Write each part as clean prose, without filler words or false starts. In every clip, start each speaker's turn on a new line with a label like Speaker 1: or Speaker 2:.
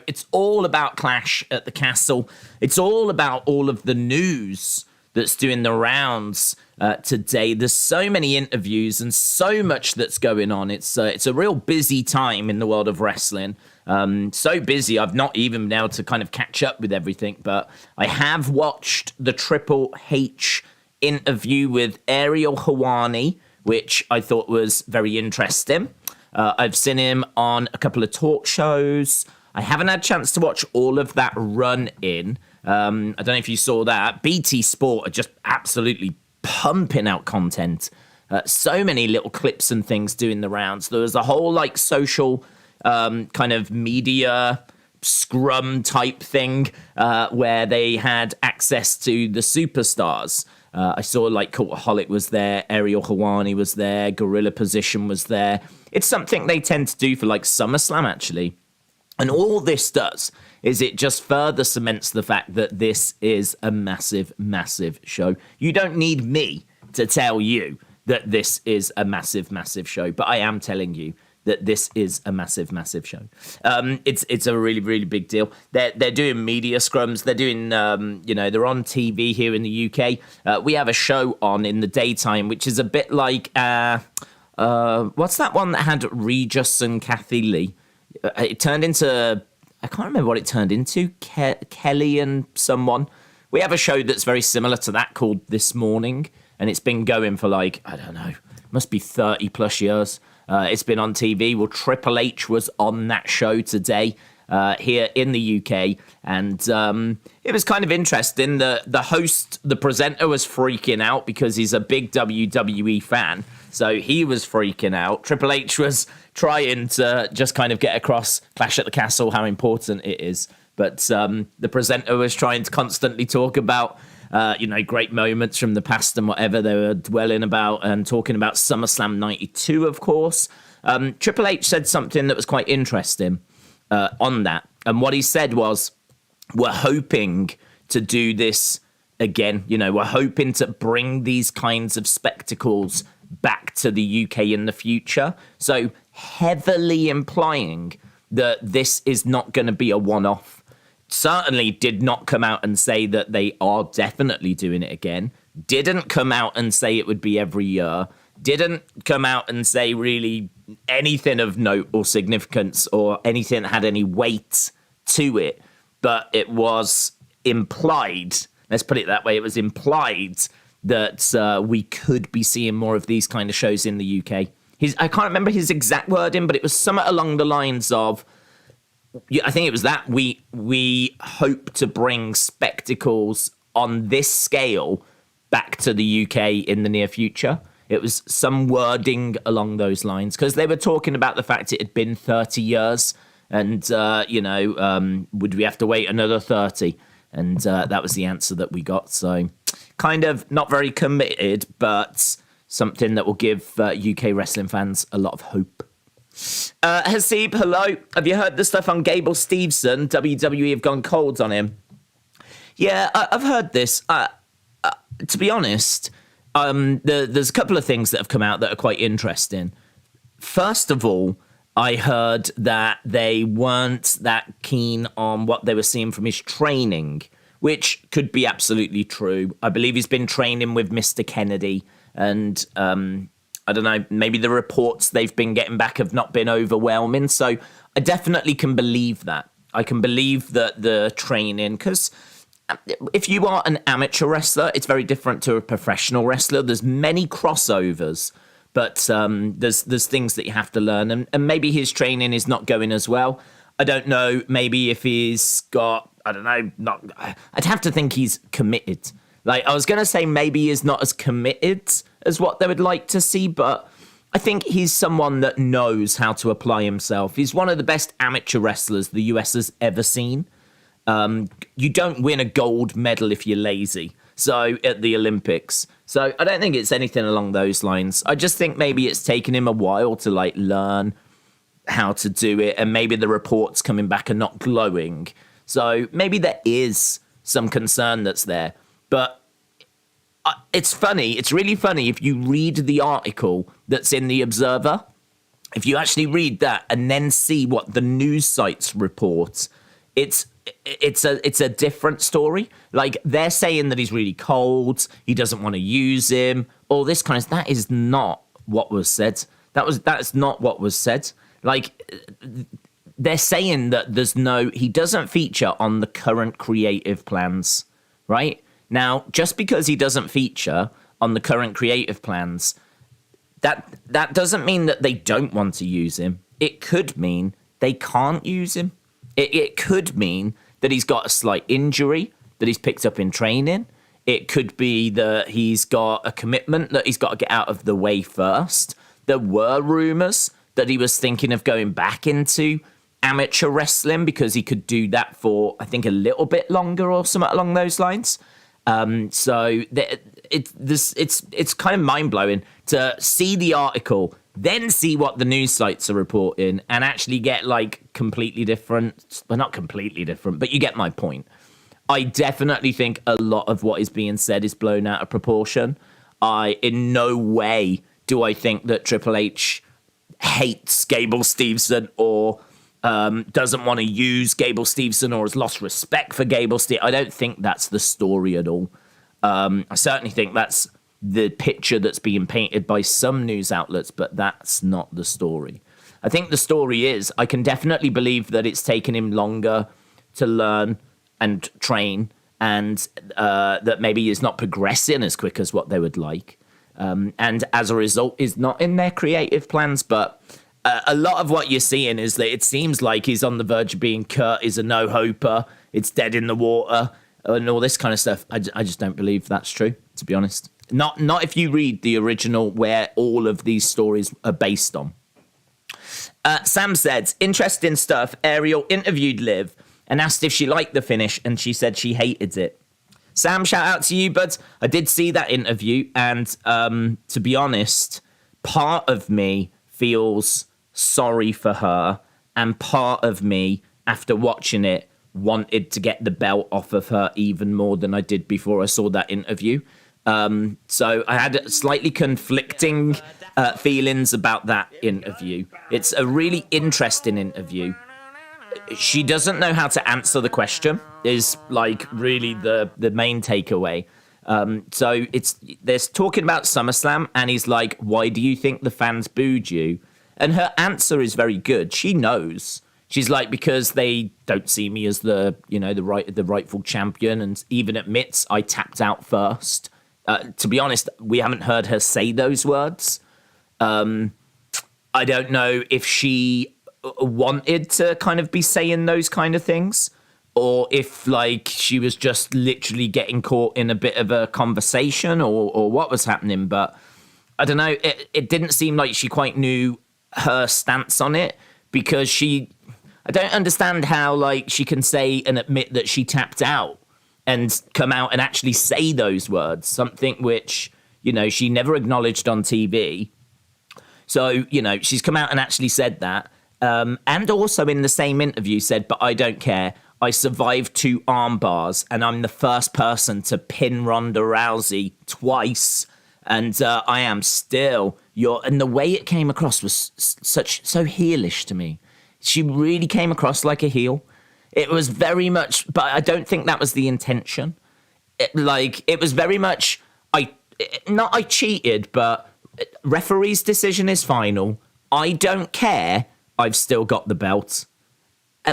Speaker 1: It's all about Clash at the Castle. It's all about all of the news that's doing the rounds today. There's so many interviews and so much that's going on. It's a real busy time in the world of wrestling. So busy, I've not even been able to kind of catch up with everything, but I have watched the Triple H interview with Ariel Helwani, which I thought was very interesting. I've seen him on a couple of talk shows. I haven't had a chance to watch all of that run in. I don't know if you saw that. BT Sport are just absolutely pumping out content. So many little clips and things doing the rounds. There was a whole like social kind of media scrum type thing where they had access to the superstars. I saw like Cultaholic was there, Ariel Helwani was there, Gorilla Position was there. It's something they tend to do for like SummerSlam actually. And all this does is it just further cements the fact that this is a massive, massive show. You don't need me to tell you that this is a massive, massive show, but I am telling you that this is a massive, massive show. It's a really, really big deal. They're doing media scrums. They're doing, they're on TV here in the UK. We have a show on in the daytime, which is a bit like, what's that one that had Regis and Kathy Lee? It turned into, I can't remember what it turned into, Kelly and someone. We have a show that's very similar to that called This Morning, and it's been going for like, I don't know, must be 30 plus years. It's been on TV. Well, Triple H was on that show today here in the UK, and it was kind of interesting. The host, the presenter was freaking out because he's a big WWE fan, so he was freaking out. Triple H was trying to just kind of get across Clash at the Castle, how important it is, but the presenter was trying to constantly talk about great moments from the past and whatever they were dwelling about and talking about SummerSlam 92, of course. Triple H said something that was quite interesting on that. And what he said was, we're hoping to do this again. We're hoping to bring these kinds of spectacles back to the UK in the future. So heavily implying that this is not going to be a one-off. Certainly did not come out and say that they are definitely doing it again. Didn't come out and say it would be every year. Didn't come out and say really anything of note or significance or anything that had any weight to it. But it was implied, let's put it that way, it was implied that we could be seeing more of these kind of shows in the UK. I can't remember his exact wording, but it was somewhat along the lines of, I think it was that we hope to bring spectacles on this scale back to the UK in the near future. It was some wording along those lines because they were talking about the fact it had been 30 years and, would we have to wait another 30? And that was the answer that we got. So kind of not very committed, but something that will give UK wrestling fans a lot of hope. Hasib, hello. Have you heard the stuff on Gable Steveson? WWE have gone cold on him. Yeah, I've heard this. To be honest, there's a couple of things that have come out that are quite interesting. First of all, I heard that they weren't that keen on what they were seeing from his training, which could be absolutely true. I believe he's been training with Mr. Kennedy, and I don't know, maybe the reports they've been getting back have not been overwhelming. So I definitely can believe that. I can believe that the training, because if you are an amateur wrestler, it's very different to a professional wrestler. There's many crossovers, but there's things that you have to learn. And maybe his training is not going as well. I don't know. Maybe if he's got, I don't know, I'd have to think he's committed. Like, I was going to say maybe he's not as committed as what they would like to see, but I think he's someone that knows how to apply himself. He's one of the best amateur wrestlers the US has ever seen. You don't win a gold medal if you're lazy. So at the Olympics. So I don't think it's anything along those lines. I just think maybe it's taken him a while to like learn how to do it. And maybe the reports coming back are not glowing. So maybe there is some concern that's there. But it's funny. It's really funny if you read the article that's in the Observer. If you actually read that and then see what the news sites report, it's a different story. Like, they're saying that he's really cold, he doesn't want to use him, all this kind of, that is not what was said. That's not what was said. Like, they're saying that he doesn't feature on the current creative plans, right? Now, just because he doesn't feature on the current creative plans, that doesn't mean that they don't want to use him. It could mean they can't use him. It could mean that he's got a slight injury that he's picked up in training. It could be that he's got a commitment that he's got to get out of the way first. There were rumors that he was thinking of going back into amateur wrestling because he could do that for, I think, a little bit longer or something along those lines. So it's kind of mind-blowing to see the article, then see what the news sites are reporting, and actually get, like, completely different. Well, not completely different, but you get my point. I definitely think a lot of what is being said is blown out of proportion. In no way do I think that Triple H hates Gable Steveson or doesn't want to use Gable Steveson or has lost respect for Gable Steveson. I don't think that's the story at all. I certainly think that's the picture that's being painted by some news outlets, but that's not the story. I think the story is, I can definitely believe that it's taken him longer to learn and train, and that maybe he's not progressing as quick as what they would like. And as a result, is not in their creative plans. But a lot of what you're seeing is that it seems like he's on the verge of being cut, is a no-hoper, it's dead in the water, and all this kind of stuff. I just don't believe that's true, to be honest. Not if you read the original where all of these stories are based on. Sam said, interesting stuff. Ariel interviewed Liv and asked if she liked the finish, and she said she hated it. Sam, shout out to you, bud. I did see that interview, and to be honest, part of me feels sorry for her, and part of me, after watching it, wanted to get the belt off of her even more than I did before I saw that interview. So I had slightly conflicting feelings about that interview. It's a really interesting interview. She doesn't know how to answer the question, is like really the main takeaway. So there's talking about SummerSlam, and he's like, why do you think the fans booed you? And her answer is very good. She knows. She's like, because they don't see me as the rightful champion, and even admits I tapped out first. To be honest, we haven't heard her say those words. I don't know if she wanted to kind of be saying those kind of things, or if like she was just literally getting caught in a bit of a conversation, or what was happening. But I don't know. It didn't seem like she quite knew her stance on it, because I don't understand how like she can say and admit that she tapped out and come out and actually say those words, something which, she never acknowledged on TV. So, she's come out and actually said that. And also in the same interview said, but I don't care. I survived 2 arm bars, and I'm the first person to pin Ronda Rousey twice. And I am still and the way it came across was so heelish to me. She really came across like a heel. It was very much, but I don't think that was the intention. It was very much, I cheated, but referee's decision is final. I don't care. I've still got the belt.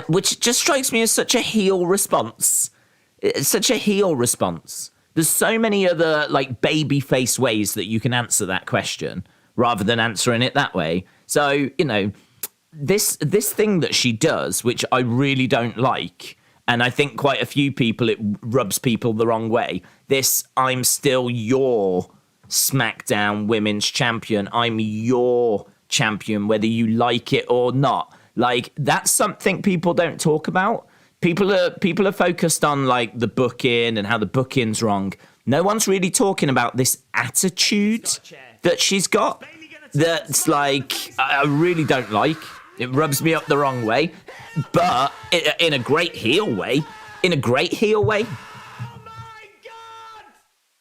Speaker 1: Which just strikes me as such a heel response. It's such a heel response. There's so many other like babyface ways that you can answer that question rather than answering it that way. So, this thing that she does, which I really don't like, and I think quite a few people, it rubs people the wrong way. This, I'm still your SmackDown Women's Champion. I'm your champion, whether you like it or not. Like, that's something people don't talk about. People are focused on like the booking and how the booking's wrong. No one's really talking about this attitude that she's got. That's like, I really don't like. It rubs me up the wrong way, but in a great heel way. In a great heel way. Oh my God!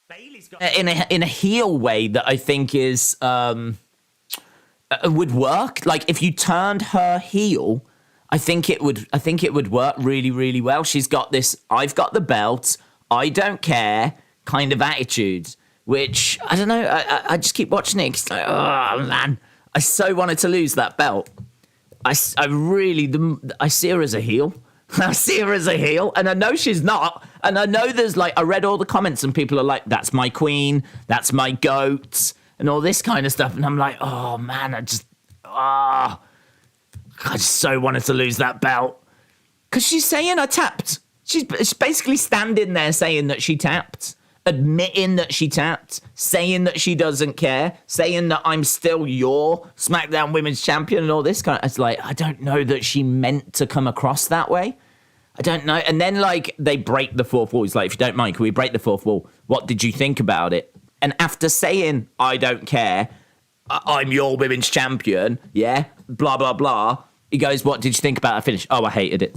Speaker 1: Bailey's got in a heel way that I think is would work. Like if you turned her heel, I think it would work really, really well. She's got this "I've got the belt, I don't care" kind of attitude, which I don't know. I just keep watching it. It's like, oh man, I so wanted to lose that belt. I see her as a heel. I see her as a heel, and I know she's not. And I know there's like, I read all the comments and people are like, that's my queen, that's my goat, and all this kind of stuff. And I'm like, oh man, I just so wanted to lose that belt. Because she's saying I tapped. She's basically standing there saying that she tapped, admitting that she tapped, saying that she doesn't care, saying that I'm still your SmackDown Women's Champion and all this kind of. It's like, I don't know that she meant to come across that way. I don't know. And then like they break the fourth wall. He's like, if you don't mind, can we break the fourth wall? What did you think about it? And after saying, I don't care, I'm your women's champion, yeah, blah, blah, blah, he goes, what did you think about our finish? Oh, I hated it.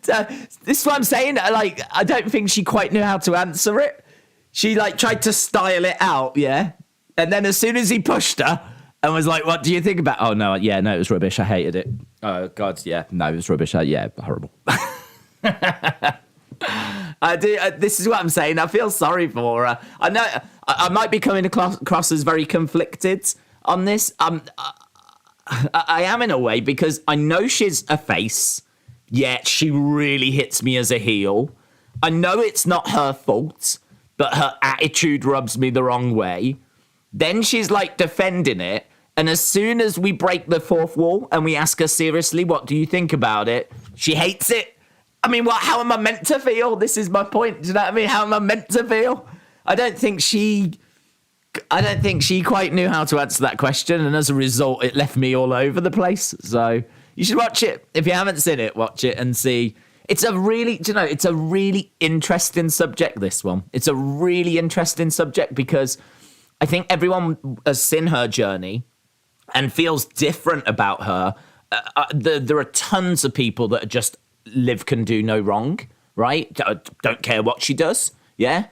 Speaker 1: So, this is what I'm saying. Like, I don't think she quite knew how to answer it. She like tried to style it out, yeah. And then as soon as he pushed her and was like, "What do you think about?" Oh no, yeah, no, it was rubbish. I hated it. Oh God, yeah, no, it was rubbish. Yeah, horrible. I do. This is what I'm saying. I feel sorry for her. I know I might be coming across as very conflicted on this. I am in a way because I know she's a face. Yet she really hits me as a heel. I know it's not her fault, but her attitude rubs me the wrong way. Then she's like defending it. And as soon as we break the fourth wall and we ask her seriously, what do you think about it? She hates it. I mean, how am I meant to feel? This is my point. Do you know what I mean? How am I meant to feel? I don't think she quite knew how to answer that question. And as a result, it left me all over the place. So you should watch it. If you haven't seen it, watch it and see. It's a really interesting subject, this one. It's a really interesting subject because I think everyone has seen her journey and feels different about her. There are tons of people that are just, Liv can do no wrong, right? Don't care what she does, yeah?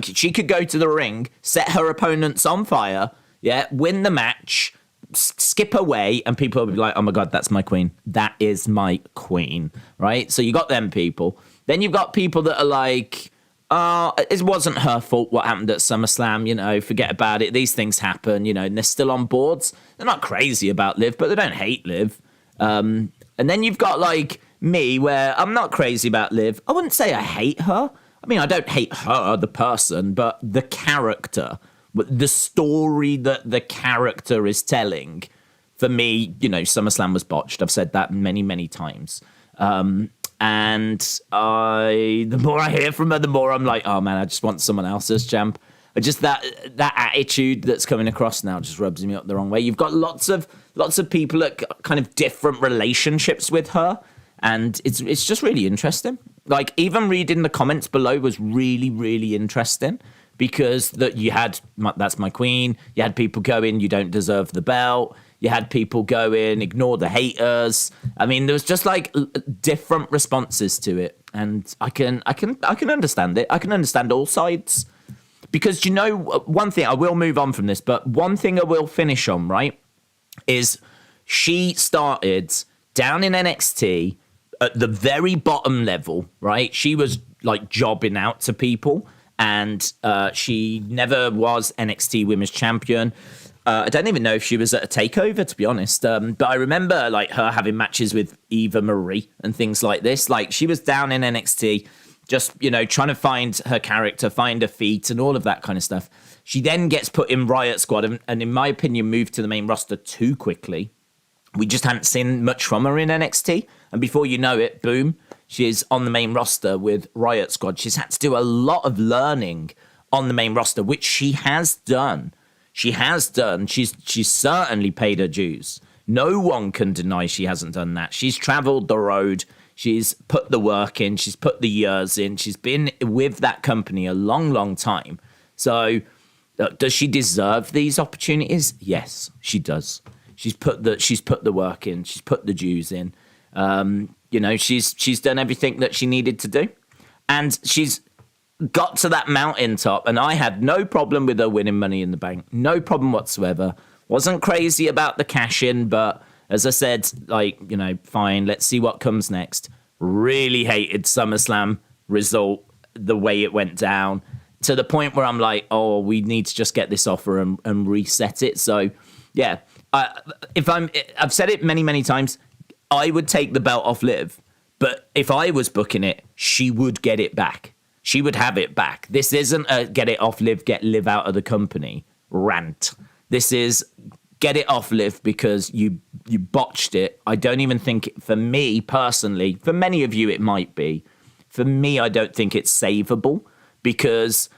Speaker 1: She could go to the ring, set her opponents on fire, yeah? Win the match, skip away, and people will be like, oh my God, that's my queen. That is my queen, right? So you got them people. Then you've got people that are like, it wasn't her fault what happened at SummerSlam, forget about it. These things happen, and they're still on boards. They're not crazy about Liv, but they don't hate Liv. And then you've got like me, where I'm not crazy about Liv. I wouldn't say I hate her. I mean, I don't hate her, the person, but the character, the story that the character is telling. For me, SummerSlam was botched. I've said that many, many times. And the more I hear from her, the more I'm like, oh man, I just want someone else as champ. Just that attitude that's coming across now just rubs me up the wrong way. You've got lots of people at kind of different relationships with her, and it's just really interesting. Like, even reading the comments below was really, really interesting, because that you had, that's my queen. You had people going, you don't deserve the belt. You had people going, ignore the haters. I mean, there was just like different responses to it, and I can understand it. I can understand all sides, because one thing, I will move on from this, but one thing I will finish on, right, is she started down in NXT at the very bottom level, right? She was like jobbing out to people, and she never was NXT Women's Champion. I don't even know if she was at a takeover, to be honest. But I remember like her having matches with Eva Marie and things like this. Like, she was down in NXT, just, trying to find her character, find her feet and all of that kind of stuff. She then gets put in Riot Squad and in my opinion, moved to the main roster too quickly. We just hadn't seen much from her in NXT. And before you know it, boom, she's on the main roster with Riot Squad. She's had to do a lot of learning on the main roster, which she has done. She's certainly paid her dues. No one can deny she hasn't done that. She's traveled the road. She's put the work in. She's put the years in. She's been with that company a long, long time. So does she deserve these opportunities? Yes, she does. She's put the work in. She's put the dues in. She's done everything that she needed to do. And she's got to that mountaintop, and I had no problem with her winning Money in the Bank. No problem whatsoever. Wasn't crazy about the cash-in, but as I said, like, fine, let's see what comes next. Really hated SummerSlam result, the way it went down, to the point where I'm like, oh, we need to just get this offer and reset it. So, yeah, I've said it many, many times, I would take the belt off Liv, but if I was booking it, she would get it back. She would have it back. This isn't a get it off Liv, get Liv out of the company rant. This is get it off Liv because you botched it. I don't even think, for me personally, for many of you it might be. For me, I don't think it's savable, because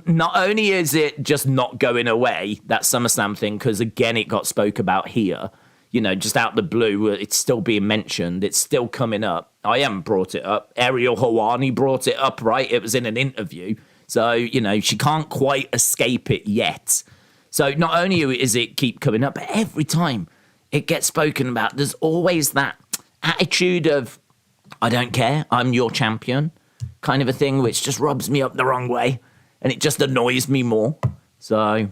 Speaker 1: not only is it just not going away, that SummerSlam thing, because again, it got spoke about here, just out the blue, it's still being mentioned. It's still coming up. I haven't brought it up. Ariel Helwani brought it up, right? It was in an interview. So, she can't quite escape it yet. So not only is it keep coming up, but every time it gets spoken about, there's always that attitude of, I don't care, I'm your champion, kind of a thing, which just rubs me up the wrong way. And it just annoys me more. So,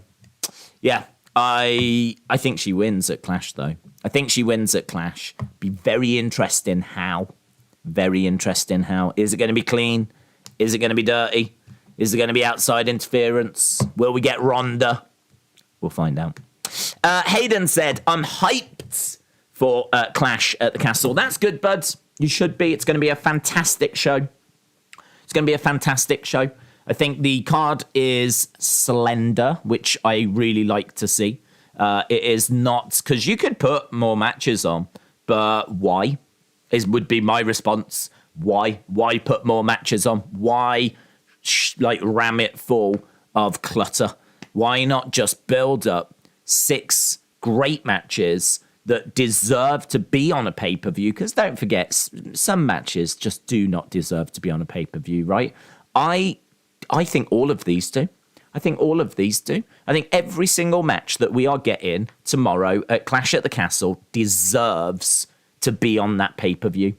Speaker 1: yeah, I think she wins at Clash, though. I think she wins at Clash. Be very interesting how. Very interesting how. Is it going to be clean? Is it going to be dirty? Is it going to be outside interference? Will we get Ronda? We'll find out. Hayden said, I'm hyped for Clash at the Castle. That's good, buds. You should be. It's going to be a fantastic show. It's going to be a fantastic show. I think the card is slender, which I really like to see. It is not, because you could put more matches on, but why? Would be my response. Why? Why put more matches on? Why ram it full of clutter? Why not just build up 6 great matches that deserve to be on a pay-per-view? Because don't forget, some matches just do not deserve to be on a pay-per-view, right? I think all of these do. I think every single match that we are getting tomorrow at Clash at the Castle deserves to be on that pay-per-view,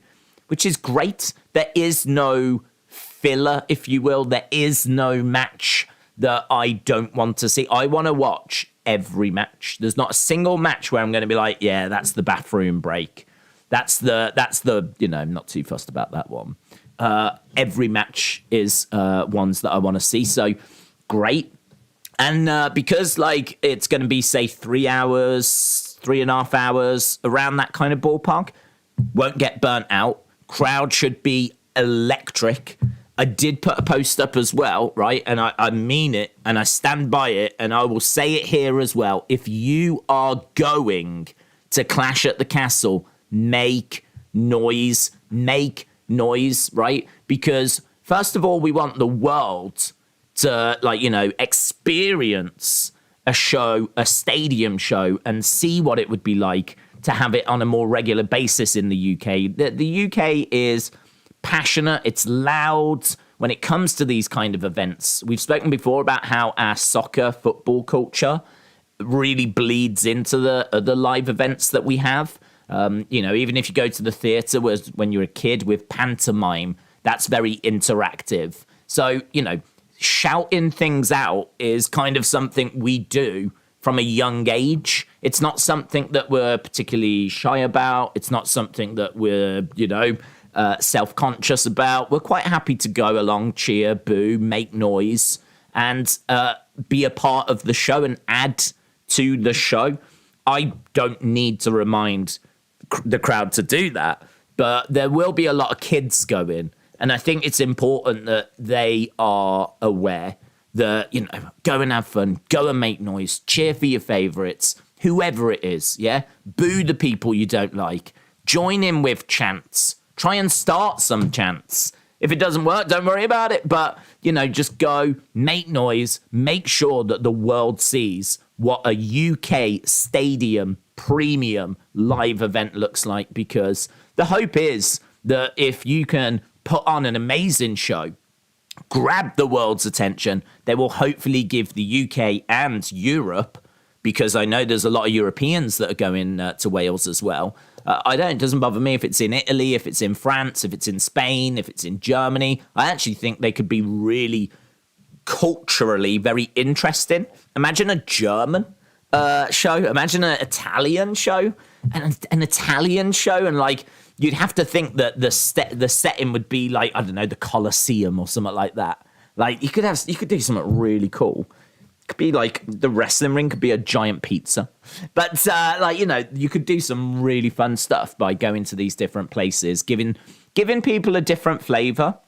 Speaker 1: which is great. There is no filler, if you will. There is no match that I don't want to see. I want to watch every match. There's not a single match where I'm going to be like, yeah, that's the bathroom break. That's the, I'm not too fussed about that one. Every match is ones that I want to see. So great. And because it's going to be, say, 3 hours, 3.5 hours, around that kind of ballpark, won't get burnt out. Crowd should be electric. I did put a post up as well, right? And I mean it, and I stand by it, and I will say it here as well. If you are going to Clash at the Castle, make noise, right? Because, first of all, we want the world to, experience a show, a stadium show, and see what it would be like to have it on a more regular basis in the UK. The UK is passionate, it's loud when it comes to these kind of events. We've spoken before about how our soccer football culture really bleeds into the other live events that we have. Even if you go to the theatre when you're a kid with pantomime, that's very interactive. So, shouting things out is kind of something we do from a young age. It's not something that we're particularly shy about. It's not something that we're, self-conscious about. We're quite happy to go along, cheer, boo, make noise, and be a part of the show and add to the show. I don't need to remind the crowd to do that, but there will be a lot of kids going, and I think it's important that they are aware that, go and have fun, go and make noise, cheer for your favourites, whoever it is, yeah? Boo the people you don't like. Join in with chants. Try and start some chants. If it doesn't work, don't worry about it. But, just go, make noise, make sure that the world sees what a UK stadium premium live event looks like. Because the hope is that if you can put on an amazing show, grab the world's attention, they will hopefully give the UK and Europe, because I know there's a lot of Europeans that are going to Wales as well. It doesn't bother me if it's in Italy, if it's in France, if it's in Spain, if it's in Germany. I actually think they could be really culturally very interesting. Imagine a German show. Imagine an Italian show, and an Italian show, and like you'd have to think that the setting would be like, I don't know, the Colosseum or something like that. Like you could do something really cool. It could be like the wrestling ring could be a giant pizza, but like, you know, you could do some really fun stuff by going to these different places, giving people a different flavor,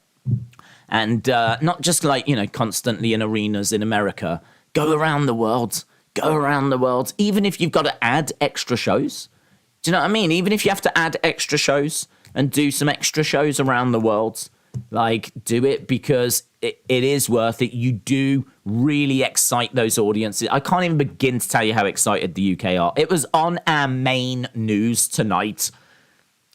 Speaker 1: and not just like, you know, constantly in arenas in America. Go around the world. Even if you've got to add extra shows. Do you know what I mean? Even if you have to add extra shows and do some extra shows around the world, like, do it, because it is worth it. You do really excite those audiences. I can't even begin to tell you how excited the UK are. It was on our main news tonight,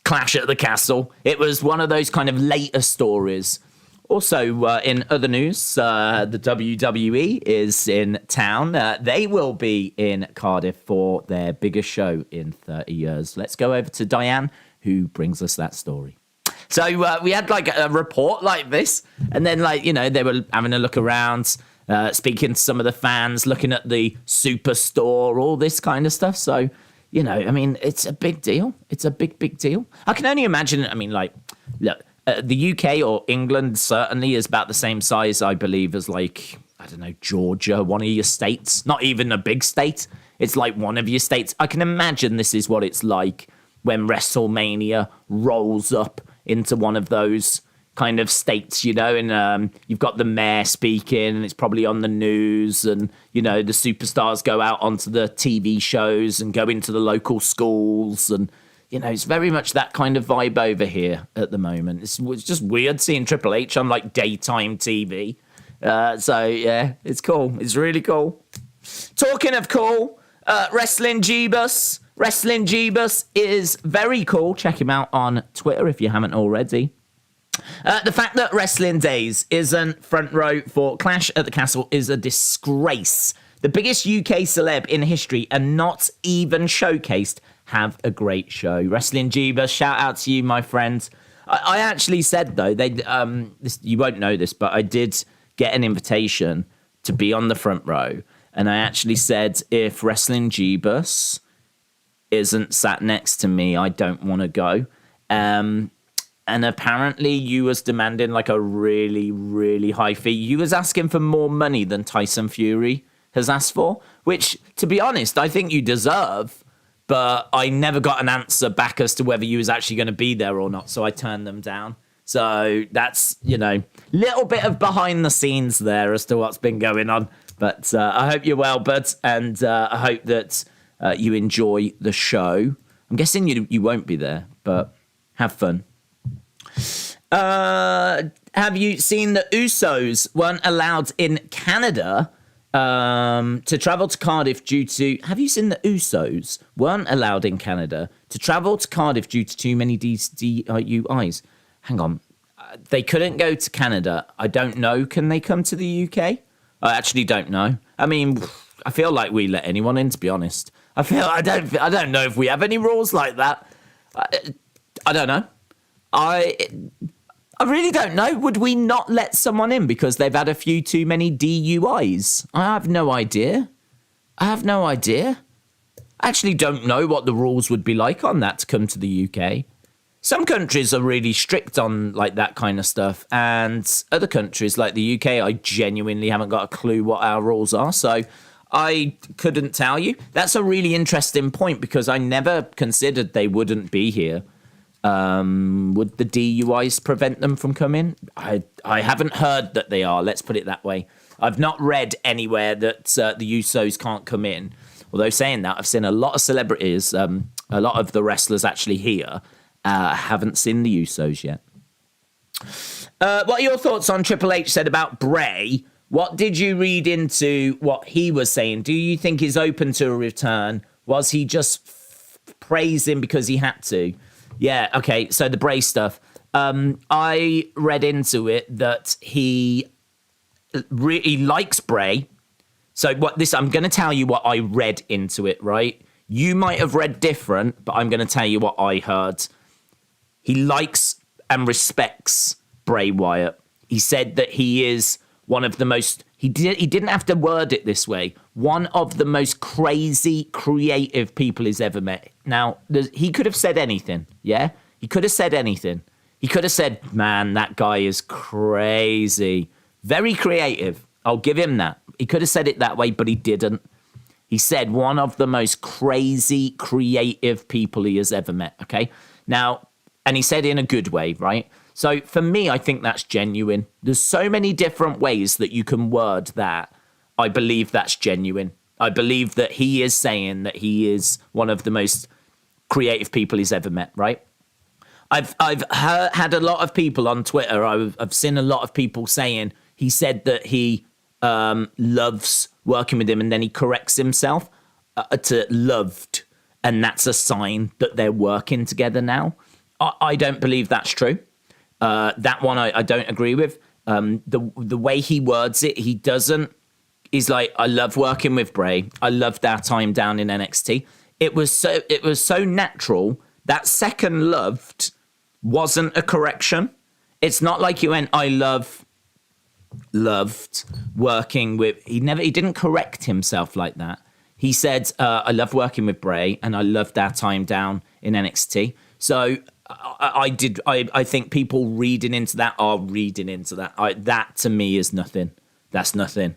Speaker 1: Clash at the Castle. It was one of those kind of later stories. Also, in other news, the WWE is in town. They will be in Cardiff for their biggest show in 30 years. Let's go over to Diane, who brings us that story. So we had like a report like this, and then, like, you know, they were having a look around, speaking to some of the fans, looking at the superstore, all this kind of stuff. So, you know, I mean, it's a big deal. It's a big deal. I can only imagine, I mean, like, look, the UK or England certainly is about the same size, I believe, as, like, I don't know, Georgia, one of your states. Not even a big state. It's like one of your states. I can imagine this is what it's like when WrestleMania rolls up into one of those kind of states, you know, and you've got the mayor speaking, and it's probably on the news, and, you know, the superstars go out onto the TV shows and go into the local schools, and, you know, it's very much that kind of vibe over here at the moment. It's just weird seeing Triple H on, like, daytime TV. So, yeah, it's cool. It's really cool. Talking of cool, Wrestling Jeebus. Wrestling Jeebus is very cool. Check him out on Twitter if you haven't already. The fact that Wrestling Days isn't front row for Clash at the Castle is a disgrace. The biggest UK celeb in history and not even showcased. Have a great show. Wrestling Jeebus, shout out to you, my friend. I actually said, though, you won't know this, but I did get an invitation to be on the front row. And I actually said, if Wrestling Jeebus isn't sat next to me, I don't want to go. And apparently you was demanding like a really, really high fee. You was asking for more money than Tyson Fury has asked for, which, to be honest, I think you deserve. But I never got an answer back as to whether you was actually going to be there or not. So I turned them down. So that's, you know, little bit of behind the scenes there as to what's been going on. But I hope you're well, bud. And I hope that you enjoy the show. I'm guessing you won't be there, but have fun. Have you seen the Usos weren't allowed in Canada to travel to Cardiff due to... Have you seen the Usos weren't allowed in Canada to travel to Cardiff due to too many DUIs? Hang on. They couldn't go to Canada. I don't know. Can they come to the UK? I actually don't know. I mean, I feel like we let anyone in, to be honest. I don't know if we have any rules like that. I don't know. I really don't know. Would we not let someone in because they've had a few too many DUIs? I have no idea. I actually don't know what the rules would be like on that to come to the UK. Some countries are really strict on like that kind of stuff, and other countries like the UK, I genuinely haven't got a clue what our rules are. So I couldn't tell you. That's a really interesting point because I never considered they wouldn't be here. Would the DUIs prevent them from coming? I haven't heard that they are. Let's put it that way. I've not read anywhere that the Usos can't come in. Although saying that, I've seen a lot of celebrities, a lot of the wrestlers actually here. Haven't seen the Usos yet. What are your thoughts on Triple H said about Bray? What did you read into what he was saying? Do you think he's open to a return? Was he just praising because he had to? Yeah, okay, so the Bray stuff. I read into it that he really likes Bray. So I'm going to tell you what I read into it, right? You might have read different, but I'm going to tell you what I heard. He likes and respects Bray Wyatt. He said that he is one of the most... He didn't have to word it this way. one of the most crazy creative people he's ever met. Now, he could have said anything, yeah? He could have said anything. He could have said, man, that guy is crazy. Very creative. I'll give him that. He could have said it that way, but he didn't. He said one of the most crazy creative people he has ever met, okay? Now, and he said in a good way, right? So for me, I think that's genuine. There's so many different ways that you can word that. I believe that's genuine. I believe that he is saying that he is one of the most creative people he's ever met, right? I've had a lot of people on Twitter. I've seen a lot of people saying he said that he loves working with him, and then he corrects himself to loved, and that's a sign that they're working together now. I don't believe that's true. That one I don't agree with. The way he words it, he doesn't. He's like, I love working with Bray. I loved our time down in NXT. It was so natural. That second loved wasn't a correction. It's not like you went, I loved working with. He didn't correct himself like that. He said, I love working with Bray and I loved our time down in NXT. So I think people reading into that are reading into that. That to me is nothing. That's nothing.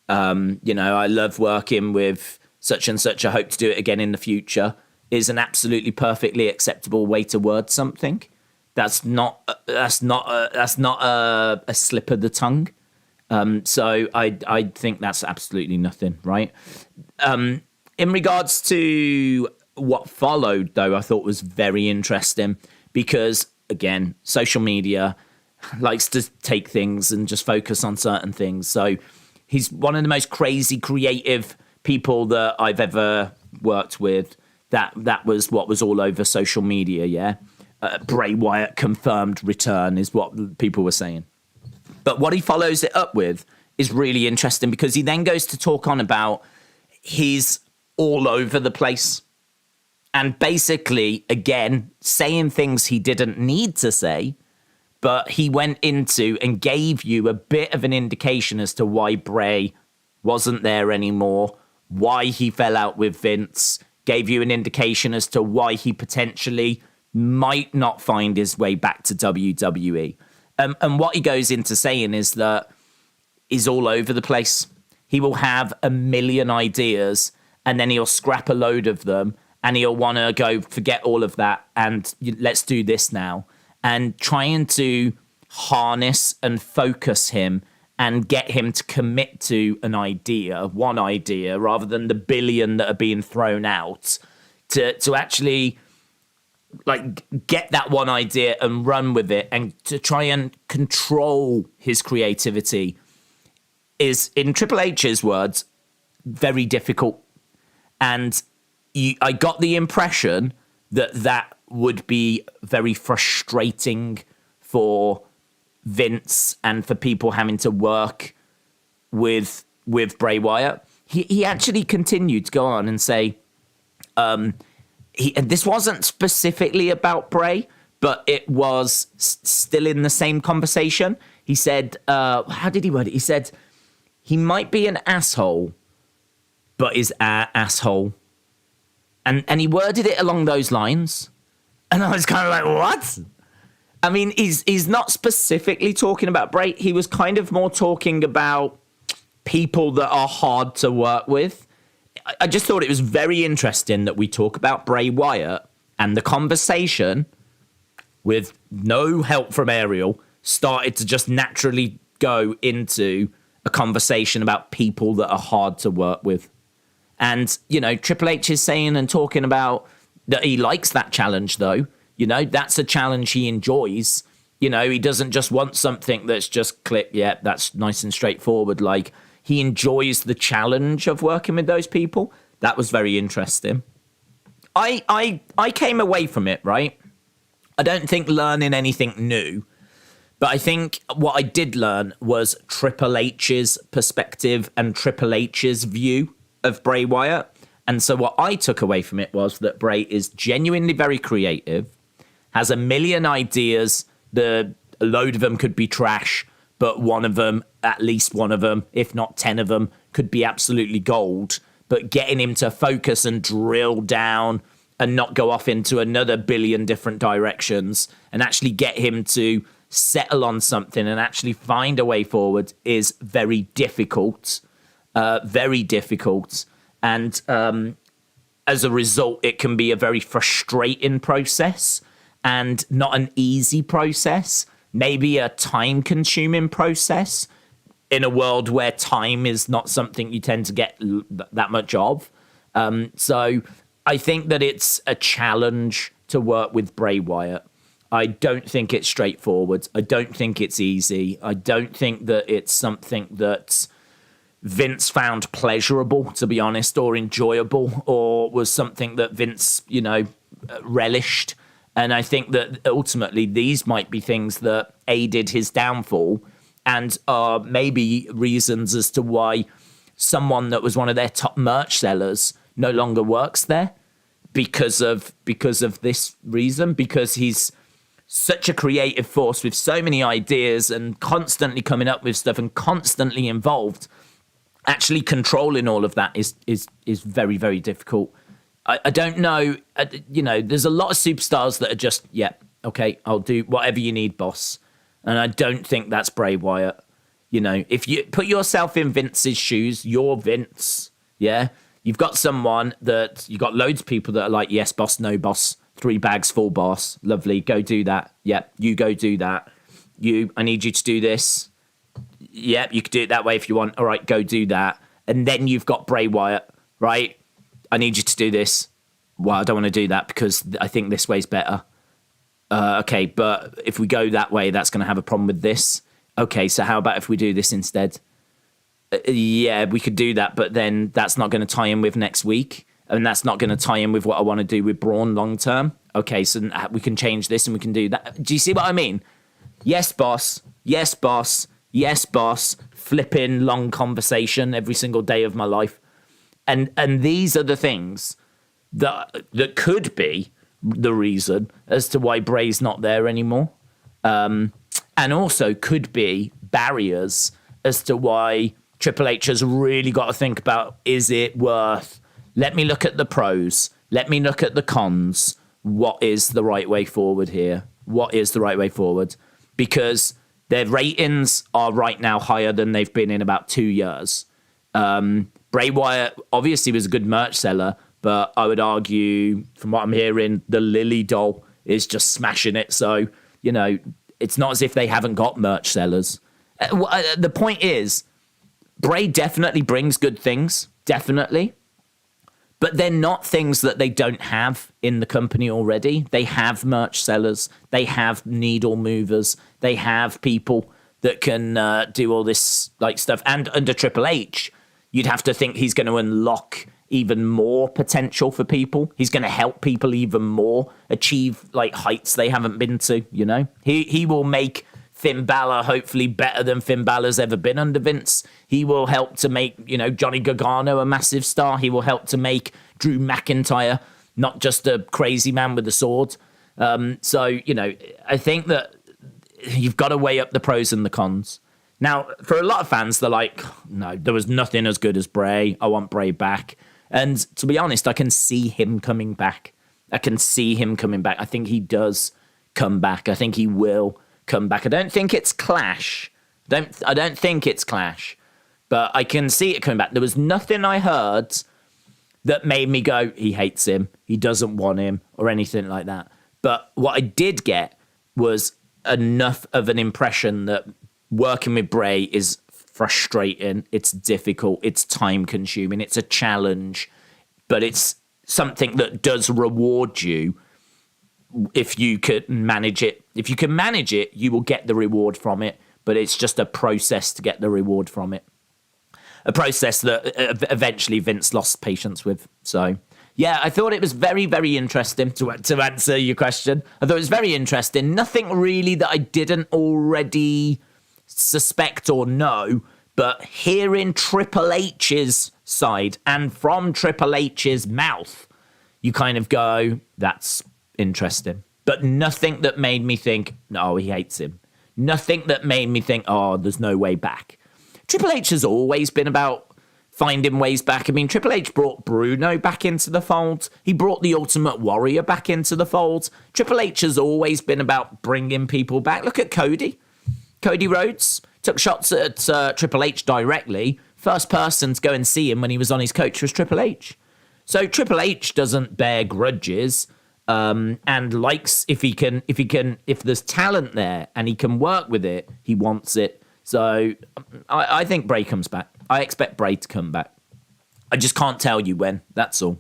Speaker 1: I love working with such and such. I hope to do it again in the future is an absolutely perfectly acceptable way to word something. That's not a slip of the tongue. So I think that's absolutely nothing, right? In regards to what followed, though, I thought was very interesting because, again, social media likes to take things and just focus on certain things. So he's one of the most crazy creative people that I've ever worked with. That was what was all over social media, yeah? Bray Wyatt confirmed return is what people were saying. But what he follows it up with is really interesting because he then goes to talk on about he's all over the place. And basically, again, saying things he didn't need to say, but he went into and gave you a bit of an indication as to why Bray wasn't there anymore, why he fell out with Vince, gave you an indication as to why he potentially might not find his way back to WWE. And what he goes into saying is that he's all over the place. He will have a million ideas and then he'll scrap a load of them and he'll want to go forget all of that and let's do this now. And trying to harness and focus him and get him to commit to one idea, rather than the billion that are being thrown out, to actually like get that one idea and run with it and to try and control his creativity is, in Triple H's words, very difficult. And I got the impression that would be very frustrating for Vince and for people having to work with Bray Wyatt. He actually continued to go on and say, and this wasn't specifically about Bray, but it was still in the same conversation. He said, how did he word it? He said, he might be an asshole, but is our asshole. And he worded it along those lines. And I was kind of like, what? I mean, he's not specifically talking about Bray. He was kind of more talking about people that are hard to work with. I just thought it was very interesting that we talk about Bray Wyatt and the conversation, with no help from Ariel, started to just naturally go into a conversation about people that are hard to work with. And, Triple H is saying and talking about that he likes that challenge, though. That's a challenge he enjoys. He doesn't just want something that's just click, yeah, that's nice and straightforward. Like, he enjoys the challenge of working with those people. That was very interesting. I came away from it, right? I don't think learning anything new, but I think what I did learn was Triple H's perspective and Triple H's view of Bray Wyatt. And so what I took away from it was that Bray is genuinely very creative, has a million ideas. A load of them could be trash, but at least one of them, if not 10 of them, could be absolutely gold, but getting him to focus and drill down and not go off into another billion different directions and actually get him to settle on something and actually find a way forward is very difficult. Very difficult. And as a result, it can be a very frustrating process and not an easy process, maybe a time-consuming process in a world where time is not something you tend to get that much of. So I think that it's a challenge to work with Bray Wyatt. I don't think it's straightforward. I don't think it's easy. I don't think that it's something that Vince found pleasurable, to be honest, or enjoyable, or was something that Vince, relished. And I think that ultimately these might be things that aided his downfall and are maybe reasons as to why someone that was one of their top merch sellers no longer works there because of this reason, because he's such a creative force with so many ideas and constantly coming up with stuff and constantly involved. Actually controlling all of that is very, very difficult. I don't know. There's a lot of superstars that are just, okay, I'll do whatever you need, boss. And I don't think that's Bray Wyatt. If you put yourself in Vince's shoes, you're Vince. Yeah. You've got someone that you got loads of people that are like, yes, boss, no boss, 3 bags full, boss. Lovely. Go do that. Yep. You go do that. I need you to do this. Yep. You could do it that way if you want. All right, go do that. And then you've got Bray Wyatt, right? I need you to do this. Well, I don't want to do that because I think this way's better. Okay, but if we go that way, that's going to have a problem with this. Okay, so how about if we do this instead? Yeah, we could do that, but then that's not going to tie in with next week. And that's not going to tie in with what I want to do with Braun long term. Okay, so we can change this and we can do that. Do you see what I mean? Yes, boss. Yes, boss. Yes, boss. Flipping long conversation every single day of my life. And these are the things that could be the reason as to why Bray's not there anymore. And also could be barriers as to why Triple H has really got to think about, is it worth, let me look at the pros, let me look at the cons, what is the right way forward here? What is the right way forward? Because their ratings are right now higher than they've been in about 2 years. Bray Wyatt obviously was a good merch seller, but I would argue, from what I'm hearing, the Lily doll is just smashing it. So, it's not as if they haven't got merch sellers. The point is, Bray definitely brings good things, definitely. But they're not things that they don't have in the company already. They have merch sellers. They have needle movers. They have people that can do all this stuff. And under Triple H, you'd have to think he's going to unlock even more potential for people. He's going to help people even more achieve heights they haven't been to, He will make Finn Balor hopefully better than Finn Balor's ever been under Vince. He will help to make, Johnny Gargano a massive star. He will help to make Drew McIntyre not just a crazy man with a sword. So, I think that you've got to weigh up the pros and the cons. Now, for a lot of fans, they're like, no, there was nothing as good as Bray. I want Bray back. And to be honest, I can see him coming back. I think he does come back. I think he will come back. I don't think it's Clash. I don't think it's Clash. But I can see it coming back. There was nothing I heard that made me go, he hates him, he doesn't want him, or anything like that. But what I did get was enough of an impression that working with Bray is frustrating, it's difficult, it's time consuming, it's a challenge, but it's something that does reward you if you could manage it. If you can manage it, you will get the reward from it, but it's just a process to get the reward from it. A process that eventually Vince lost patience with. So, yeah, I thought it was very, very interesting to answer your question. I thought it was very interesting. Nothing really that I didn't already suspect or know, but hearing Triple H's side and from Triple H's mouth, you kind of go, that's interesting. But nothing that made me think, no, he hates him. Nothing that made me think, oh, there's no way back. Triple H has always been about finding ways back. I mean, Triple H brought Bruno back into the fold. He brought the Ultimate Warrior back into the fold. Triple H has always been about bringing people back. Look at Cody. Cody Rhodes took shots at Triple H directly. First person to go and see him when he was on his coach was Triple H. So Triple H doesn't bear grudges, and likes if there's talent there and he can work with it, he wants it. So I think Bray comes back. I expect Bray to come back. I just can't tell you when. That's all.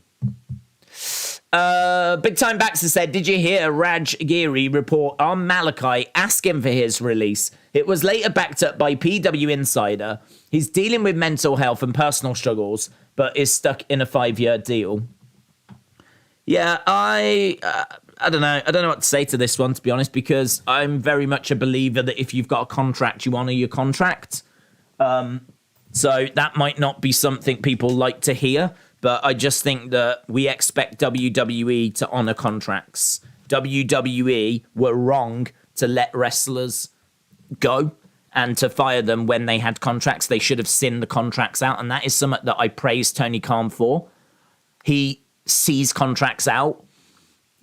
Speaker 1: Big Time Baxter said, did you hear Raj Giri report on Malakai asking for his release? It was later backed up by PW Insider. He's dealing with mental health and personal struggles, but is stuck in a 5-year deal. Yeah, I don't know. I don't know what to say to this one, to be honest, because I'm very much a believer that if you've got a contract, you honour your contract. So that might not be something people like to hear, but I just think that we expect WWE to honour contracts. WWE were wrong to let wrestlers go and to fire them when they had contracts. They should have seen the contracts out, and that is something that I praise Tony Khan for. He sees contracts out.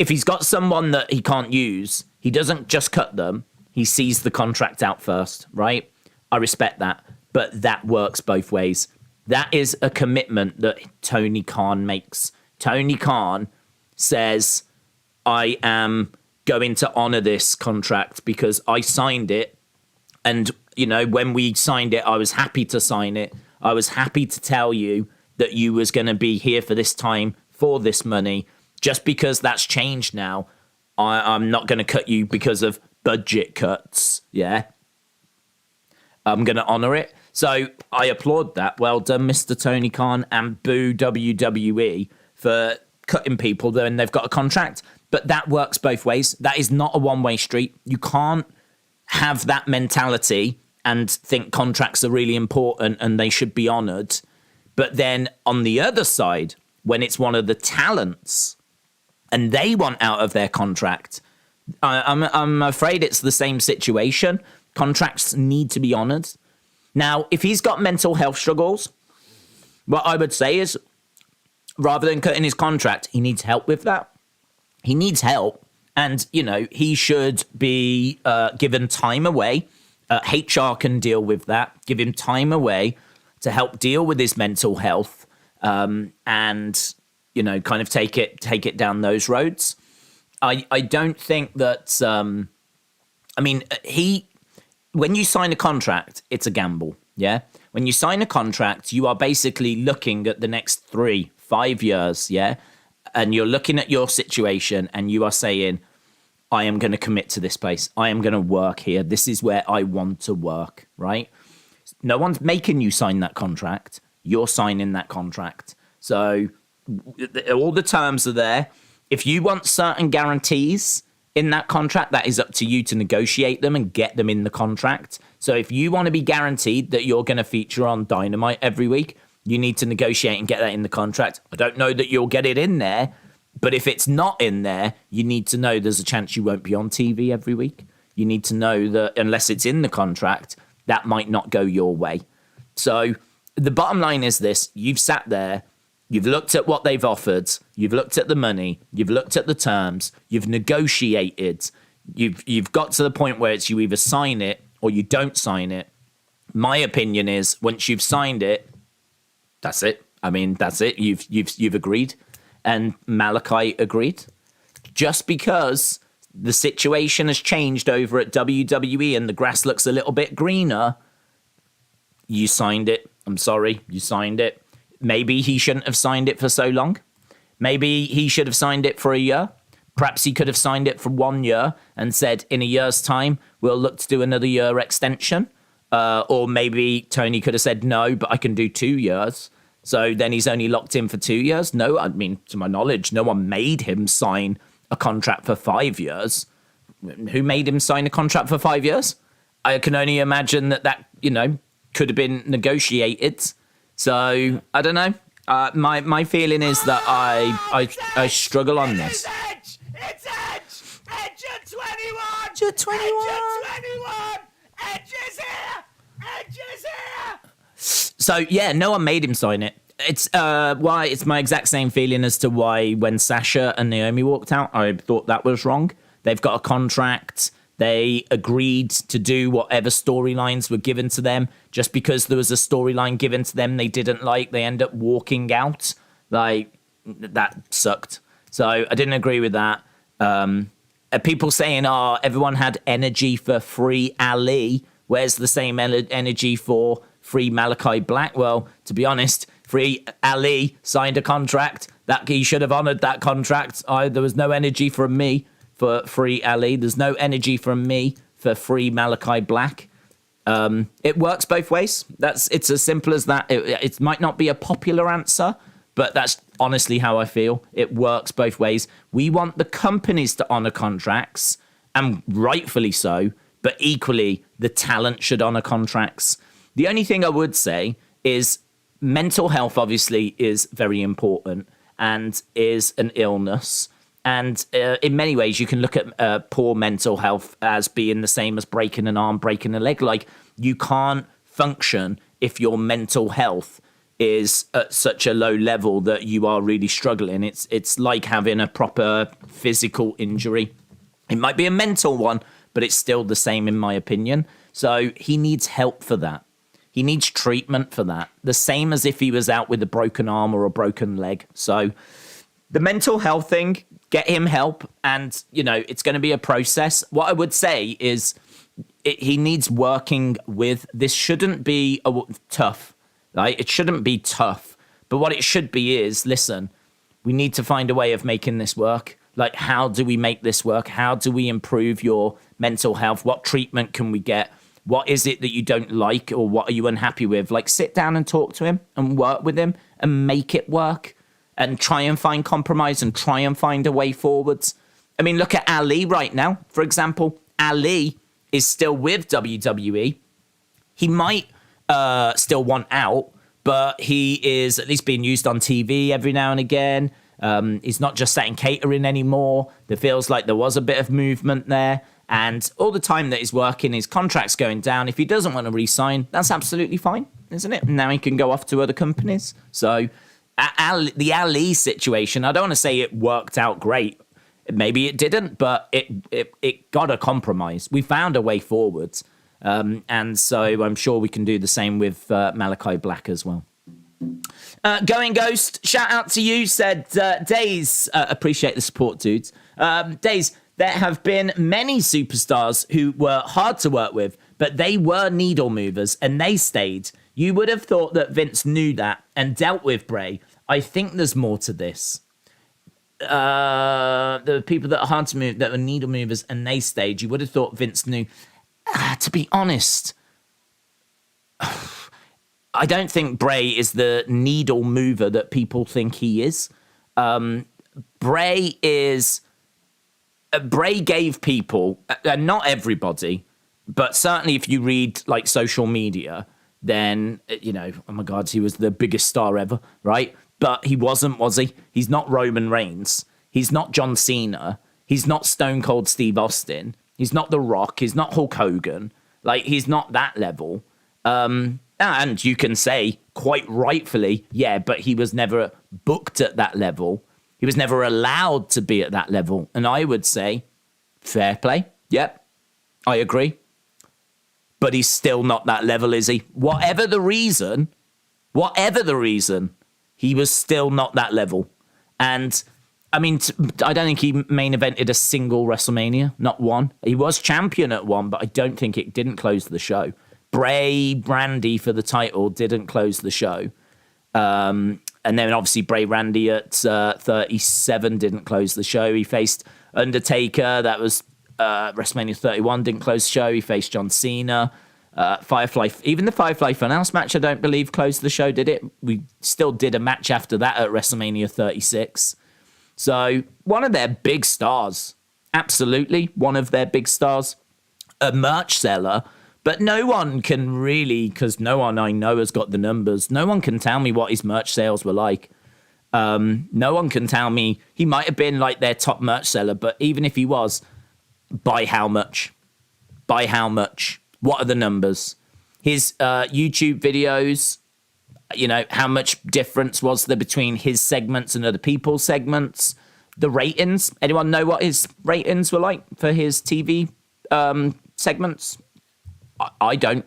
Speaker 1: If he's got someone that he can't use, he doesn't just cut them. He sees the contract out first, right? I respect that, but that works both ways. That is a commitment that Tony Khan makes. Tony Khan says, I am going to honor this contract because I signed it. And, you know, when we signed it, I was happy to sign it. I was happy to tell you that you was going to be here for this time, for this money. Just because that's changed now, I'm not going to cut you because of budget cuts, yeah? I'm going to honor it. So I applaud that. Well done, Mr. Tony Khan, and boo WWE for cutting people when they've got a contract. But that works both ways. That is not a one-way street. You can't have that mentality and think contracts are really important and they should be honored. But then on the other side, when it's one of the talents and they want out of their contract, I'm afraid it's the same situation. Contracts need to be honored. Now, if he's got mental health struggles, what I would say is, rather than cutting his contract, he needs help with that. He needs help. And, you know, he should be given time away. HR can deal with that. Give him time away to help deal with his mental health and, you know, kind of take it down those roads. I don't think that, when you sign a contract, it's a gamble, yeah? When you sign a contract, you are basically looking at the next 3-5 years, yeah? And you're looking at your situation and you are saying, I am going to commit to this place. I am going to work here. This is where I want to work, right? No one's making you sign that contract. You're signing that contract. So all the terms are there. If you want certain guarantees in that contract, that is up to you to negotiate them and get them in the contract. So if you want to be guaranteed that you're going to feature on Dynamite every week, you need to negotiate and get that in the contract. I don't know that you'll get it in there, but if it's not in there, you need to know there's a chance you won't be on TV every week. You need to know that unless it's in the contract, that might not go your way. So the bottom line is this. You've sat there. You've looked at what they've offered. You've looked at the money. You've looked at the terms. You've negotiated. You've got to the point where it's you either sign it or you don't sign it. My opinion is once you've signed it, that's it. I mean, that's it. You've agreed. And Malakai agreed. Just because the situation has changed over at WWE and the grass looks a little bit greener, you signed it. I'm sorry, you signed it. Maybe he shouldn't have signed it for so long. Maybe he should have signed it for a year. Perhaps he could have signed it for 1 year and said, in a year's time, we'll look to do another year extension. Or maybe Tony could have said, no, but I can do 2 years. So then he's only locked in for 2 years. No, I mean, to my knowledge, no one made him sign a contract for 5 years. Who made him sign a contract for 5 years? I can only imagine that, you know, could have been negotiated. So I don't know. My feeling is that I struggle on this.
Speaker 2: It's Edge! Edge at 21!
Speaker 1: Edge at 21!
Speaker 2: Edge is here! Edge is here!
Speaker 1: So yeah, no one made him sign it. It's why it's my exact same feeling as to why when Sasha and Naomi walked out, I thought that was wrong. They've got a contract. They agreed to do whatever storylines were given to them. Just because there was a storyline given to them they didn't like, they end up walking out. Like, that sucked. So I didn't agree with that. People saying, oh, everyone had energy for free Ali. Where's the same energy for free Malakai Black? Well, to be honest, free Ali signed a contract. That he should have honoured that contract. There was no energy from me for free Ali. There's no energy from me for free Malakai Black. It works both ways. It's as simple as that. It might not be a popular answer, but that's honestly how I feel. It works both ways. We want the companies to honour contracts, and rightfully so, but equally, the talent should honour contracts. The only thing I would say is mental health obviously is very important and is an illness. And in many ways, you can look at poor mental health as being the same as breaking an arm, breaking a leg. Like, you can't function if your mental health is at such a low level that you are really struggling. It's like having a proper physical injury. It might be a mental one, but it's still the same in my opinion. So he needs help for that. He needs treatment for that. The same as if he was out with a broken arm or a broken leg. So the mental health thing, get him help. And, it's going to be a process. What I would say is he needs working with. This shouldn't be tough, right? It shouldn't be tough. But what it should be is, listen, we need to find a way of making this work. Like, how do we make this work? How do we improve your mental health? What treatment can we get? What is it that you don't like, or what are you unhappy with? Like, sit down and talk to him and work with him and make it work and try and find compromise and try and find a way forwards. I mean, look at Ali right now. For example, Ali is still with WWE. He might still want out, but he is at least being used on TV every now and again. He's not just sat in catering anymore. There feels like there was a bit of movement there. And all the time that he's working, his contract's going down. If he doesn't want to re-sign, that's absolutely fine, isn't it? Now he can go off to other companies. So the Ali situation, I don't want to say it worked out great. Maybe it didn't, but it got a compromise. We found a way forwards. And so I'm sure we can do the same with Malakai Black as well. Going Ghost, shout out to you, said, Days, appreciate the support, dudes. Days, there have been many superstars who were hard to work with, but they were needle movers and they stayed. You would have thought that Vince knew that and dealt with Bray. I think there's more to this. The people that are hard to move, that were needle movers and they stayed, you would have thought Vince knew. To be honest, I don't think Bray is the needle mover that people think he is. Bray gave people, and not everybody, but certainly if you read like social media, then, oh my God, he was the biggest star ever, right? But he wasn't, was he? He's not Roman Reigns. He's not John Cena. He's not Stone Cold Steve Austin. He's not The Rock. He's not Hulk Hogan. Like, he's not that level. And you can say, quite rightfully, yeah, but he was never booked at that level. He was never allowed to be at that level. And I would say, fair play. Yep, I agree. But he's still not that level, is he? Whatever the reason, he was still not that level. And, I mean, I don't think he main evented a single WrestleMania, not one. He was champion at one, but I don't think it didn't close the show. Bray Randy for the title didn't close the show. And then obviously Bray Randy at 37 didn't close the show. He faced Undertaker. That was WrestleMania 31, didn't close the show. He faced John Cena. Firefly, even the Firefly Funhouse match, I don't believe closed the show, did it? We still did a match after that at WrestleMania 36. So one of their big stars. Absolutely one of their big stars. A merch seller. But no one can really, because no one I know has got the numbers, no one can tell me what his merch sales were like. No one can tell me. He might have been like their top merch seller, but even if he was, by how much? By how much? What are the numbers? His YouTube videos, how much difference was there between his segments and other people's segments? The ratings. Anyone know what his ratings were like for his TV segments? I don't.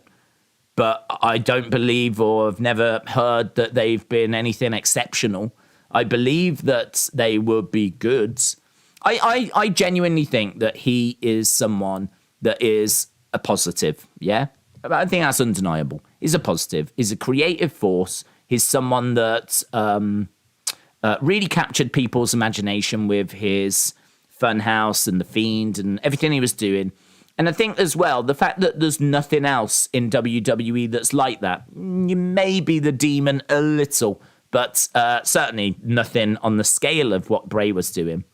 Speaker 1: But I don't believe or have never heard that they've been anything exceptional. I believe that they would be good. I genuinely think that he is someone that is a positive, yeah? I think that's undeniable. He's a positive. He's a creative force. He's someone that really captured people's imagination with his Funhouse and The Fiend and everything he was doing. And I think as well, the fact that there's nothing else in WWE that's like that, you may be the demon a little, but certainly nothing on the scale of what Bray was doing,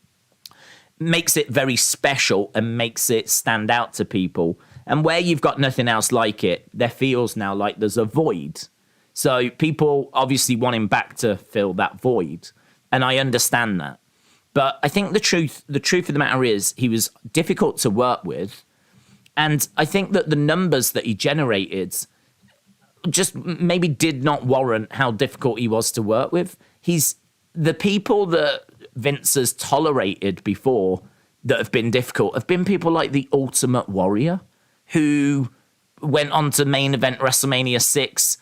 Speaker 1: makes it very special and makes it stand out to people. And where you've got nothing else like it, there feels now like there's a void. So people obviously want him back to fill that void. And I understand that. But I think the truth of the matter is he was difficult to work with. And I think that the numbers that he generated just maybe did not warrant how difficult he was to work with. The people that Vince has tolerated before that have been difficult have been people like the Ultimate Warrior, who went on to main event WrestleMania 6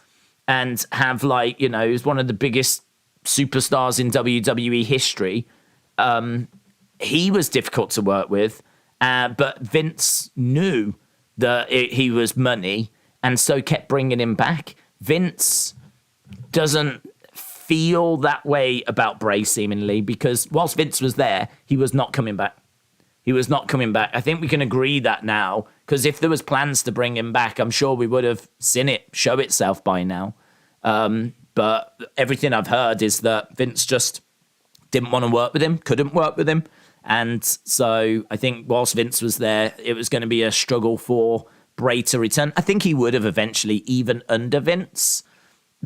Speaker 1: and have is one of the biggest superstars in WWE history. He was difficult to work with. But Vince knew that he was money and so kept bringing him back. Vince doesn't feel that way about Bray, seemingly, because whilst Vince was there, he was not coming back. He was not coming back. I think we can agree that now, because if there was plans to bring him back, I'm sure we would have seen it show itself by now. But everything I've heard is that Vince just didn't want to work with him, couldn't work with him. And so I think whilst Vince was there, it was going to be a struggle for Bray to return. I think he would have eventually, even under Vince,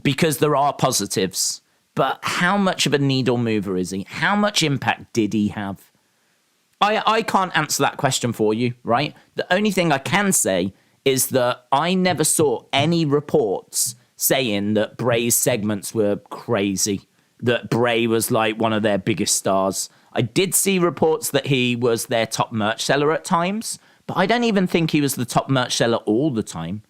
Speaker 1: because there are positives. But how much of a needle mover is he? How much impact did he have? I can't answer that question for you, right? The only thing I can say is that I never saw any reports saying that Bray's segments were crazy, that Bray was like one of their biggest stars. I did see reports that he was their top merch seller at times, but I don't even think he was the top merch seller all the time.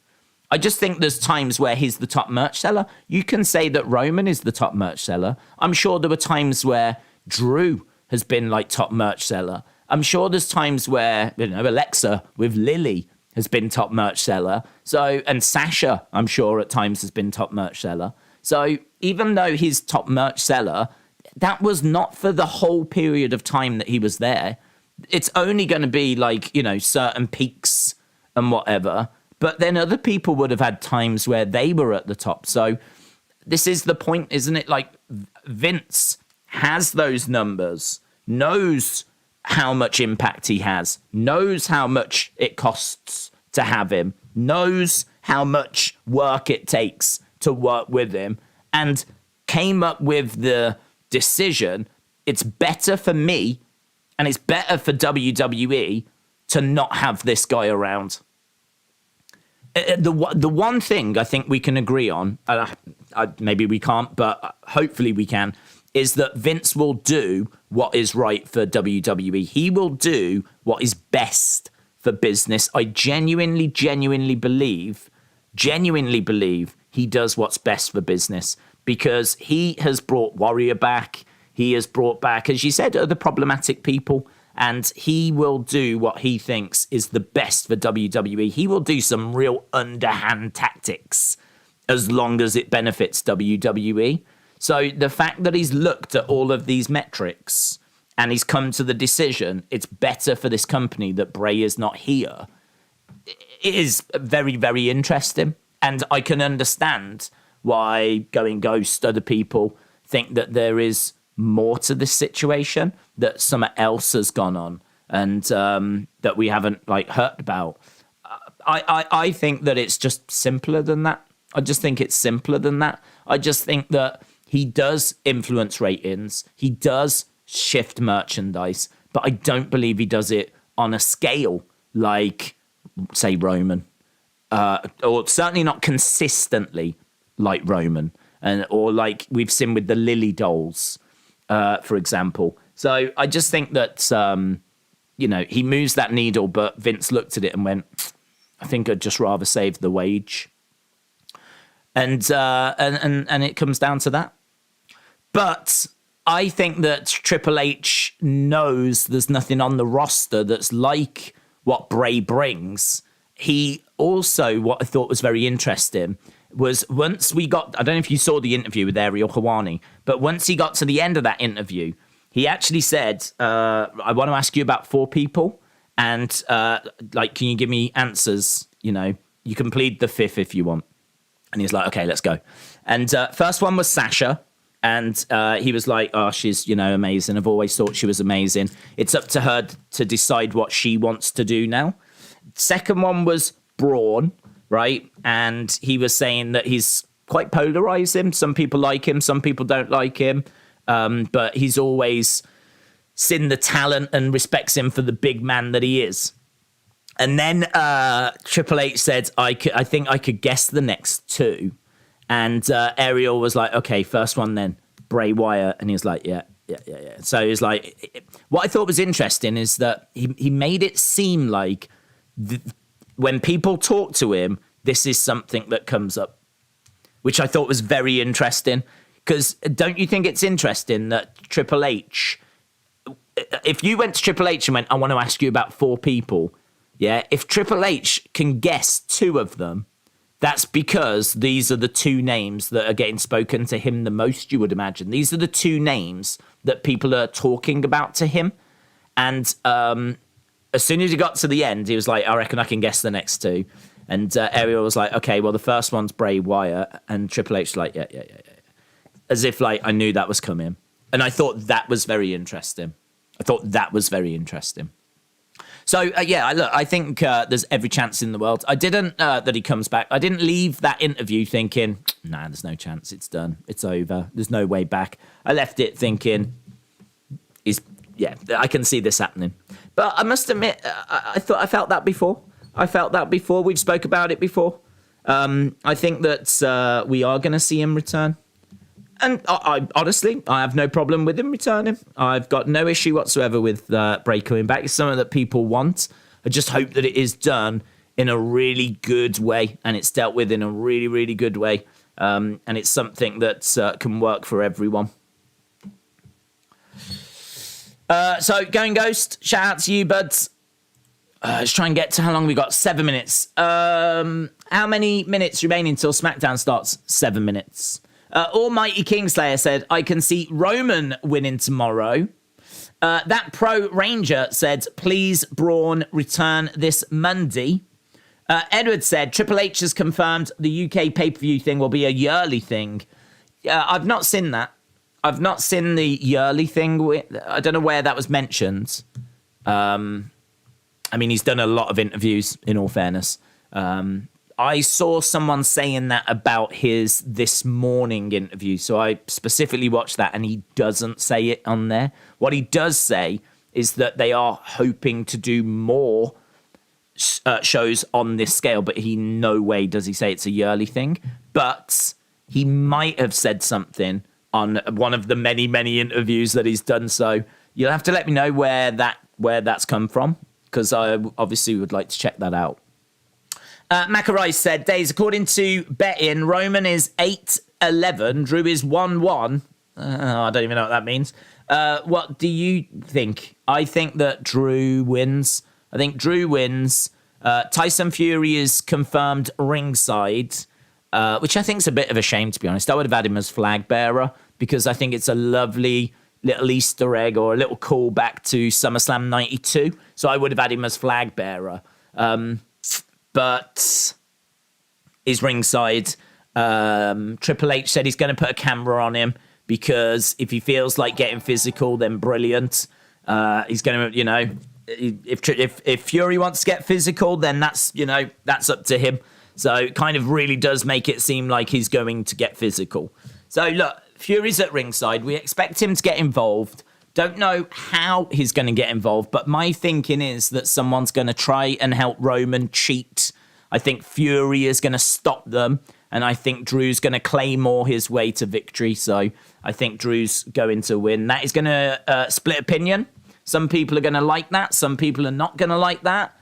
Speaker 1: I just think there's times where he's the top merch seller. You can say that Roman is the top merch seller. I'm sure there were times where Drew has been like top merch seller. I'm sure there's times where, Alexa with Lily has been top merch seller. So, and Sasha, I'm sure at times has been top merch seller. So even though he's top merch seller, that was not for the whole period of time that he was there. It's only going to be certain peaks and whatever. But then other people would have had times where they were at the top. So this is the point, isn't it? Like Vince has those numbers, knows how much impact he has, knows how much it costs to have him, knows how much work it takes to work with him, and came up with the decision, it's better for me and it's better for WWE to not have this guy around. The one thing I think we can agree on, maybe we can't, but hopefully we can, is that Vince will do what is right for WWE. He will do what is best for business. I genuinely believe he does what's best for business, because he has brought Warrior back. He has brought back, as you said, other problematic people. And he will do what he thinks is the best for WWE. He will do some real underhand tactics as long as it benefits WWE. So the fact that he's looked at all of these metrics and he's come to the decision it's better for this company that Bray is not here, it is very, very interesting. And I can understand why Going Ghost, other people think that there is more to this situation, that something else has gone on and that we haven't heard about. I think that it's just simpler than that. I just think it's simpler than that. I just think that he does influence ratings. He does shift merchandise, but I don't believe he does it on a scale like, say, Roman, or certainly not consistently like Roman. or like we've seen with the Lily dolls, for example. So I just think that, he moves that needle, but Vince looked at it and went, I think I'd just rather save the wage. And it comes down to that. But I think that Triple H knows there's nothing on the roster that's like what Bray brings. He also, what I thought was very interesting, was once we got, I don't know if you saw the interview with Ariel Helwani, but once he got to the end of that interview, he actually said, I want to ask you about 4 people. And can you give me answers? You can plead the 5th if you want. And he's like, okay, let's go. And first one was Sasha. And he was like, oh, she's, amazing. I've always thought she was amazing. It's up to her to decide what she wants to do now. Second one was Braun, right? And he was saying that he's quite polarizing. Some people like him, some people don't like him. But he's always seen the talent and respects him for the big man that he is. And then Triple H said, I think I could guess the next 2. And Ariel was like, okay, first one then, Bray Wyatt. And he was like, yeah. So he's like, what I thought was interesting is that he made it seem like when people talk to him, this is something that comes up, which I thought was very interesting. Because don't you think it's interesting that Triple H, if you went to Triple H and went, I want to ask you about 4 people, yeah, if Triple H can guess 2 of them, that's because these are the 2 names that are getting spoken to him the most, you would imagine. These are the 2 names that people are talking about to him. And as soon as he got to the end, he was like, I reckon I can guess the next 2. And Ariel was like, okay, well, the first one's Bray Wyatt. And Triple H was like, yeah. As if, like, I knew that was coming. And I thought that was very interesting. So, look, I think there's every chance in the world. I didn't, that he comes back. I didn't leave that interview thinking, nah, there's no chance. It's done. It's over. There's no way back. I left it thinking, I can see this happening. But I must admit, I felt that before. We've spoke about it before. I think that we are going to see him return. And I honestly, I have no problem with him returning. I've got no issue whatsoever with Bray coming back. It's something that people want. I just hope that it is done in a really good way and it's dealt with in a really, really good way. And it's something that can work for everyone. So, Going Ghost, shout out to you, buds. Let's try and get to how long we got. 7 minutes. How many minutes remaining until SmackDown starts? 7 minutes. Almighty Kingslayer said, I can see Roman winning tomorrow. That Pro Ranger said, please, Braun, return this Monday. Edward said, Triple H has confirmed the UK pay-per-view thing will be a yearly thing. I've not seen that. I've not seen the yearly thing. I don't know where that was mentioned. I mean, he's done a lot of interviews, in all fairness. I saw someone saying that about his This Morning interview, so I specifically watched that, and he doesn't say it on there. What he does say is that they are hoping to do more shows on this scale, but no way does he say it's a yearly thing. But he might have said something on one of the many, many interviews that he's done. So you'll have to let me know where that's come from, because I obviously would like to check that out. Macarai said, Days, according to betting, Roman is 8-11, Drew is 1-1. I don't even know what that means. What do you think? I think that Drew wins. Tyson Fury is confirmed ringside, which I think is a bit of a shame, to be honest. I would have had him as flag bearer because I think it's a lovely little Easter egg or a little callback to SummerSlam 92. So I would have had him as flag bearer. But is ringside. Triple H said he's going to put a camera on him because if he feels like getting physical, then brilliant. He's going to, if Fury wants to get physical, then that's up to him. So it kind of really does make it seem like he's going to get physical. So look, Fury's at ringside. We expect him to get involved. Don't know how he's going to get involved, but my thinking is that someone's going to try and help Roman cheat. I think Fury is going to stop them, And I think Drew's going to claymore his way to victory. So I think Drew's going to win. That is going to split opinion. Some people are going to like that. Some people are not going to like that.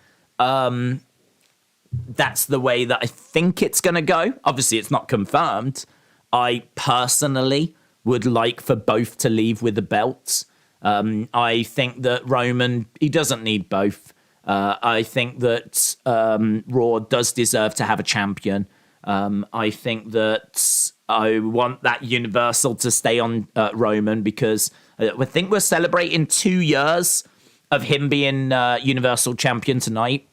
Speaker 1: That's the way that I think it's going to go. Obviously, it's not confirmed. I personally would like for both to leave with the belts. I think that Roman, he doesn't need both. I think that Raw does deserve to have a champion. I think that I want that Universal to stay on Roman because I think we're celebrating 2 years of him being Universal Champion tonight.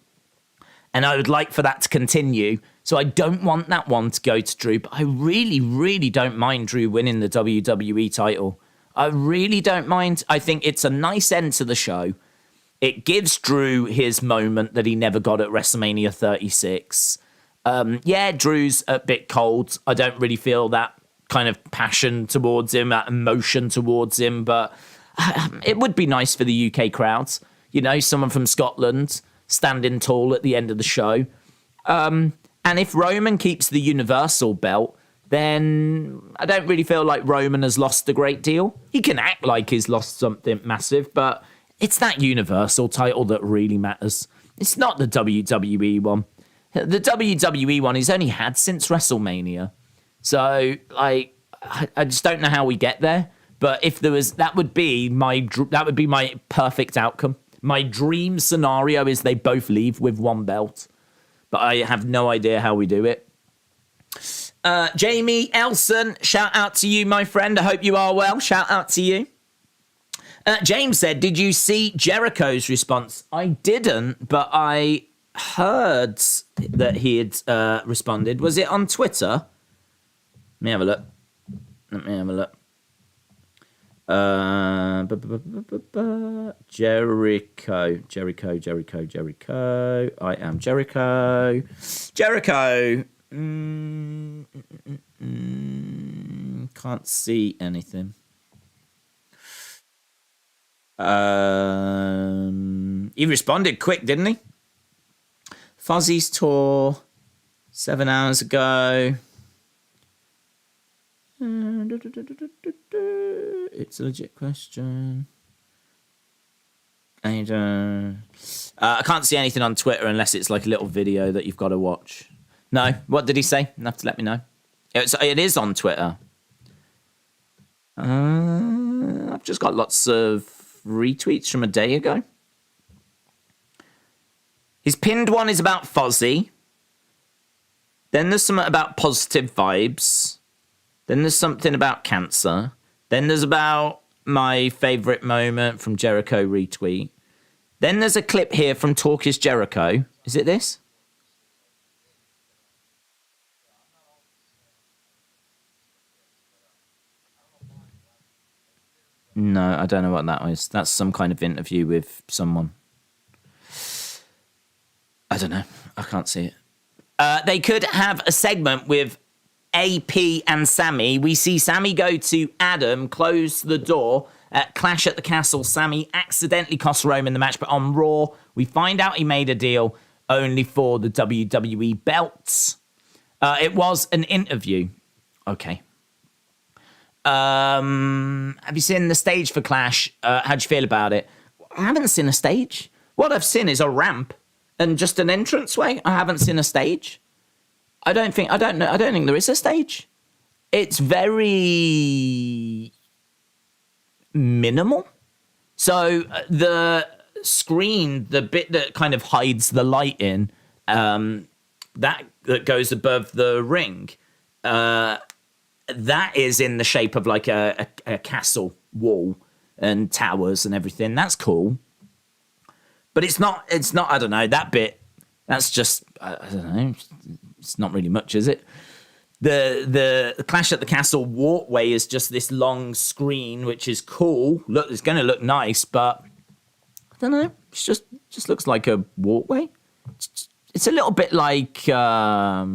Speaker 1: And I would like for that to continue. So I don't want that one to go to Drew, but I really, really don't mind Drew winning the WWE title. I really don't mind. I think it's a nice end to the show. It gives Drew his moment that he never got at WrestleMania 36. Yeah, Drew's a bit cold. I don't really feel that kind of passion towards him, that emotion towards him, but it would be nice for the UK crowds. You know, someone from Scotland standing tall at the end of the show. And if Roman keeps the Universal belt, then I don't really feel like Roman has lost a great deal. He can act like he's lost something massive, but it's that Universal title that really matters. It's not the WWE one. The WWE one he's only had since WrestleMania. So, like, I just don't know how we get there. But if there was, that would be my perfect outcome. My dream scenario is they both leave with one belt. But I have no idea how we do it. Jamie Elson, shout out to you, my friend. I hope you are well. Shout out to you. James said, did you see Jericho's response? I didn't, but I heard that he had responded. Was it on Twitter? Let me have a look. Jericho. I am Jericho. Can't see anything. He responded quick, didn't he? Fozzy's tour 7 hours ago. It's a legit question. I can't see anything on Twitter unless it's like a little video that you've got to watch. No, what did he say? You have to let me know. It is on Twitter. I've just got lots of retweets from a day ago. His pinned one is about Fozzy. Then there's something about positive vibes. Then there's something about cancer. Then there's about my favourite moment from Jericho retweet. Then there's a clip here from Talk is Jericho. Is it this? No, I don't know what that was. That's some kind of interview with someone. I don't know. I can't see it. They could have a segment with AP and Sammy. We see Sammy go to Adam, close the door. Clash at the Castle. Sammy accidentally costs Roman the match, but on Raw, we find out he made a deal only for the WWE belts. It was an interview. Okay. Have you seen the stage for Clash? How'd you feel about it? I haven't seen a stage. What I've seen is a ramp and just an entranceway. I haven't seen a stage. I don't think there is a stage. It's very minimal. So the screen, the bit that kind of hides the light in, that goes above the ring, that is in the shape of like a castle wall and towers and everything. That's cool. But it's not, I don't know, that bit, that's just, I don't know, it's not really much, is it? The Clash at the Castle walkway is just this long screen, which is cool. Look, it's going to look nice, but I don't know. It's just looks like a walkway. It's a little bit like, I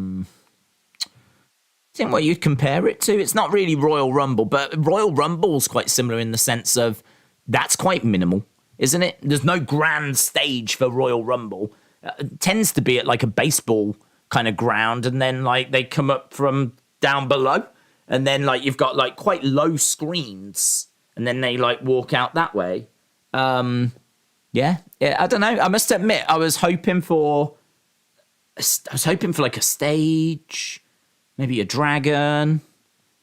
Speaker 1: think what you'd compare it to. It's not really Royal Rumble, but Royal Rumble's quite similar in the sense of that's quite minimal, isn't it? There's no grand stage for Royal Rumble. It tends to be at like a baseball kind of ground, and then like they come up from down below, and then like you've got like quite low screens, and then they like walk out that way. Yeah, I don't know. I must admit, I was hoping for like a stage, maybe a dragon,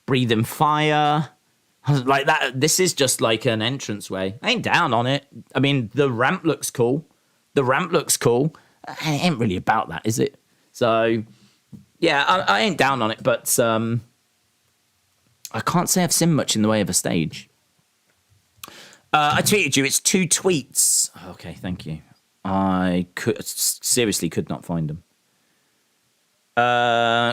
Speaker 1: breathing fire. I was like that. This is just like an entranceway. I ain't down on it. I mean, the ramp looks cool. It ain't really about that, is it? So, yeah, I ain't down on it, but I can't say I've seen much in the way of a stage. I tweeted you. It's 2 tweets. Okay, thank you. I seriously could not find them.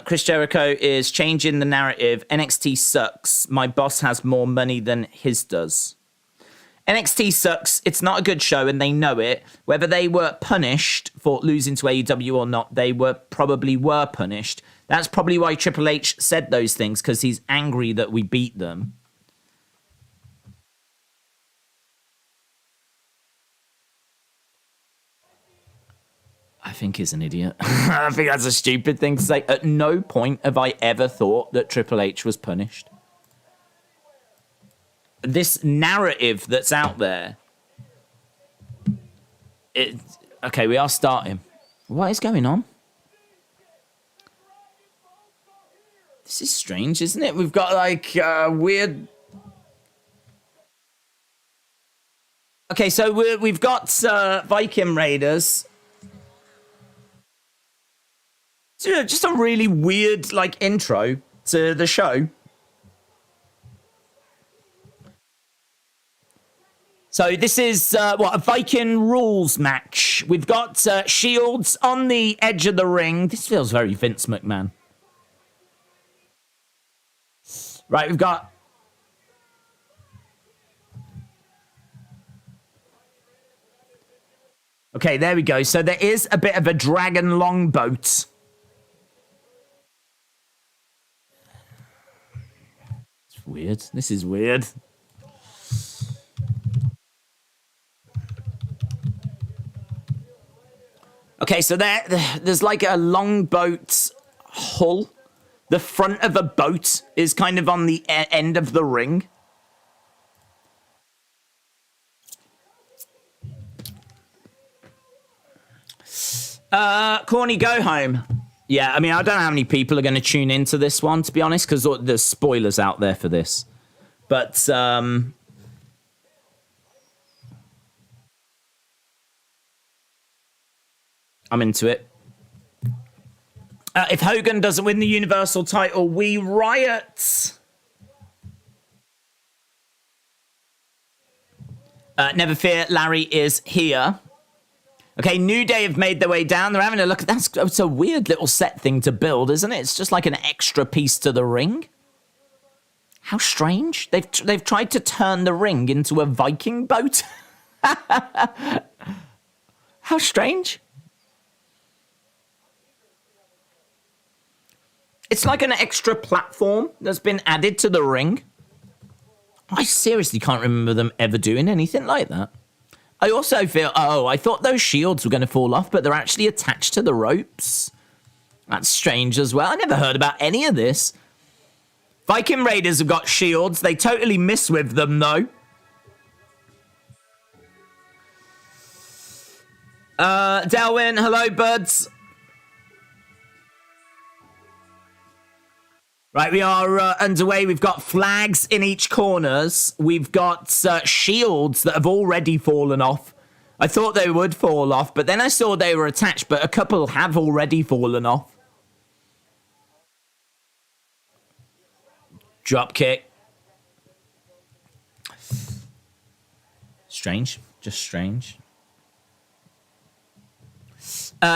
Speaker 1: Chris Jericho is changing the narrative. NXT sucks. My boss has more money than his does. NXT sucks. It's not a good show, and they know it. Whether they were punished for losing to AEW or not, they probably were punished. That's probably why Triple H said those things, because he's angry that we beat them. I think he's an idiot. I think that's a stupid thing to say. At no point have I ever thought that Triple H was punished. This narrative that's out there. Okay, we are starting. What is going on? This is strange, isn't it? We've got like weird. Okay, so we've got Viking Raiders. Just a really weird, like, intro to the show. So this is, a Viking rules match. We've got Shields on the edge of the ring. This feels very Vince McMahon. Right, we've got... Okay, there we go. So there is a bit of a dragon longboat. Weird. This is weird. Okay, so there's like a longboat hull. The front of a boat is kind of on the end of the ring. Corny, go home. Yeah, I mean, I don't know how many people are going to tune into this one, to be honest, because there's spoilers out there for this. But, I'm into it. If Hogan doesn't win the Universal title, we riot. Never fear, Larry is here. Okay, New Day have made their way down. They're having a look. It's a weird little set thing to build, isn't it? It's just like an extra piece to the ring. How strange. They've tried to turn the ring into a Viking boat. How strange. It's like an extra platform that's been added to the ring. I seriously can't remember them ever doing anything like that. I also feel, I thought those shields were going to fall off, but they're actually attached to the ropes. That's strange as well. I never heard about any of this. Viking Raiders have got shields. They totally miss with them, though. Delwyn, hello, buds. Right, we are underway. We've got flags in each corners. We've got shields that have already fallen off. I thought they would fall off, but then I saw they were attached, but a couple have already fallen off. Drop kick. Strange. Just strange.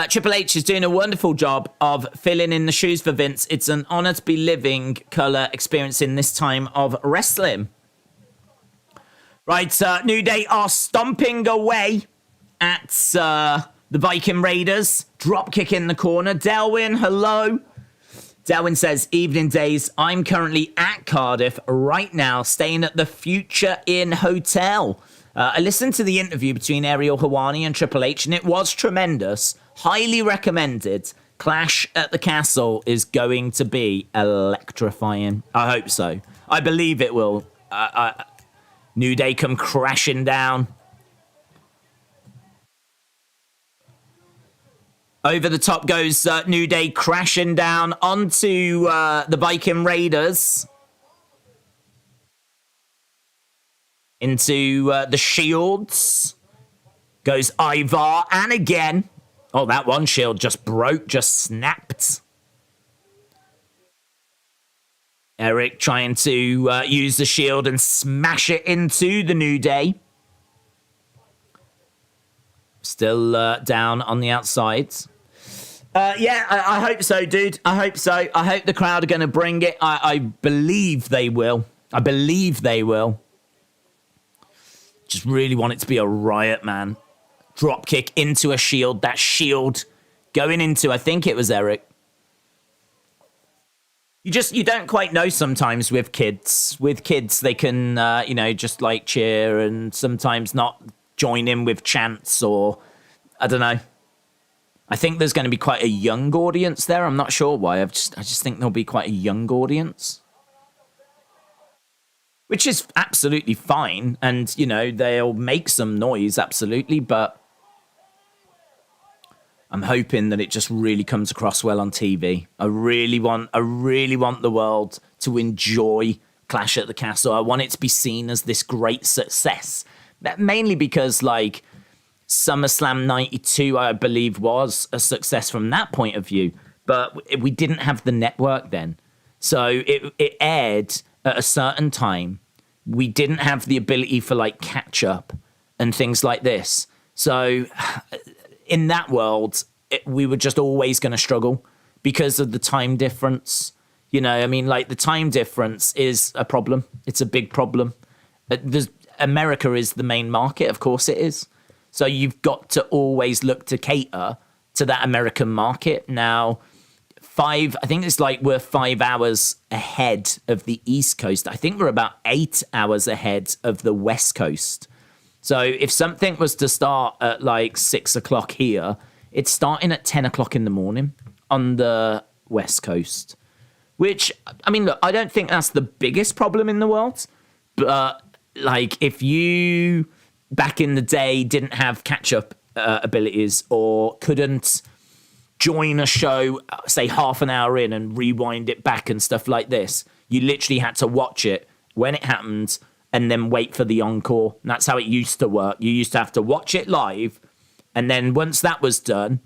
Speaker 1: Triple H is doing a wonderful job of filling in the shoes for Vince. It's an honor to be living color experiencing this time of wrestling. Right, New Day are stomping away at the Viking Raiders. Drop kick in the corner. Delwyn, hello. Delwyn says, evening days. I'm currently at Cardiff right now, staying at the Future Inn Hotel. I listened to the interview between Ariel Helwani and Triple H, and it was tremendous. Highly recommended. Clash at the Castle is going to be electrifying. I hope so. I believe it will. New Day come crashing down. Over the top goes New Day crashing down onto the Viking Raiders. Into the Shields. Goes Ivar, and again. Oh, that one shield just broke, just snapped. Eric trying to use the shield and smash it into the New Day. Still down on the outside. I hope so, dude. I hope so. I hope the crowd are going to bring it. I believe they will. I believe they will. Just really want it to be a riot, man. Drop kick into a shield. That shield going into, I think it was Eric. You don't quite know sometimes with kids. With kids, they can, just like cheer and sometimes not join in with chants or, I don't know. I think there's going to be quite a young audience there. I'm not sure why. I just think there'll be quite a young audience. Which is absolutely fine. And, they'll make some noise, absolutely. But I'm hoping that it just really comes across well on TV. I really want the world to enjoy Clash at the Castle. I want it to be seen as this great success. Mainly because, SummerSlam 92, I believe, was a success from that point of view. But we didn't have the network then. So it aired at a certain time. We didn't have the ability for, catch up and things like this. So in that world, we were just always going to struggle because of the time difference. The time difference is a problem. It's a big problem. America is the main market. Of course it is. So you've got to always look to cater to that American market. Now, I think it's we're 5 hours ahead of the East Coast. I think we're about 8 hours ahead of the West Coast. So if something was to start at 6 o'clock here, it's starting at 10 o'clock in the morning on the West Coast. Which, look, I don't think that's the biggest problem in the world. But, if you, back in the day, didn't have catch-up abilities or couldn't join a show, say, half an hour in and rewind it back and stuff like this, you literally had to watch it when it happened and then wait for the encore. And that's how it used to work. You used to have to watch it live, and then once that was done,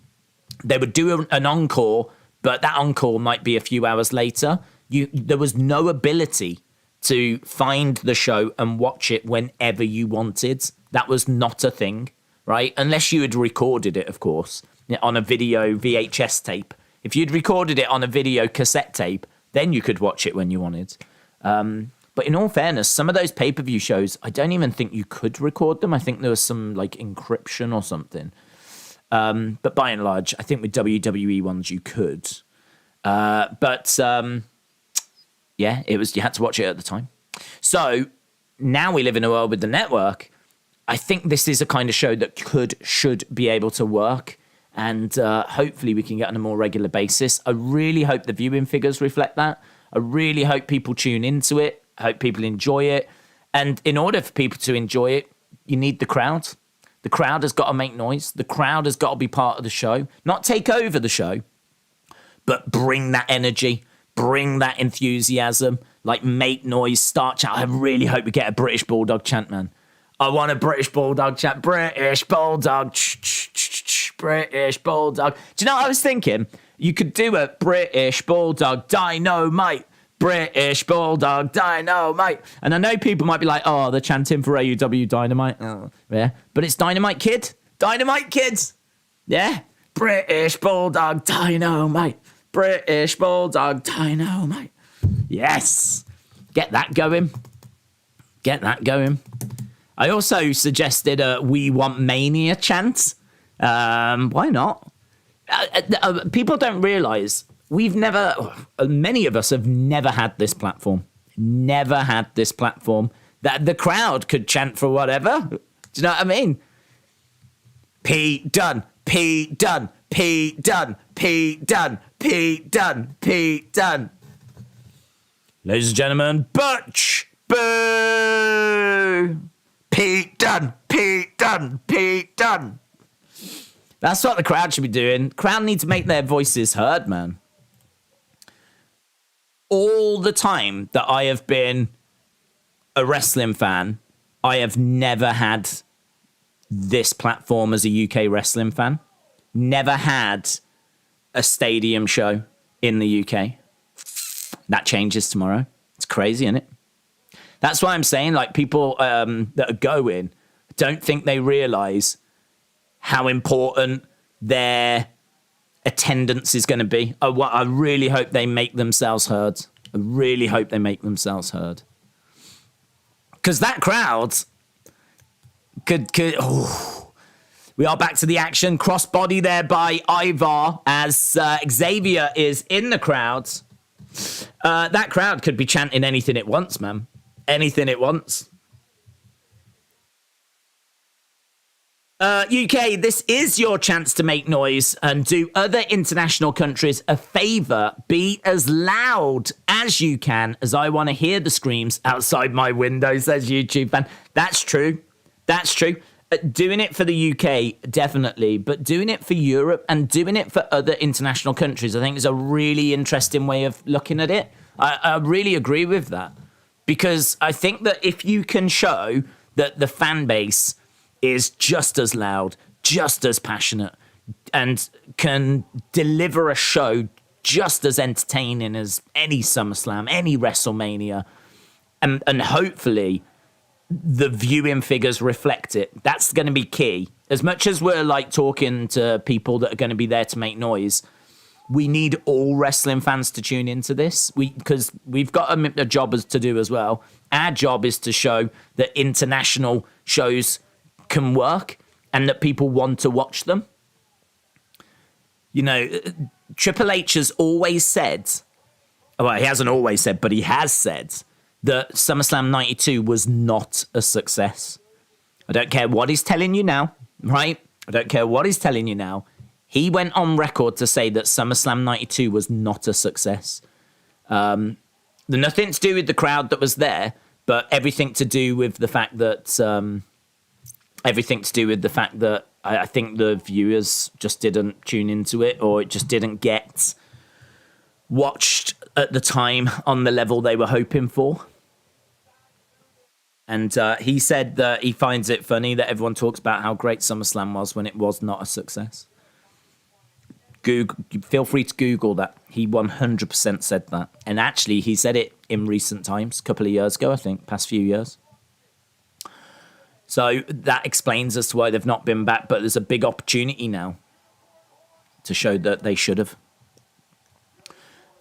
Speaker 1: they would do an encore, but that encore might be a few hours later. There was no ability to find the show and watch it whenever you wanted. That was not a thing, right? Unless you had recorded it, of course, on a video VHS tape. If you'd recorded it on a video cassette tape, then you could watch it when you wanted. But in all fairness, some of those pay-per-view shows, I don't even think you could record them. I think there was some encryption or something. But by and large, I think with WWE ones you could. It was, you had to watch it at the time. So now we live in a world with the network. I think this is a kind of show that should be able to work. And hopefully we can get on a more regular basis. I really hope the viewing figures reflect that. I really hope people tune into it. I hope people enjoy it. And in order for people to enjoy it, you need the crowd. The crowd has got to make noise. The crowd has got to be part of the show. Not take over the show, but bring that energy, bring that enthusiasm, make noise, start chant. I really hope we get a British Bulldog chant, man. I want a British Bulldog chant. British Bulldog. British Bulldog. Do you know what I was thinking? You could do a British Bulldog Dynamite. British Bulldog Dynamite. And I know people might be like, oh, they're chanting for AEW Dynamite. Oh, yeah. But it's Dynamite Kid. Dynamite Kids. Yeah. British Bulldog Dynamite. British Bulldog Dynamite. Yes. Get that going. Get that going. I also suggested a We Want Mania chant. Why not? People don't realise many of us have never had this platform. Never had this platform. That the crowd could chant for whatever. Do you know what I mean? P done, P done, P done, Pete Dunne, Pete Dunne, Pete Dunne. Ladies and gentlemen, Butch, boo! Pete Dunne, Pete Dunne, Pete Dunne. That's what the crowd should be doing. The crowd need to make their voices heard, man. All the time that I have been a wrestling fan, I have never had this platform as a UK wrestling fan. Never had a stadium show in the UK. That changes tomorrow. It's crazy, isn't it? That's why I'm saying, like, people that are going don't think they realise how important their attendance is going to be. I really hope they make themselves heard. I really hope they make themselves heard. Because that crowd could we are back to the action. Crossbody there by Ivar as Xavier is in the crowd. That crowd could be chanting anything it wants, man. Anything it wants. UK, this is your chance to make noise and do other international countries a favour. Be as loud as you can, as I want to hear the screams outside my window, says YouTube fan. That's true. That's true. Doing it for the UK, definitely, but doing it for Europe and doing it for other international countries, I think is a really interesting way of looking at it. I really agree with that, because I think that if you can show that the fan base is just as loud, just as passionate, and can deliver a show just as entertaining as any SummerSlam, any WrestleMania, and hopefully the viewing figures reflect it. That's going to be key. As much as we're like talking to people that are going to be there to make noise, we need all wrestling fans to tune into this, because we've got a job to do as well. Our job is to show that international shows can work and that people want to watch them. You know, Triple H has always said, well, he hasn't always said, but he has said that SummerSlam 92 was not a success. I don't care what he's telling you now, right? I don't care what he's telling you now. He went on record to say that SummerSlam 92 was not a success. Nothing to do with the crowd that was there, but everything to do with the fact that I think the viewers just didn't tune into it, or it just didn't get watched at the time on the level they were hoping for. And he said that he finds it funny that everyone talks about how great SummerSlam was when it was not a success. Google, feel free to Google that. He 100% said that. And actually, he said it in recent times, a couple of years ago, I think, past few years. So that explains as to why they've not been back, but there's a big opportunity now to show that they should have.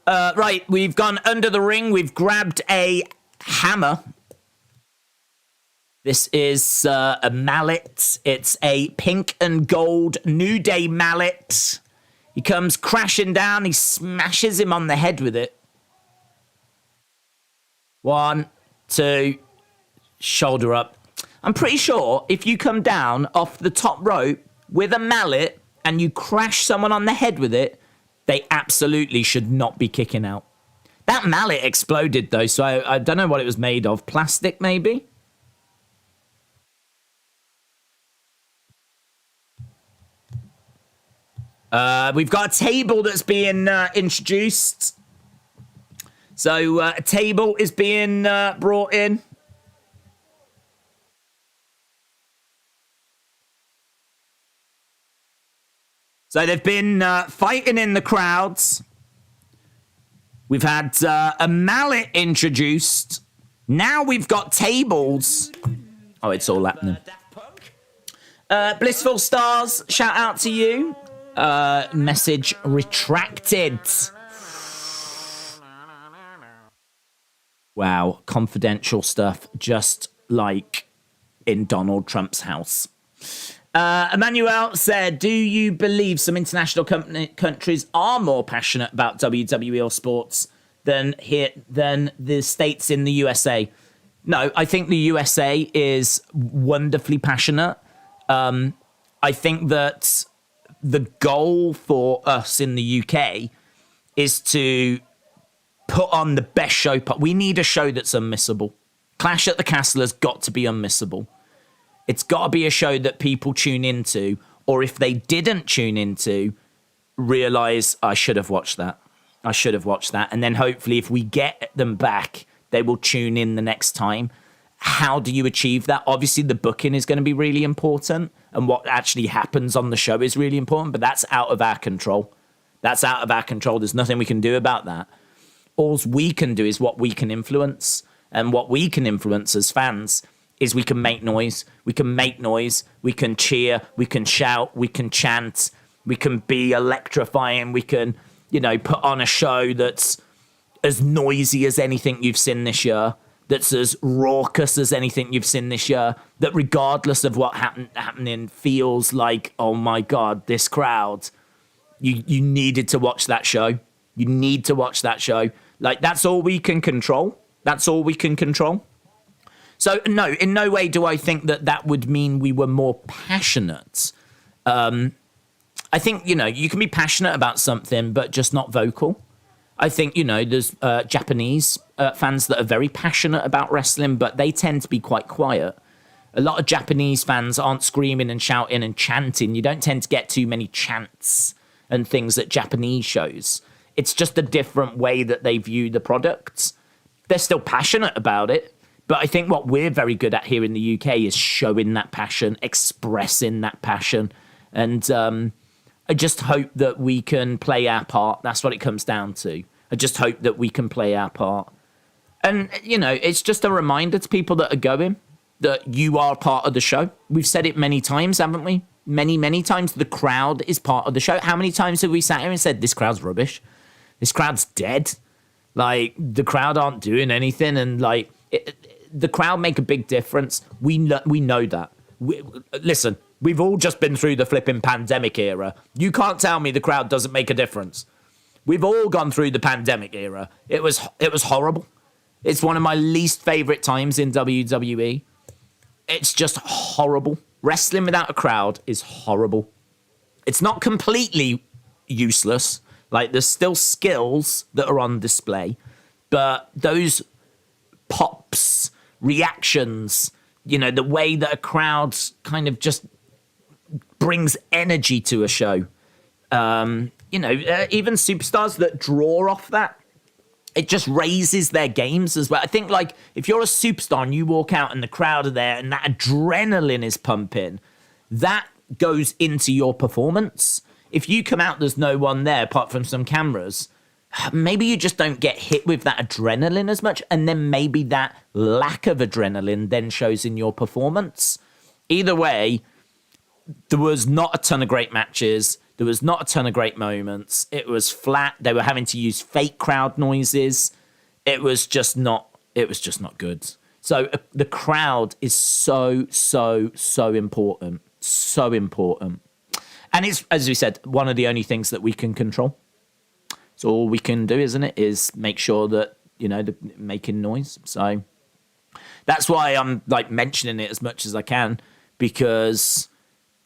Speaker 1: Right, we've gone under the ring. We've grabbed a hammer. This is a mallet. It's a pink and gold New Day mallet. He comes crashing down. He smashes him on the head with it. 1, 2, shoulder up. I'm pretty sure if you come down off the top rope with a mallet and you crash someone on the head with it, they absolutely should not be kicking out. That mallet exploded, though, so I don't know what it was made of. Plastic, maybe? We've got a table that's being introduced. So a table is being brought in. So they've been fighting in the crowds. We've had a mallet introduced. Now we've got tables. Oh, it's all happening. Blissful Stars, shout out to you. Message retracted. Wow, confidential stuff, just like in Donald Trump's house. Emmanuel said, do you believe some international countries are more passionate about WWE or sports than the states in the USA? No, I think the USA is wonderfully passionate. I think that the goal for us in the UK is to put on the best show. We need a show that's unmissable. Clash at the Castle has got to be unmissable. It's got to be a show that people tune into, or if they didn't tune into, realize I should have watched that. I should have watched that. And then hopefully if we get them back, they will tune in the next time. How do you achieve that? Obviously, the booking is going to be really important, and what actually happens on the show is really important, but that's out of our control. That's out of our control. There's nothing we can do about that. All we can do is what we can influence. And what we can influence as fans is we can make noise. We can make noise. We can cheer. We can shout. We can chant. We can be electrifying. We can, put on a show that's as noisy as anything you've seen this year, that's as raucous as anything you've seen this year, that regardless of what happening feels like, oh my God, this crowd, you needed to watch that show. You need to watch that show. Like, that's all we can control. That's all we can control. So, no, in no way do I think that would mean we were more passionate. I think, you can be passionate about something, but just not vocal. I think, there's Japanese fans that are very passionate about wrestling, but they tend to be quite quiet. A lot of Japanese fans aren't screaming and shouting and chanting. You don't tend to get too many chants and things at Japanese shows. It's just a different way that they view the products. They're still passionate about it, but I think what we're very good at here in the UK is showing that passion, expressing that passion. And I just hope that we can play our part. That's what it comes down to. I just hope that we can play our part. And, it's just a reminder to people that are going that you are part of the show. We've said it many times, haven't we? Many, many times. The crowd is part of the show. How many times have we sat here and said, this crowd's rubbish? This crowd's dead. Like, the crowd aren't doing anything. And, the crowd make a big difference. We know that. Listen, we've all just been through the flipping pandemic era. You can't tell me the crowd doesn't make a difference. We've all gone through the pandemic era. It was horrible. It's one of my least favorite times in WWE. It's just horrible. Wrestling without a crowd is horrible. It's not completely useless. Like, there's still skills that are on display, but those pops, reactions, the way that a crowd kind of just brings energy to a show. Even superstars that draw off that, it just raises their games as well. I think, if you're a superstar and you walk out and the crowd are there and that adrenaline is pumping, that goes into your performance. If you come out, there's no one there apart from some cameras, maybe you just don't get hit with that adrenaline as much, and then maybe that lack of adrenaline then shows in your performance. Either way, there was not a ton of great matches. There was not a ton of great moments. It was flat. They were having to use fake crowd noises. It was just not good. So the crowd is so important. So important. And it's, as we said, one of the only things that we can control. So all we can do, isn't it, is make sure that, they're making noise. So that's why I'm mentioning it as much as I can, because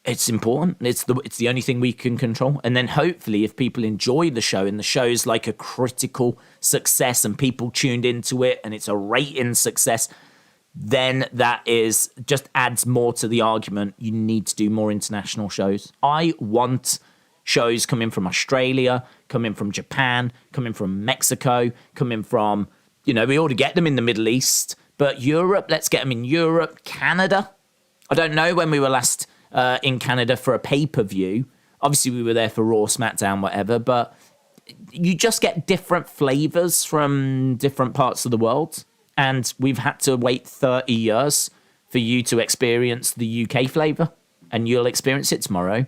Speaker 1: it's important. It's the only thing we can control. And then hopefully if people enjoy the show and the show's like a critical success and people tuned into it and it's a rating success, then that is just adds more to the argument. You need to do more international shows. I want shows coming from Australia, coming from Japan, coming from Mexico, coming from, we already get them in the Middle East, but Europe, let's get them in Europe, Canada. I don't know when we were last in Canada for a pay-per-view. Obviously, we were there for Raw, SmackDown, whatever, but you just get different flavors from different parts of the world. And we've had to wait 30 years for you to experience the UK flavor, and you'll experience it tomorrow.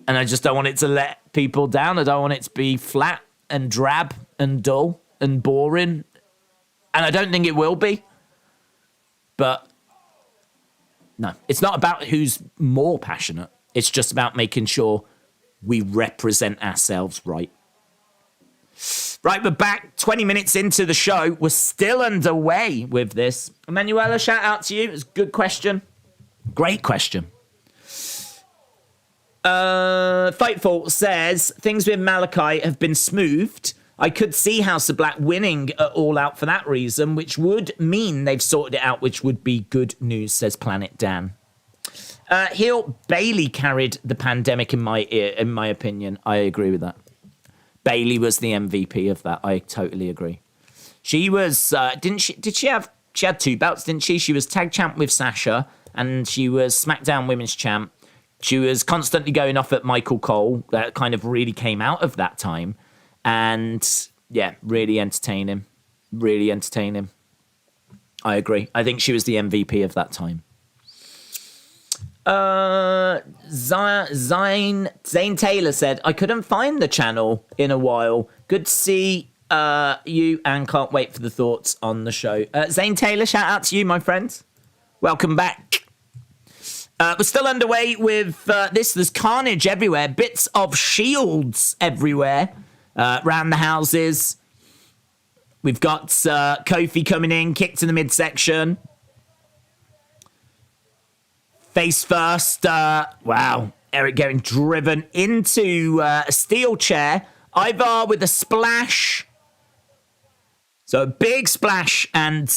Speaker 1: And I just don't want it to let people down. I don't want it to be flat and drab and dull and boring. And I don't think it will be. But no, it's not about who's more passionate. It's just about making sure we represent ourselves right. Right, we're back 20 minutes into the show. We're still underway with this. Emanuela, shout out to you. It's a good question. Great question. Fightful says things with Malakai have been smoothed. I could see House of Black winning at All Out for that reason, which would mean they've sorted it out, which would be good news, says Planet Dan. Heel Bailey carried the pandemic in my opinion. I agree with that. Bailey was the MVP of that. I totally agree. She was, she had 2 belts, didn't she? She was tag champ with Sasha, and she was SmackDown Women's champ. She was constantly going off at Michael Cole. That kind of really came out of that time. And yeah, really entertaining. Really entertaining. I agree. I think she was the MVP of that time. Zane Taylor said, I couldn't find the channel in a while. Good to see you and can't wait for the thoughts on the show. Zane Taylor, shout out to you, my friend. Welcome back. We're still underway with this. There's carnage everywhere. Bits of shields everywhere. Round the houses. We've got Kofi coming in, kicked in the midsection. Face first. Wow. Eric getting driven into a steel chair. Ivar with a splash. So a big splash and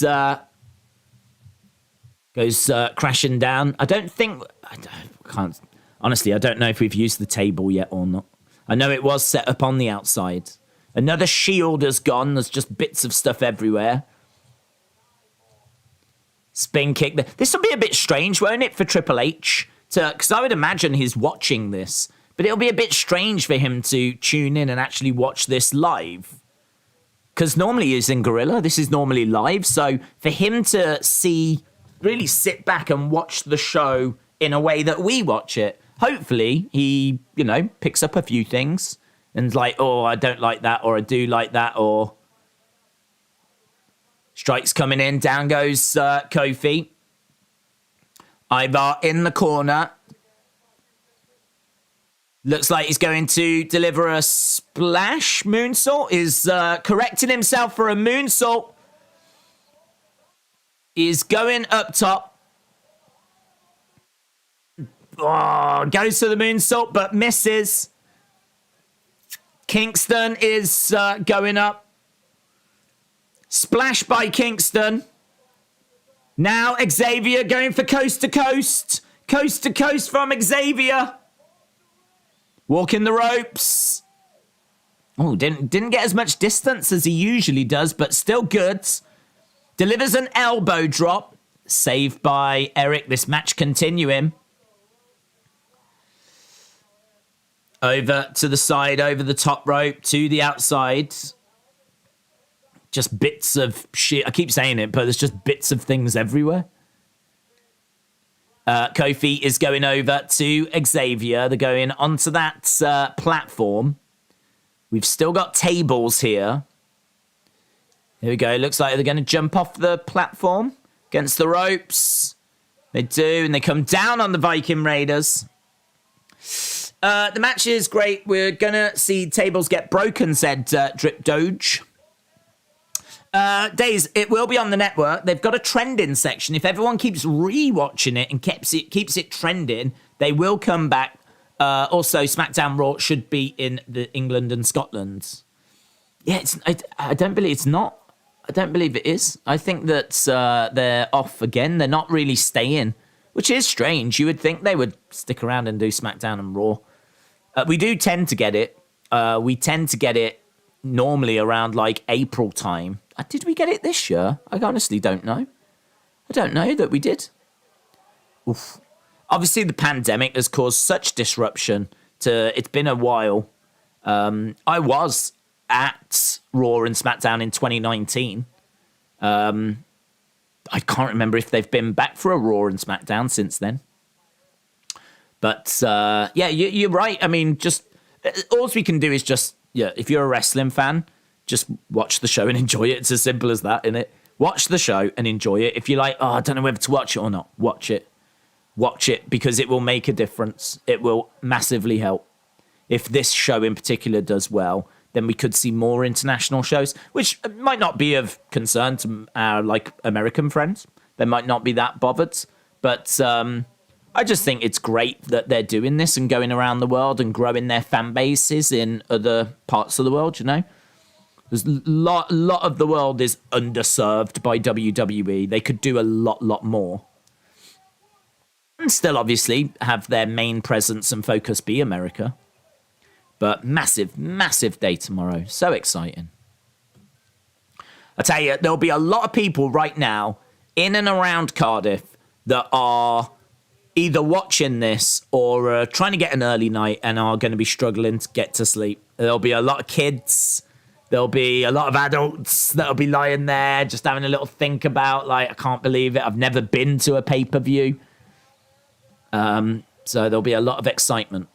Speaker 1: goes crashing down. I can't, honestly, I don't know if we've used the table yet or not. I know it was set up on the outside. Another shield has gone. There's just bits of stuff everywhere. Spin kick. This will be a bit strange, won't it, for Triple H? Because I would imagine he's watching this. But it'll be a bit strange for him to tune in and actually watch this live. Because normally he's in Gorilla. This is normally live. So for him to really sit back and watch the show in a way that we watch it, hopefully he, picks up a few things and's like, oh, I don't like that, or I do like that, or strikes coming in, down goes Kofi. Ivar in the corner. Looks like he's going to deliver a splash moonsault. Is correcting himself for a moonsault. Is going up top. Oh, goes to the moonsault, but misses. Kingston is going up. Splash by Kingston. Now Xavier going for coast to coast. Coast to coast from Xavier. Walking the ropes. Oh, didn't get as much distance as he usually does, but still good. Delivers an elbow drop. Saved by Eric. This match continuing. Over to the side, over the top rope, to the outside. Just bits of shit. I keep saying it, but there's just bits of things everywhere. Kofi is going over to Xavier. They're going onto that platform. We've still got tables here. Here we go. Looks like they're going to jump off the platform against the ropes. They do, and they come down on the Viking Raiders. The match is great. We're going to see tables get broken, said Drip Doge. Days, it will be on the network. They've got a trending section. If everyone keeps rewatching it and keeps it trending, they will come back. Also, SmackDown Raw should be in the England and Scotland. Yeah, I don't believe it's not. I don't believe it is. I think that they're off again. They're not really staying, which is strange. You would think they would stick around and do SmackDown and Raw. We do tend to get it. We tend to get it normally around like April time. Did we get it this year? I honestly don't know. I don't know that we did. Oof. Obviously, the pandemic has caused such disruption. It's been a while. I was at Raw and SmackDown in 2019. I can't remember if they've been back for a Raw and SmackDown since then. But yeah, you're right. I mean, just all we can do is just, if you're a wrestling fan, just watch the show and enjoy it. It's as simple as that, isn't it? Watch the show and enjoy it. If you're like, I don't know whether to watch it or not, watch it. Watch it because it will make a difference. It will massively help. If this show in particular does well, then we could see more international shows, which might not be of concern to our American friends. They might not be that bothered. But I just think it's great that they're doing this and going around the world and growing their fan bases in other parts of the world, you know? There's a lot of the world is underserved by WWE. They could do a lot more. And still, obviously, have their main presence and focus be America. But massive day tomorrow. So exciting. I tell you, there'll be a lot of people right now in and around Cardiff that are either watching this or trying to get an early night and are going to be struggling to get to sleep. There'll be a lot of kids. There'll be a lot of adults that'll be lying there just having a little think about, like, I can't believe it. I've never been to a pay-per-view. So there'll be a lot of excitement.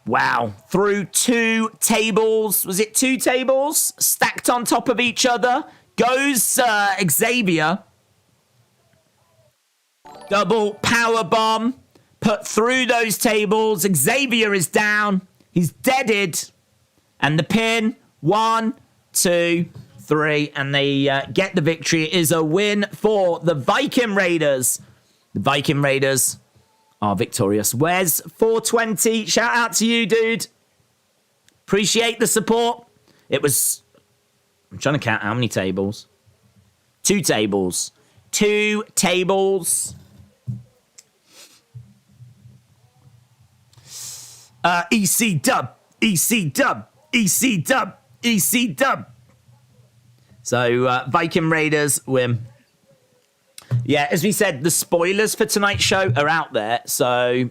Speaker 1: Wow. Through 2 tables. Was it 2 tables? Stacked on top of each other. Goes Xavier. Double power bomb. Put through those tables. Xavier is down. He's deaded. And the pin. 1, 2, 3. And they get the victory. It is a win for the Viking Raiders. The Viking Raiders are victorious. Wes 420. Shout out to you, dude. Appreciate the support. It was... I'm trying to count how many tables. 2 tables. 2 tables. EC dub. EC dub. EC dub. EC dub. So, Viking Raiders win. Yeah, as we said, the spoilers for tonight's show are out there. So,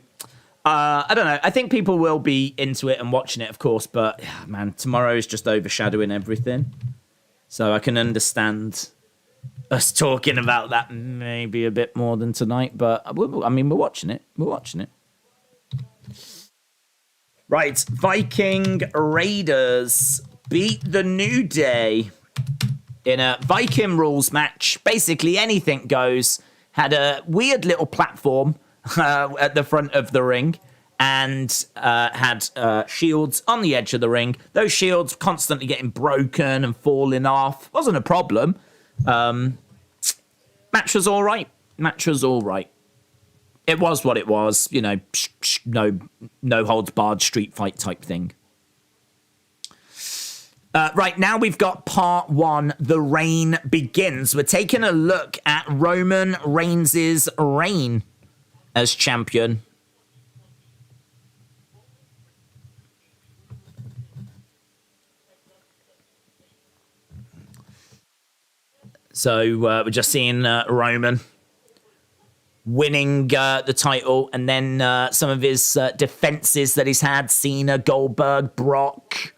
Speaker 1: I don't know. I think people will be into it and watching it, of course. But, man, tomorrow is just overshadowing everything. So, I can understand us talking about that maybe a bit more than tonight. But, I mean, we're watching it. We're watching it. Right, Viking Raiders beat the New Day in a Viking rules match. Basically, anything goes. Had a weird little platform at the front of the ring and had shields on the edge of the ring. Those shields constantly getting broken and falling off. Wasn't a problem. Match was all right. Match was all right. It was what it was, you know, no holds barred street fight type thing. Right, now we've got part 1, The Reign Begins. We're taking a look at Roman Reigns' reign as champion. So we're just seeing Roman winning the title, and then some of his defenses that he's had. Cena, Goldberg, Brock.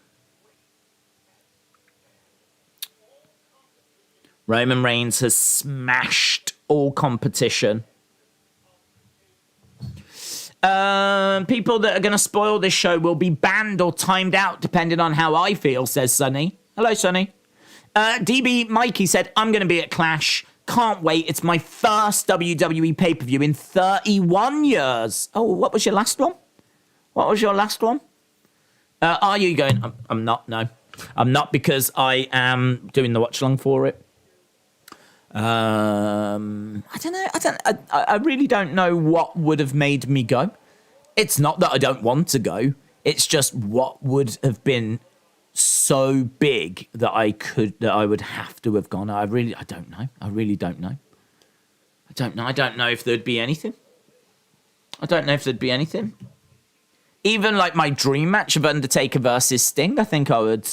Speaker 1: Roman Reigns has smashed all competition. People that are going to spoil this show will be banned or timed out, depending on how I feel, says Sonny. Hello, Sonny. DB Mikey said, I'm going to be at Clash. Can't wait. It's my first WWE pay-per-view in 31 years. Oh, what was your last one? What was your last one? Are you going? I'm not, no. I'm not, because I am doing the watch-along for it. I don't know. I really don't know what would have made me go. It's not that I don't want to go. It's just what would have been so big that I would have to have gone. I don't know. I really don't know. I don't know if there'd be anything. Even like my dream match of Undertaker versus Sting, I think I would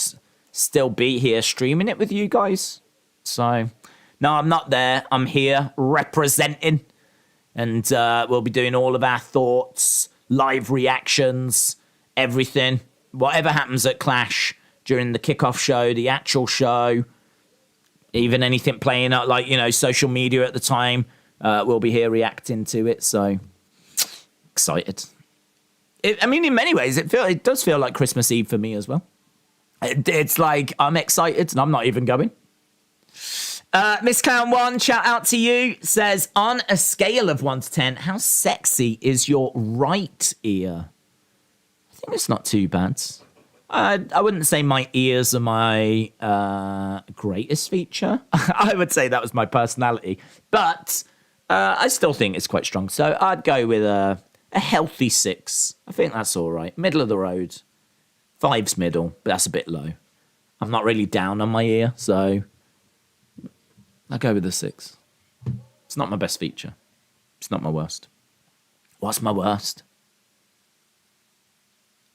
Speaker 1: still be here streaming it with you guys. So, no, I'm not there. I'm here representing. And we'll be doing all of our thoughts, live reactions, everything. Whatever happens at Clash during the kickoff show, the actual show, even anything playing out, like, you know, social media at the time, we'll be here reacting to it. So, excited. I mean, in many ways, it does feel like Christmas Eve for me as well. It's like I'm excited and I'm not even going. Miss Clown 1, shout out to you, says, on a scale of 1 to 10, how sexy is your right ear? I think it's not too bad. I wouldn't say my ears are my greatest feature. I would say that was my personality. But I still think it's quite strong. So I'd go with a healthy 6. I think that's all right. Middle of the road. 5's middle, but that's a bit low. I'm not really down on my ear, so I'll go with a 6. It's not my best feature. It's not my worst. What's my worst?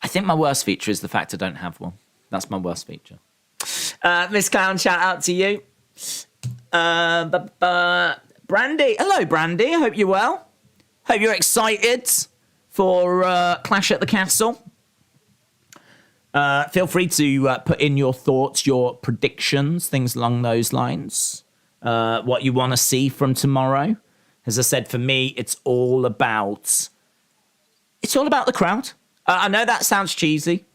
Speaker 1: I think my worst feature is the fact I don't have one. That's my worst feature. Miss Clown, shout out to you. Brandy. Hello, Brandy. I hope you're well. Hope you're excited for Clash at the Castle. Feel free to put in your thoughts, your predictions, things along those lines. What you want to see from tomorrow. As I said, for me, it's all about the crowd. I know that sounds cheesy.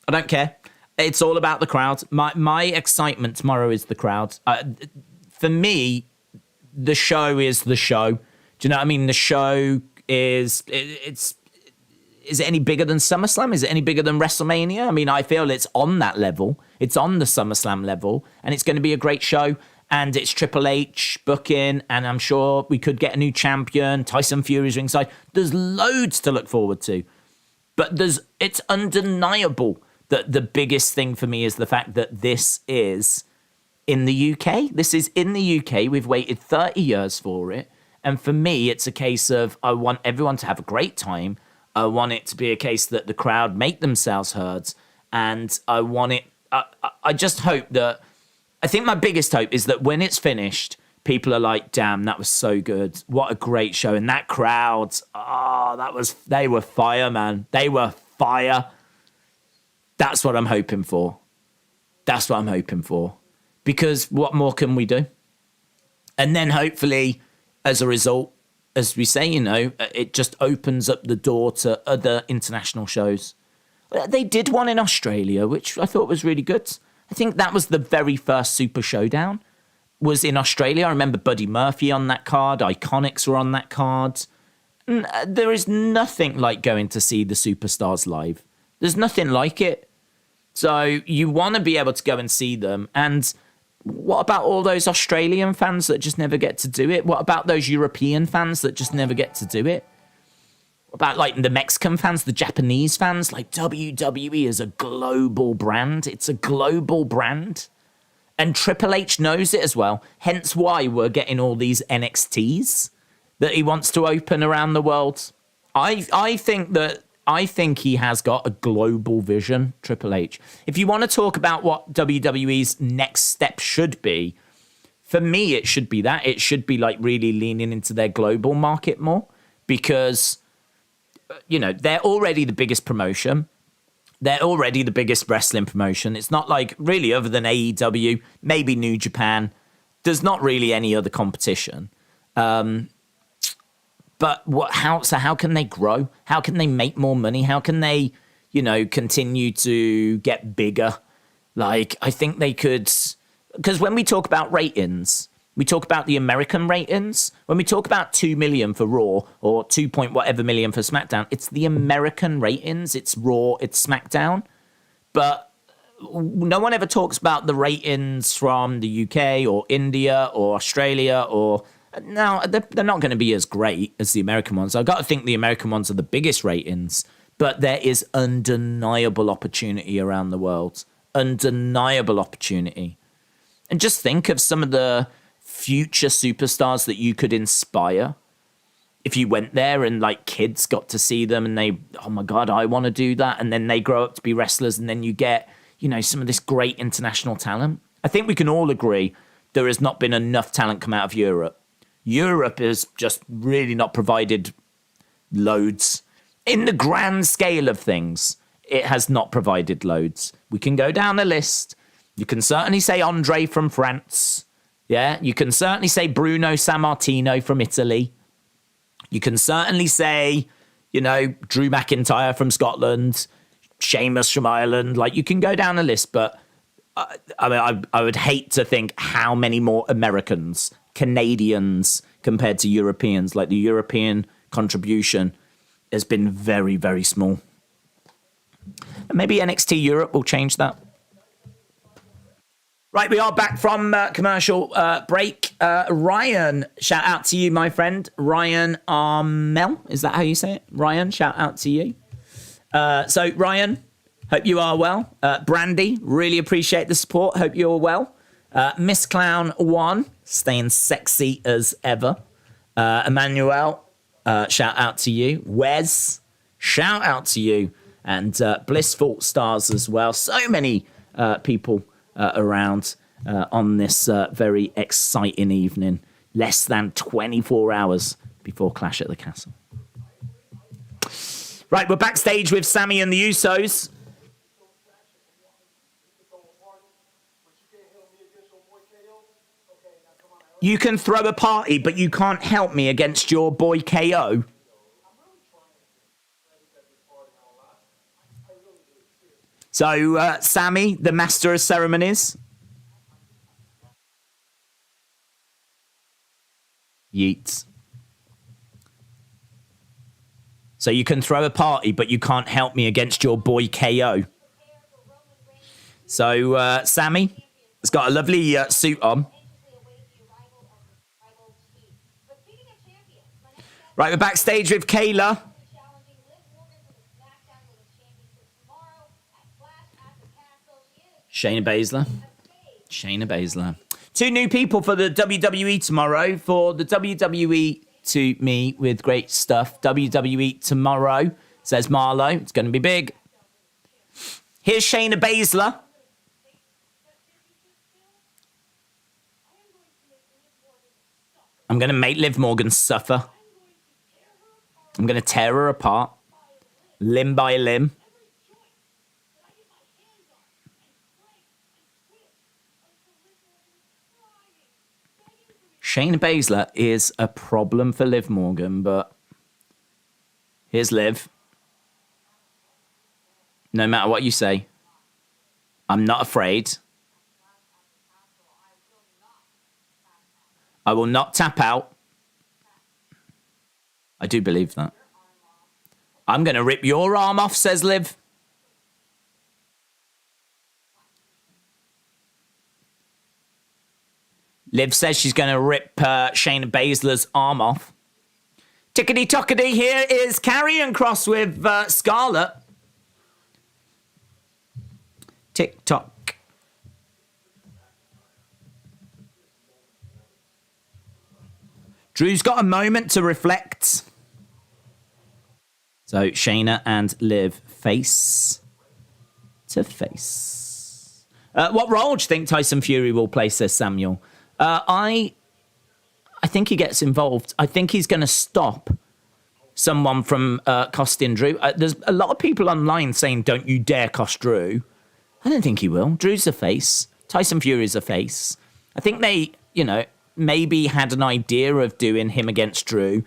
Speaker 1: I don't care. It's all about the crowd. My excitement tomorrow is the crowd. For me, the show is the show. Do you know what I mean? The show is it any bigger than SummerSlam? Is it any bigger than WrestleMania? I mean, I feel it's on that level. It's on the SummerSlam level, and it's going to be a great show. And it's Triple H booking, and I'm sure we could get a new champion. Tyson Fury's ringside. There's loads to look forward to. But it's undeniable that the biggest thing for me is the fact that this is in the UK. This is in the UK. We've waited 30 years for it. And for me, it's a case of I want everyone to have a great time. I want it to be a case that the crowd make themselves heard. And I want it... I just hope that... I think my biggest hope is that when it's finished, people are like, damn, that was so good. What a great show. And that crowd, they were fire, man. They were fire. That's what I'm hoping for. That's what I'm hoping for. Because what more can we do? And then hopefully, as a result, as we say, it just opens up the door to other international shows. They did one in Australia, which I thought was really good. I think that was the very first Super Showdown, was in Australia. I remember Buddy Murphy on that card. Iconics were on that card. There is nothing like going to see the superstars live. There's nothing like it. So you want to be able to go and see them. And what about all those Australian fans that just never get to do it? What about those European fans that just never get to do it? About like the Mexican fans, the Japanese fans, like WWE is a global brand. It's a global brand. And Triple H knows it as well. Hence why we're getting all these NXTs that he wants to open around the world. I think he has got a global vision, Triple H. If you want to talk about what WWE's next step should be, for me, it should be that. It should be like really leaning into their global market more because... they're already the biggest promotion. They're already the biggest wrestling promotion. It's not like really other than AEW, maybe New Japan. There's not really any other competition. But how can they grow? How can they make more money? How can they, continue to get bigger? Like, I think they could, because when we talk about ratings, we talk about the American ratings. When we talk about 2 million for Raw or 2 point whatever million for SmackDown, it's the American ratings. It's Raw, it's SmackDown. But no one ever talks about the ratings from the UK or India or Australia or... No, they're not going to be as great as the American ones. I've got to think the American ones are the biggest ratings. But there is undeniable opportunity around the world. Undeniable opportunity. And just think of some of the... future superstars that you could inspire if you went there and like kids got to see them and they, oh my God, I want to do that. And then they grow up to be wrestlers and then you get, some of this great international talent. I think we can all agree there has not been enough talent come out of Europe. Europe has just really not provided loads. In the grand scale of things, it has not provided loads. We can go down the list. You can certainly say Andre from France. Yeah, you can certainly say Bruno Sammartino from Italy. You can certainly say, Drew McIntyre from Scotland, Sheamus from Ireland. Like, you can go down the list, but I would hate to think how many more Americans, Canadians compared to Europeans. Like, the European contribution has been very, very small. And maybe NXT Europe will change that. Right, we are back from commercial break. Ryan, shout out to you, my friend. Ryan Armel, is that how you say it? Ryan, shout out to you. So, Ryan, hope you are well. Brandy, really appreciate the support. Hope you're well. Miss Clown 1, staying sexy as ever. Emmanuel, shout out to you. Wes, shout out to you. And Blissful Stars as well. So many people around on this very exciting evening. Less than 24 hours before Clash at the Castle. Right, we're backstage with Sammy and the Usos. You can throw a party, but you can't help me against your boy KO. So, Sammy, the master of ceremonies. Yeets. So you can throw a party, but you can't help me against your boy KO. So, Sammy has got a lovely suit on. Right, we're backstage with Kayla. Shayna Baszler. 2 new people for the WWE tomorrow. For the WWE to me with great stuff. WWE tomorrow, says Marlo. It's going to be big. Here's Shayna Baszler. I'm going to make Liv Morgan suffer. I'm going to tear her apart. Limb by limb. Shayna Baszler is a problem for Liv Morgan, but here's Liv. No matter what you say, I'm not afraid. I will not tap out. I do believe that. I'm going to rip your arm off, says Liv. Liv says she's going to rip Shayna Baszler's arm off. Tickety-tockety, here is Karrion Kross with Scarlett. Tick-tock. Drew's got a moment to reflect. So Shayna and Liv face to face. What role do you think Tyson Fury will play, says Samuel? I think he gets involved. I think he's going to stop someone from costing Drew. There's a lot of people online saying, don't you dare cost Drew. I don't think he will. Drew's a face. Tyson Fury's a face. I think they, maybe had an idea of doing him against Drew.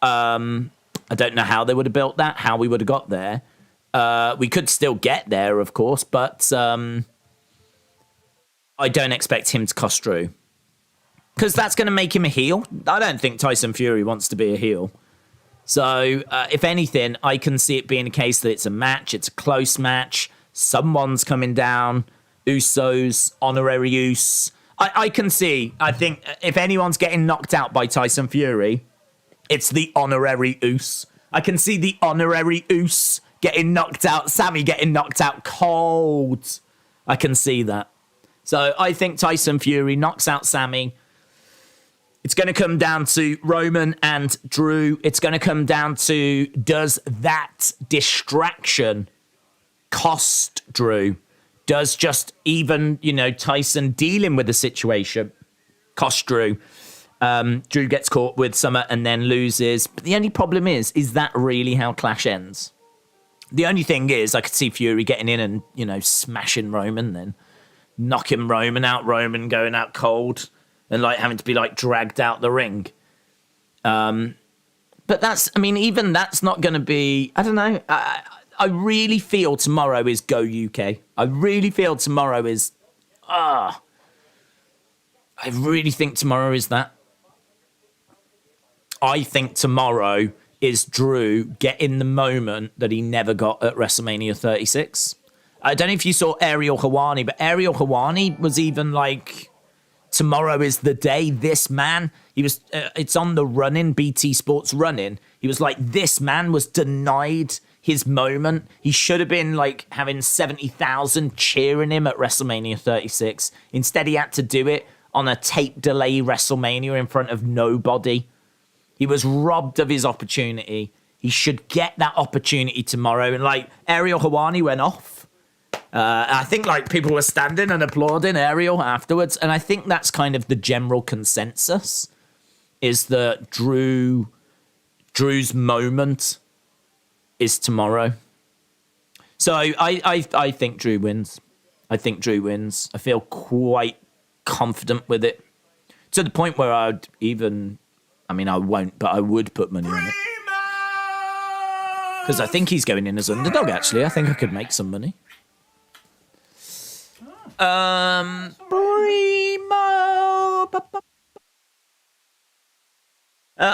Speaker 1: I don't know how they would have built that, how we would have got there. We could still get there, of course, but I don't expect him to cost Drew. Because that's going to make him a heel. I don't think Tyson Fury wants to be a heel. So, if anything, I can see it being a case that it's a match, it's a close match, someone's coming down, Usos, honorary Us. I can see, I think, if anyone's getting knocked out by Tyson Fury, it's the honorary Us. I can see the honorary Us getting knocked out, Sammy getting knocked out cold. I can see that. So, I think Tyson Fury knocks out Sammy. It's going to come down to Roman and Drew. It's going to come down to, does that distraction cost Drew? Does just even, Tyson dealing with the situation cost Drew? Drew gets caught with Summer and then loses. But the only problem is that really how Clash ends? The only thing is I could see Fury getting in and, smashing Roman, then knocking Roman out, Roman going out cold. And having to be dragged out the ring. But even that's not going to be, I don't know. I really feel tomorrow is Go UK. I really feel tomorrow is, I really think tomorrow is that. I think tomorrow is Drew getting the moment that he never got at WrestleMania 36. I don't know if you saw Ariel Helwani, but Ariel Helwani was even tomorrow is the day. This man, he was, it's on the running, BT Sports running. He was like, this man was denied his moment. He should have been like having 70,000 cheering him at WrestleMania 36. Instead, he had to do it on a tape delay WrestleMania in front of nobody. He was robbed of his opportunity. He should get that opportunity tomorrow. And like Ariel Helwani went off. I think like people were standing and applauding Ariel afterwards. And I think that's kind of the general consensus is that Drew's moment is tomorrow. So I think Drew wins. I think Drew wins. I feel quite confident with it. To the point where I won't, but I would put money on it. Because I think he's going in as underdog, actually. I think I could make some money.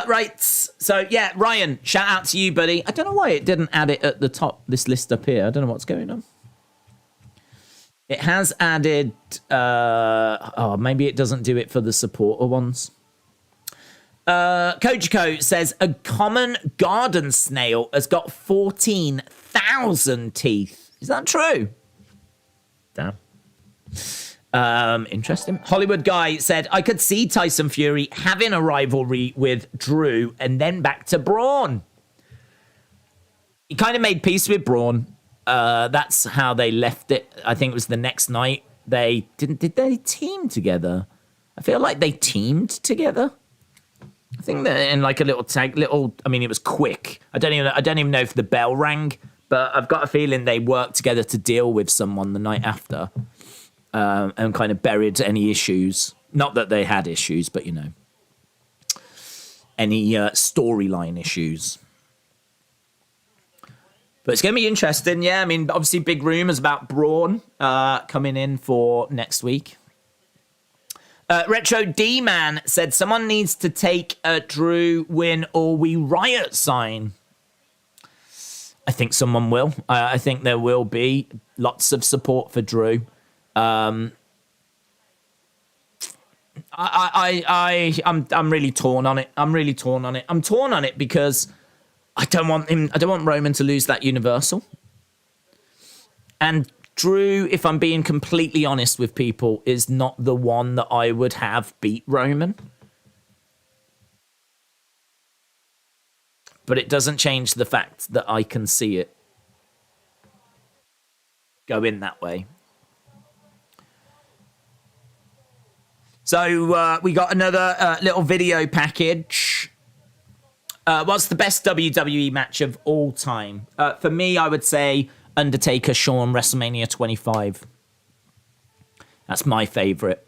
Speaker 1: Right. So, yeah, Ryan, shout out to you, buddy. I don't know why it didn't add it at the top, this list up here. I don't know what's going on. It has added... maybe it doesn't do it for the supporter ones. Kojiko says, a common garden snail has got 14,000 teeth. Is that true? Damn. Interesting. Hollywood Guy said, I could see Tyson Fury having a rivalry with Drew and then back to Braun. He kind of made peace with Braun. That's how they left it. I think it was the next night. Did they team together? I feel like they teamed together. I think that in like a little it was quick. I don't even know if the bell rang, but I've got a feeling they worked together to deal with someone the night after, and kind of buried any issues. Not that they had issues, but any storyline issues. But it's going to be interesting, yeah. I mean, obviously, big rumours about Braun coming in for next week. Retro D-Man said, someone needs to take a Drew win or we riot sign. I think someone will. I think there will be lots of support for Drew. I'm really torn on it. I'm torn on it because I don't want Roman to lose that Universal. And Drew, if I'm being completely honest with people, is not the one that I would have beat Roman. But it doesn't change the fact that I can see it go in that way. So we got another little video package. What's the best WWE match of all time? For me, I would say Undertaker, Shawn, WrestleMania 25. That's my favourite.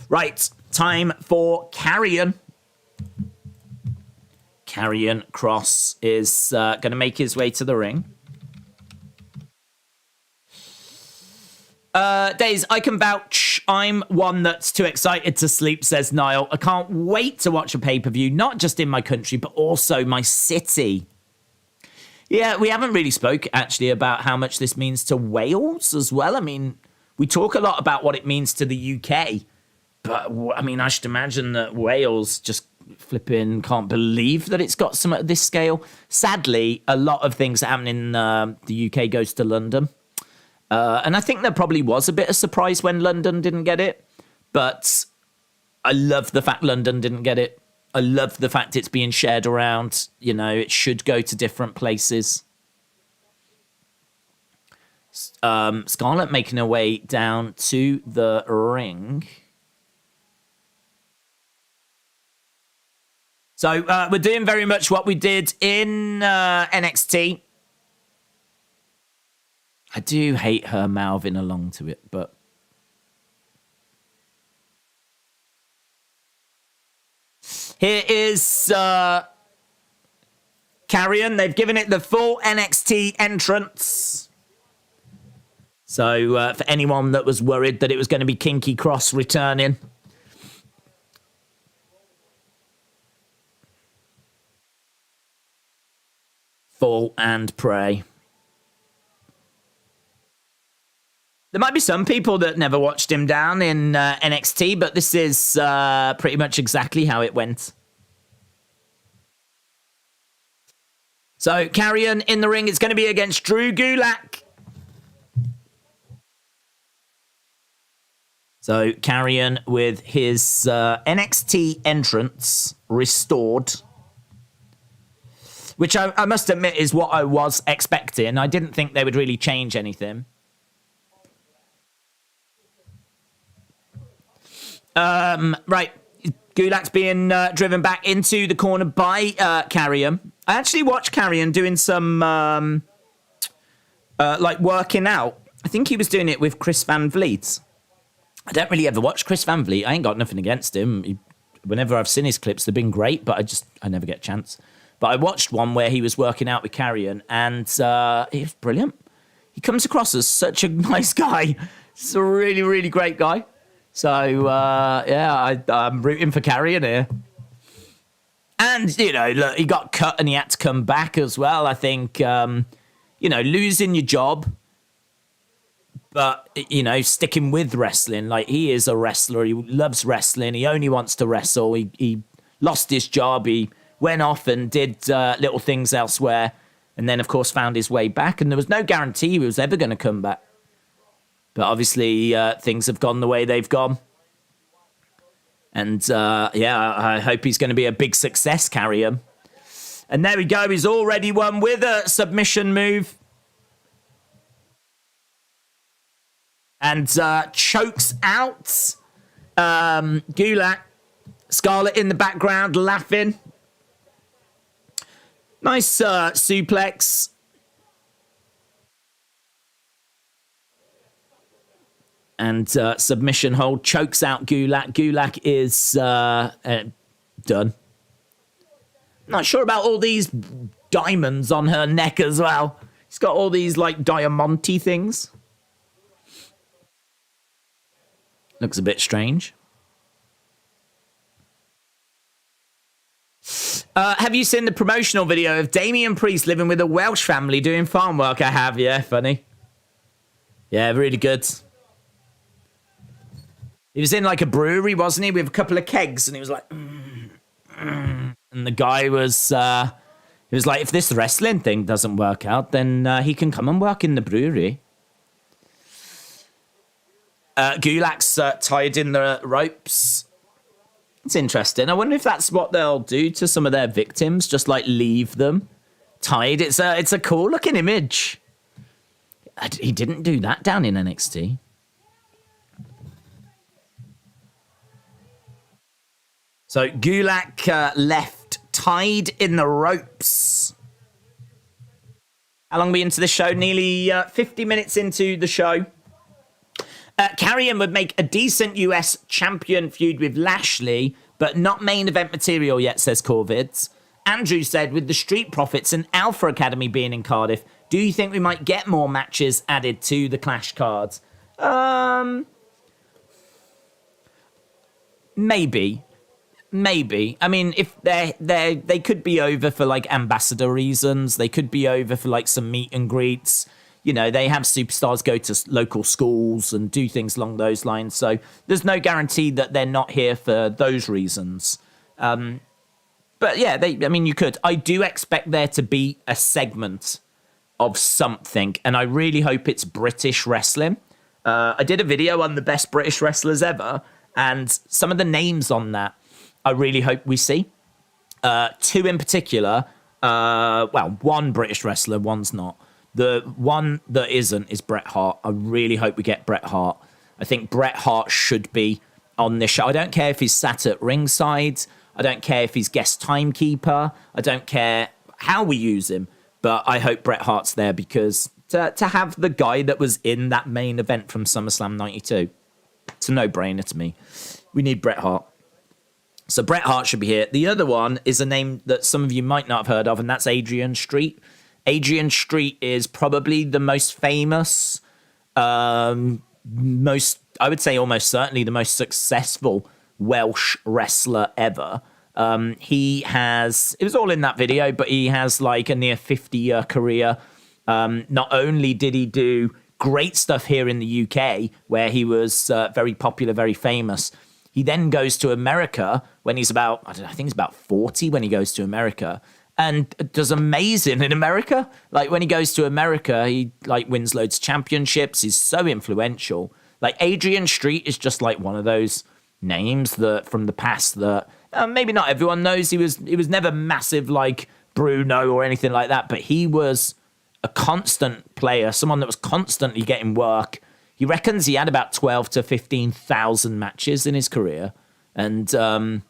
Speaker 1: Right, time for Karrion. Karrion Kross is going to make his way to the ring. Days, I can vouch. I'm one that's too excited to sleep, says Niall. I can't wait to watch a pay-per-view, not just in my country, but also my city. Yeah, we haven't really spoke, actually, about how much this means to Wales as well. I mean, we talk a lot about what it means to the UK, but, I mean, I should imagine that Wales just flipping can't believe that it's got some at this scale. Sadly, a lot of things that happen in the UK goes to London. And I think there probably was a bit of surprise when London didn't get it, but I love the fact London didn't get it. I love the fact it's being shared around. You know, it should go to different places. Scarlett making her way down to the ring. So we're doing very much what we did in NXT. I do hate her mouthing along to it, but... Here is Karrion. They've given it the full NXT entrance. So for anyone that was worried that it was going to be Kinky Cross returning. Fall and pray. There might be some people that never watched him down in NXT, but this is pretty much exactly how it went. So, Carrion in the ring. It's going to be against Drew Gulak. So, Carrion with his NXT entrance restored, which I must admit is what I was expecting. I didn't think they would really change anything. Right. Gulak's being driven back into the corner by Carrion. I actually watched Carrion doing some like working out. I think he was doing it with Chris Van Vliet. I don't really ever watch Chris Van Vliet. I ain't got nothing against him. Whenever I've seen his clips, they've been great, but I never get a chance. But I watched one where he was working out with Carrion, and he was brilliant. He comes across as such a nice guy. He's a really, really great guy. So, I'm rooting for Carrion here. And, look, he got cut and he had to come back as well. I think, losing your job, but, sticking with wrestling. Like, he is a wrestler. He loves wrestling. He only wants to wrestle. He lost his job. He went off and did little things elsewhere. And then, of course, found his way back. And there was no guarantee he was ever going to come back. But obviously, things have gone the way they've gone. And, I hope he's going to be a big success, Carrion. And there we go. He's already won with a submission move. And chokes out Gulak. Scarlett in the background laughing. Nice suplex. And submission hold chokes out Gulak. Gulak is done. Not sure about all these diamonds on her neck as well. She's got all these like diamante things. Looks a bit strange. Have you seen the promotional video of Damian Priest living with a Welsh family doing farm work? I have, yeah, funny. Yeah, really good. He was in like a brewery, wasn't he, with a couple of kegs, and he was like, and the guy was, he was like, if this wrestling thing doesn't work out, then he can come and work in the brewery. Gulak's tied in the ropes. It's interesting. I wonder if that's what they'll do to some of their victims, just like leave them tied. It's a cool looking image. He didn't do that down in NXT. So Gulak left tied in the ropes. How long are we into the show? Nearly 50 minutes into the show. Carrion would make a decent US champion feud with Lashley, but not main event material yet, says Corvids. Andrew said, with the Street Profits and Alpha Academy being in Cardiff, do you think we might get more matches added to the Clash cards? Maybe. I mean, if they could be over for like ambassador reasons. They could be over for like some meet and greets. They have superstars go to local schools and do things along those lines. So there's no guarantee that they're not here for those reasons. But yeah, you could. I do expect there to be a segment of something, and I really hope it's British wrestling. I did a video on the best British wrestlers ever, and some of the names on that, I really hope we see. Two in particular, one British wrestler, one's not. The one that isn't is Bret Hart. I really hope we get Bret Hart. I think Bret Hart should be on this show. I don't care if he's sat at ringside. I don't care if he's guest timekeeper. I don't care how we use him. But I hope Bret Hart's there because to have the guy that was in that main event from SummerSlam 92, it's a no-brainer to me. We need Bret Hart. So Bret Hart should be here. The other one is a name that some of you might not have heard of, and that's Adrian Street. Adrian Street is probably the most famous, I would say almost certainly the most successful Welsh wrestler ever. It was all in that video, but he has like a near 50-year career. Not only did he do great stuff here in the UK, where he was very popular, very famous. He then goes to America when he's about, I think he's about 40 when he goes to America, and does amazing in America. Like, when he goes to America, he like wins loads of championships. He's so influential. Like, Adrian Street is just like one of those names that from the past that maybe not everyone knows. He was never massive like Bruno or anything like that, but he was a constant player, someone that was constantly getting work. He reckons he had about 12 to 15,000 matches in his career. And,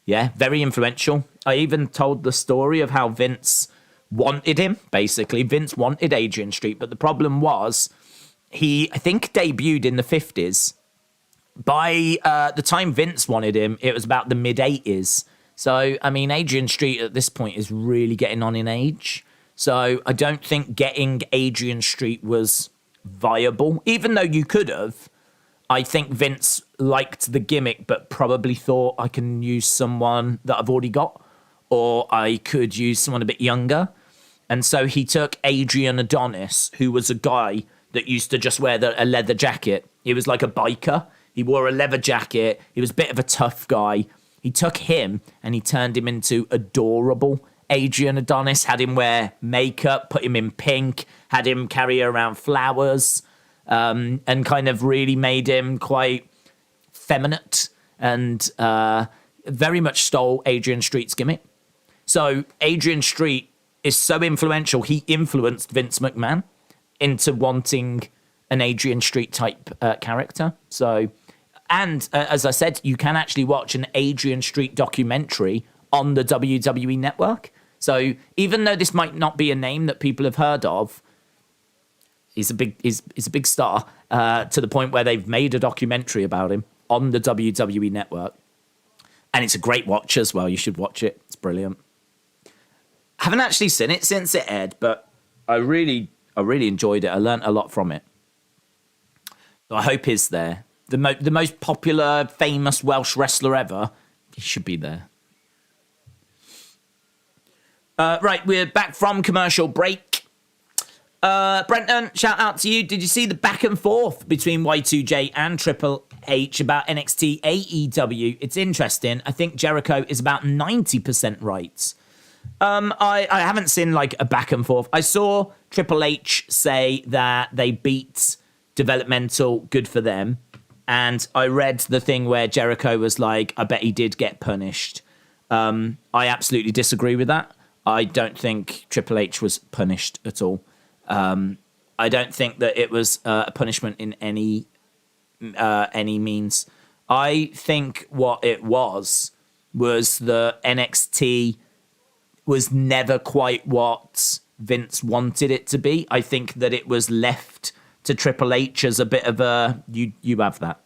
Speaker 1: yeah, very influential. I even told the story of how Vince wanted him, basically. Vince wanted Adrian Street, but the problem was he, I think, debuted in the 50s. By the time Vince wanted him, it was about the mid-80s. So, I mean, Adrian Street at this point is really getting on in age. So I don't think getting Adrian Street was viable, even though you could have. I think Vince liked the gimmick, but probably thought I can use someone that I've already got, or I could use someone a bit younger. And so he took Adrian Adonis, who was a guy that used to just wear a leather jacket. He was like a biker. He wore a leather jacket. He was a bit of a tough guy. He took him and he turned him into adorable Adrian Adonis, had him wear makeup, put him in pink, had him carry around flowers, and kind of really made him quite feminine, and very much stole Adrian Street's gimmick. So Adrian Street is so influential, he influenced Vince McMahon into wanting an Adrian Street type character. So, and as I said, you can actually watch an Adrian Street documentary on the WWE network. So even though this might not be a name that people have heard of, he's a big star to the point where they've made a documentary about him on the WWE network. And it's a great watch as well. You should watch it. It's brilliant. I haven't actually seen it since it aired, but I really enjoyed it. I learned a lot from it. So I hope he's there. The most popular, famous Welsh wrestler ever, he should be there. Right, we're back from commercial break. Brenton, shout out to you. Did you see the back and forth between Y2J and Triple H about NXT AEW? It's interesting. I think Jericho is about 90% right. I haven't seen like a back and forth. I saw Triple H say that they beat Developmental, good for them. And I read the thing where Jericho was like, I bet he did get punished. I absolutely disagree with that. I don't think Triple H was punished at all. I don't think that it was a punishment in any means. I think what it was the NXT was never quite what Vince wanted it to be. I think that it was left to Triple H as a bit of a, you have that.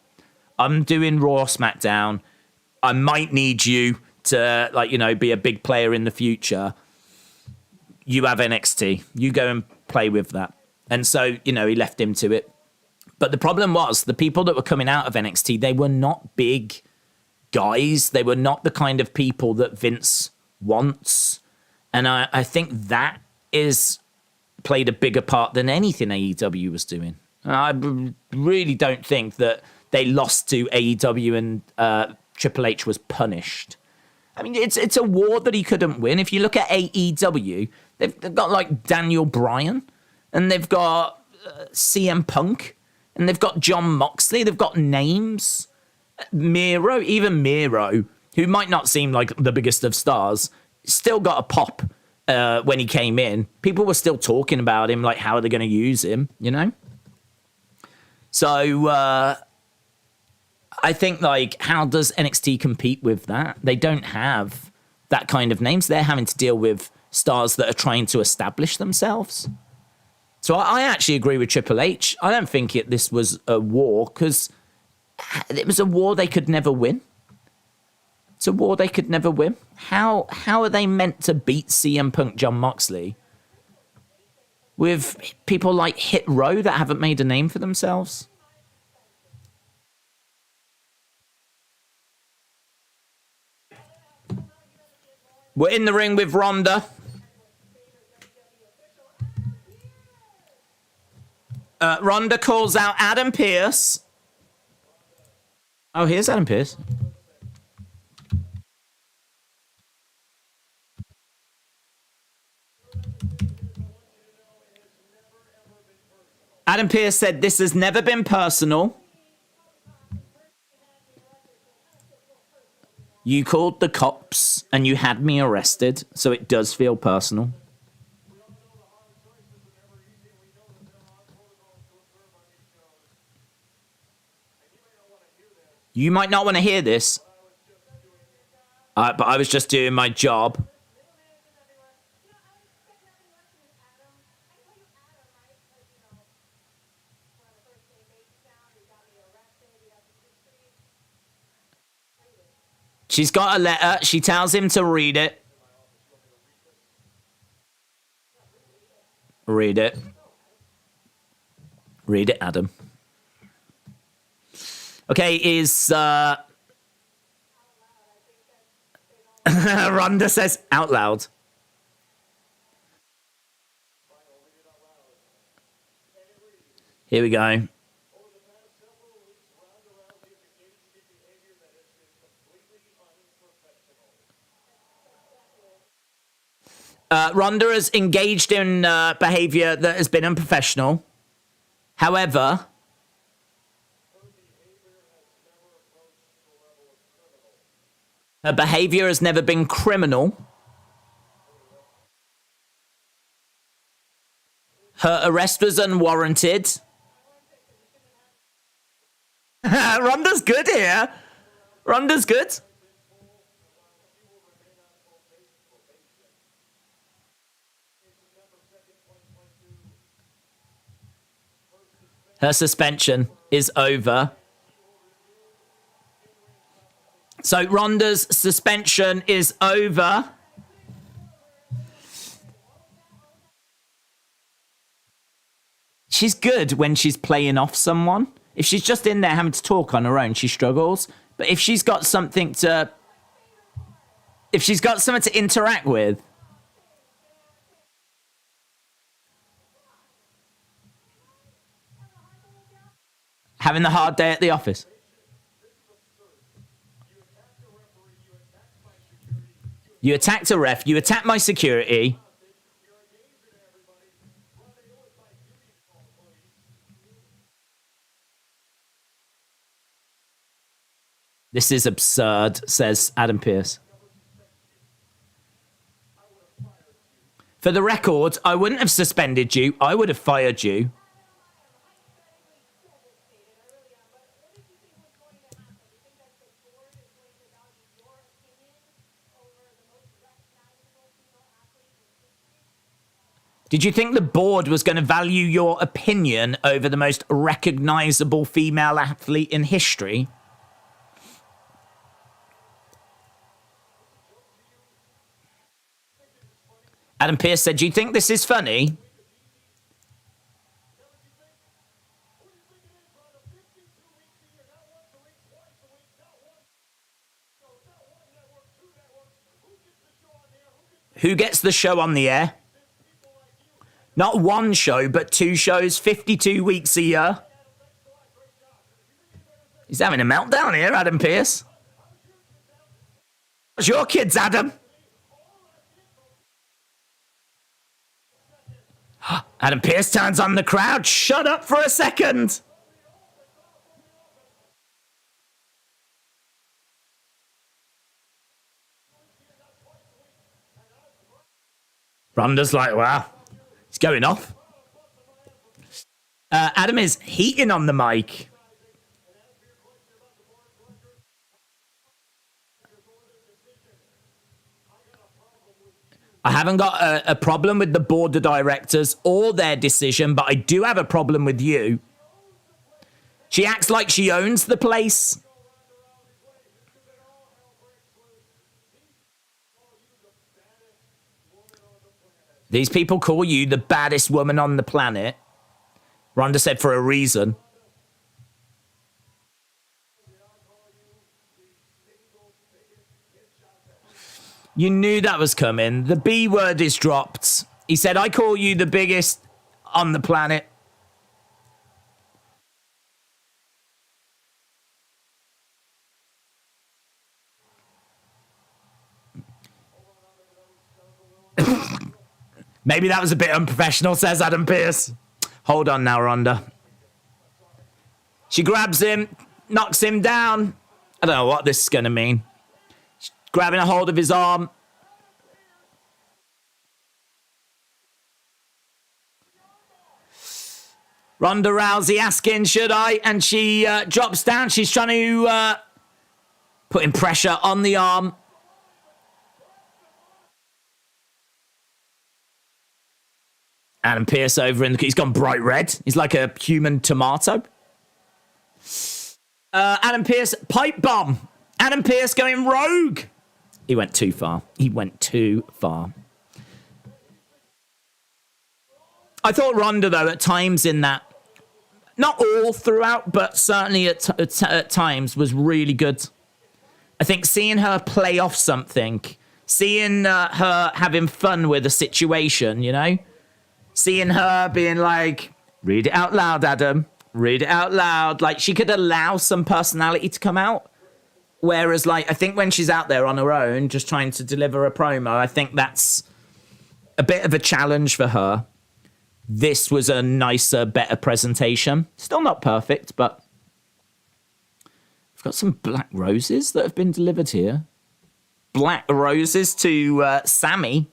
Speaker 1: I'm doing Raw SmackDown. I might need you to, be a big player in the future. You have NXT. You go and play with that. And so, he left him to it. But the problem was the people that were coming out of NXT, they were not big guys. They were not the kind of people that Vince wants. And I think that is played a bigger part than anything AEW was doing. I really don't think that they lost to AEW and Triple H was punished. I mean, it's a war that he couldn't win. If you look at AEW, they've got like Daniel Bryan, and they've got CM Punk, and they've got John Moxley. They've got names. Miro, who might not seem like the biggest of stars, still got a pop when he came in. People were still talking about him, like, how are they going to use him, So I think, like, how does NXT compete with that? They don't have that kind of names. They're having to deal with stars that are trying to establish themselves. So I actually agree with Triple H. I don't think this was a war, because it was a war they could never win. It's a war they could never win. How are they meant to beat CM Punk, John Moxley, with people like Hit Row that haven't made a name for themselves? We're in the ring with Ronda. Ronda calls out Adam Pearce. Oh, here's Adam Pearce. Adam Pearce said, "This has never been personal. You called the cops and you had me arrested, so it does feel personal." You might not want to hear this, but I was just doing my job. She's got a letter. She tells him to read it. Read it. Read it, Adam. Okay, is Ronda says out loud. Here we go. Ronda has engaged in behavior that has been unprofessional. However, her behavior has never been criminal. Her arrest was unwarranted. Ronda's good here. Ronda's good. Her suspension is over. So Ronda's suspension is over. She's good when she's playing off someone. If she's just in there having to talk on her own, she struggles. But if she's got something to... if she's got something to interact with... having the hard day at the office. You attacked a ref. You attacked my security. This is absurd, says Adam Pearce. For the record, I wouldn't have suspended you. I would have fired you. Did you think the board was going to value your opinion over the most recognizable female athlete in history? Adam Pearce said, "Do you think this is funny?" Who gets the show on the air? Not one show, but 2 shows, 52 weeks a year. He's having a meltdown here, Adam Pearce. What's your kids, Adam? Adam Pearce turns on the crowd. Shut up for a second. Ronda's like, wow. He's going off. Adam is heating on the mic. I haven't got a problem with the board of directors or their decision, but I do have a problem with you. She acts like she owns the place. These people call you the baddest woman on the planet. Ronda said for a reason. You knew that was coming. The B word is dropped. He said, I call you the biggest on the planet. Maybe that was a bit unprofessional, says Adam Pearce. Hold on now, Ronda. She grabs him, knocks him down. I don't know what this is going to mean. She's grabbing a hold of his arm. Ronda Rousey asking, should I? And she drops down. She's trying to put pressure on the arm. Adam Pearce over he's gone bright red. He's like a human tomato. Adam Pearce, pipe bomb. Adam Pearce going rogue. He went too far. He went too far. I thought Ronda, though, at times in that, not all throughout, but certainly at times was really good. I think seeing her play off something, seeing her having fun with a situation, you know? Seeing her being like, read it out loud, Adam. Read it out loud. Like, she could allow some personality to come out. Whereas, like, I think when she's out there on her own, just trying to deliver a promo, I think that's a bit of a challenge for her. This was a nicer, better presentation. Still not perfect, but we've got some black roses that have been delivered here. Black roses to Sammy.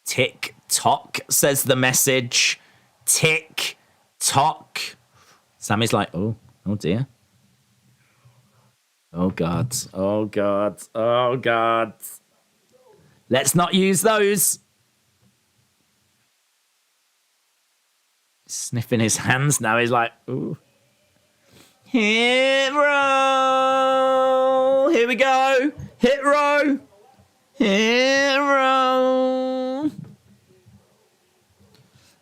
Speaker 1: Tick tock, says the message. Tick tock. Sammy's like, oh dear. Oh God, oh God, oh God. Let's not use those. Sniffing his hands now. He's like, ooh. Hit row. Here we go. Hit row. Hit row.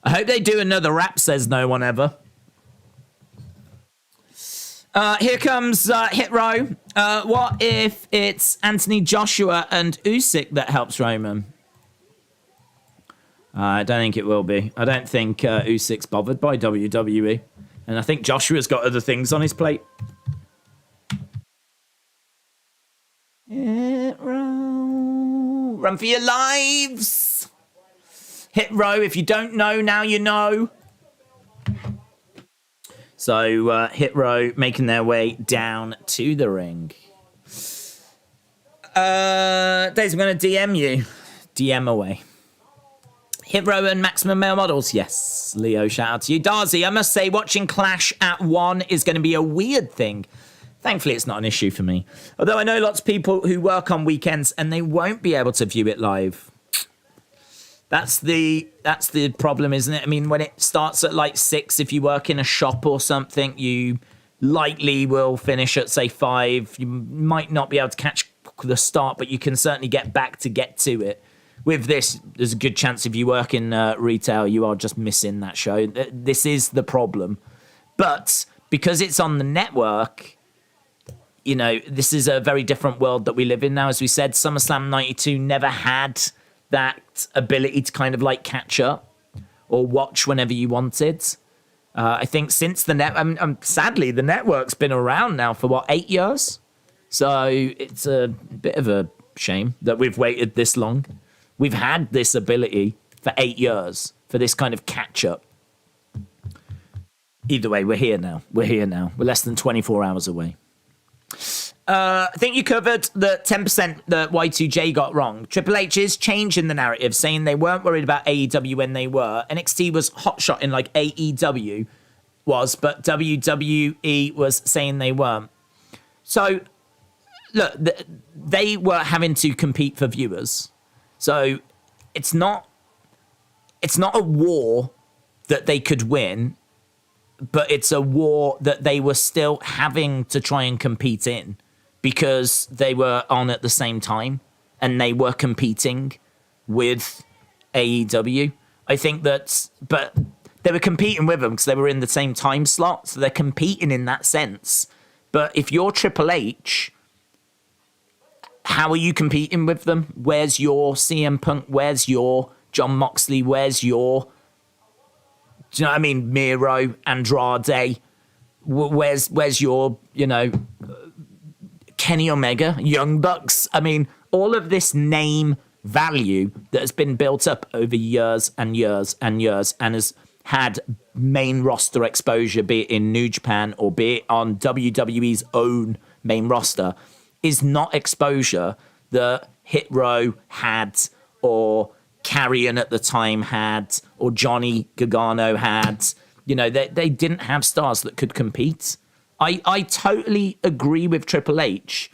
Speaker 1: I hope they do another rap, says no one ever. Here comes Hit Row. What if it's Anthony Joshua and Usyk that helps Roman? I don't think it will be. I don't think Usyk's bothered by WWE. And I think Joshua's got other things on his plate. Hit Row. Run for your lives. Hit Row. If you don't know, now you know. So, Hit Row making their way down to the ring. Days, I'm going to DM you. DM away. Hit Row and Maximum Male Models. Yes, Leo, shout out to you. Darcy, I must say, watching Clash at 1 is going to be a weird thing. Thankfully, it's not an issue for me. Although I know lots of people who work on weekends and they won't be able to view it live. That's the problem, isn't it? I mean, when it starts at like 6, if you work in a shop or something, you likely will finish at, say, 5. You might not be able to catch the start, but you can certainly get back to get to it. With this, there's a good chance if you work in retail, you are just missing that show. This is the problem. But because it's on the network, you know, this is a very different world that we live in now. As we said, SummerSlam 92 never had that ability to kind of like catch up or watch whenever you wanted. I think since the sadly, the network's been around now for what, 8 years? So it's a bit of a shame that we've waited this long. We've had this ability for 8 years for this kind of catch up. Either way, we're here now. We're less than 24 hours away. I think you covered the 10% that Y2J got wrong. Triple H is changing the narrative, saying they weren't worried about AEW when they were. NXT was hotshotting like AEW was, but WWE was saying they weren't. So, look, they were having to compete for viewers. So, it's not a war that they could win, but it's a war that they were still having to try and compete in because they were on at the same time and they were competing with AEW. I think but they were competing with them because they were in the same time slot. So they're competing in that sense. But if you're Triple H, how are you competing with them? Where's your CM Punk? Where's your John Moxley? Where's your, do you know what I mean? Miro, Andrade. Where's your, you know, Kenny Omega, Young Bucks? I mean, all of this name value that has been built up over years and years and years and has had main roster exposure, be it in New Japan or be it on WWE's own main roster, is not exposure that Hit Row had, or Carrion at the time had, or Johnny Gargano had. You know, they didn't have stars that could compete. I totally agree with Triple H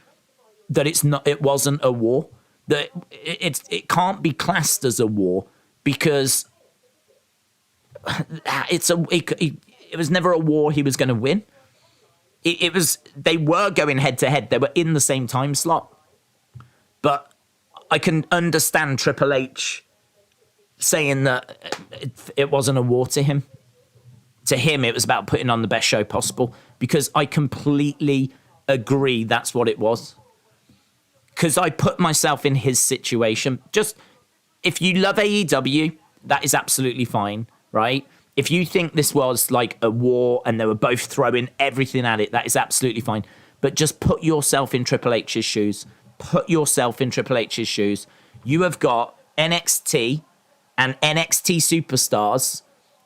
Speaker 1: that it wasn't a war, that it can't be classed as a war because it was never a war he was going to win. They were going head to head. They were in the same time slot. But I can understand Triple H saying that it wasn't a war to him. To him, it was about putting on the best show possible, because I completely agree that's what it was. Because I put myself in his situation. Just, if you love AEW, that is absolutely fine, right? If you think this was like a war and they were both throwing everything at it, that is absolutely fine. But just put yourself in Triple H's shoes. Put yourself in Triple H's shoes. You have got NXT and NXT superstars,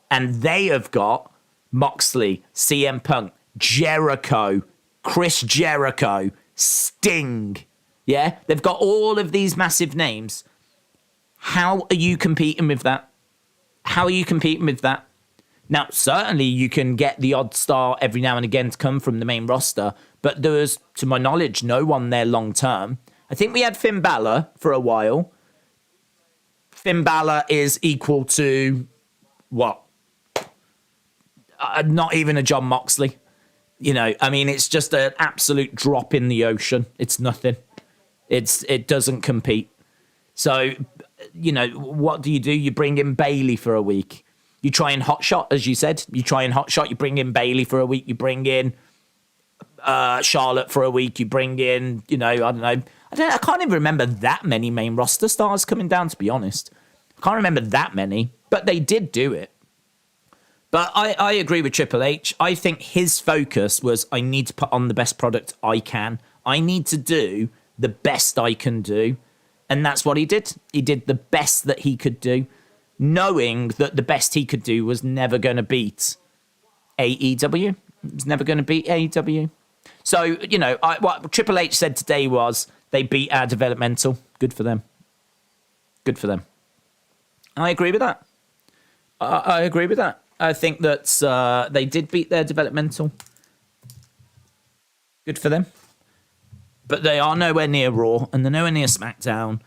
Speaker 1: and they have got Moxley, CM Punk, Jericho, Chris Jericho, Sting. Yeah? They've got all of these massive names. How are you competing with that? How are you competing with that? Now, certainly you can get the odd star every now and again to come from the main roster, but there was, to my knowledge, no one there long term. I think we had Finn Balor for a while. Finn Balor is equal to, what? Not even a John Moxley. You know, I mean, it's just an absolute drop in the ocean. It's nothing. It doesn't compete. So, you know, what do? You bring in Bayley for a week. You try and hotshot, as you said. You try and hotshot. You bring in Bayley for a week. You bring in Charlotte for a week. You bring in, you know, I don't know. I can't even remember that many main roster stars coming down, to be honest. I can't remember that many, but they did do it. But I agree with Triple H. I think his focus was, I need to put on the best product I can. I need to do the best I can do. And that's what he did. He did the best that he could do, knowing that the best he could do was never going to beat AEW. It was never going to beat AEW. So, you know, what Triple H said today was, they beat our developmental. Good for them. Good for them. I agree with that. I agree with that. I think that they did beat their developmental. Good for them. But they are nowhere near Raw, and they're nowhere near SmackDown.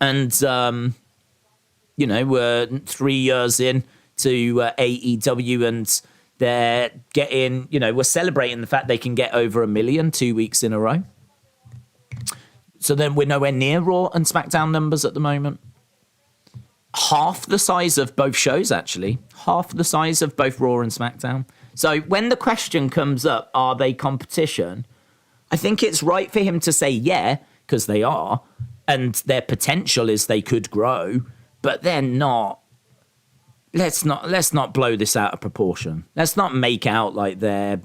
Speaker 1: And, you know, we're 3 years in to AEW, and they're getting, you know, we're celebrating the fact they can get over 1 million 2 weeks in a row. So then we're nowhere near Raw and SmackDown numbers at the moment. Half the size of both shows, actually. Half the size of both Raw and SmackDown. So when the question comes up, are they competition? I think it's right for him to say yeah, because they are. And their potential is they could grow, but they're not. Let's not blow this out of proportion. Let's not make out like they're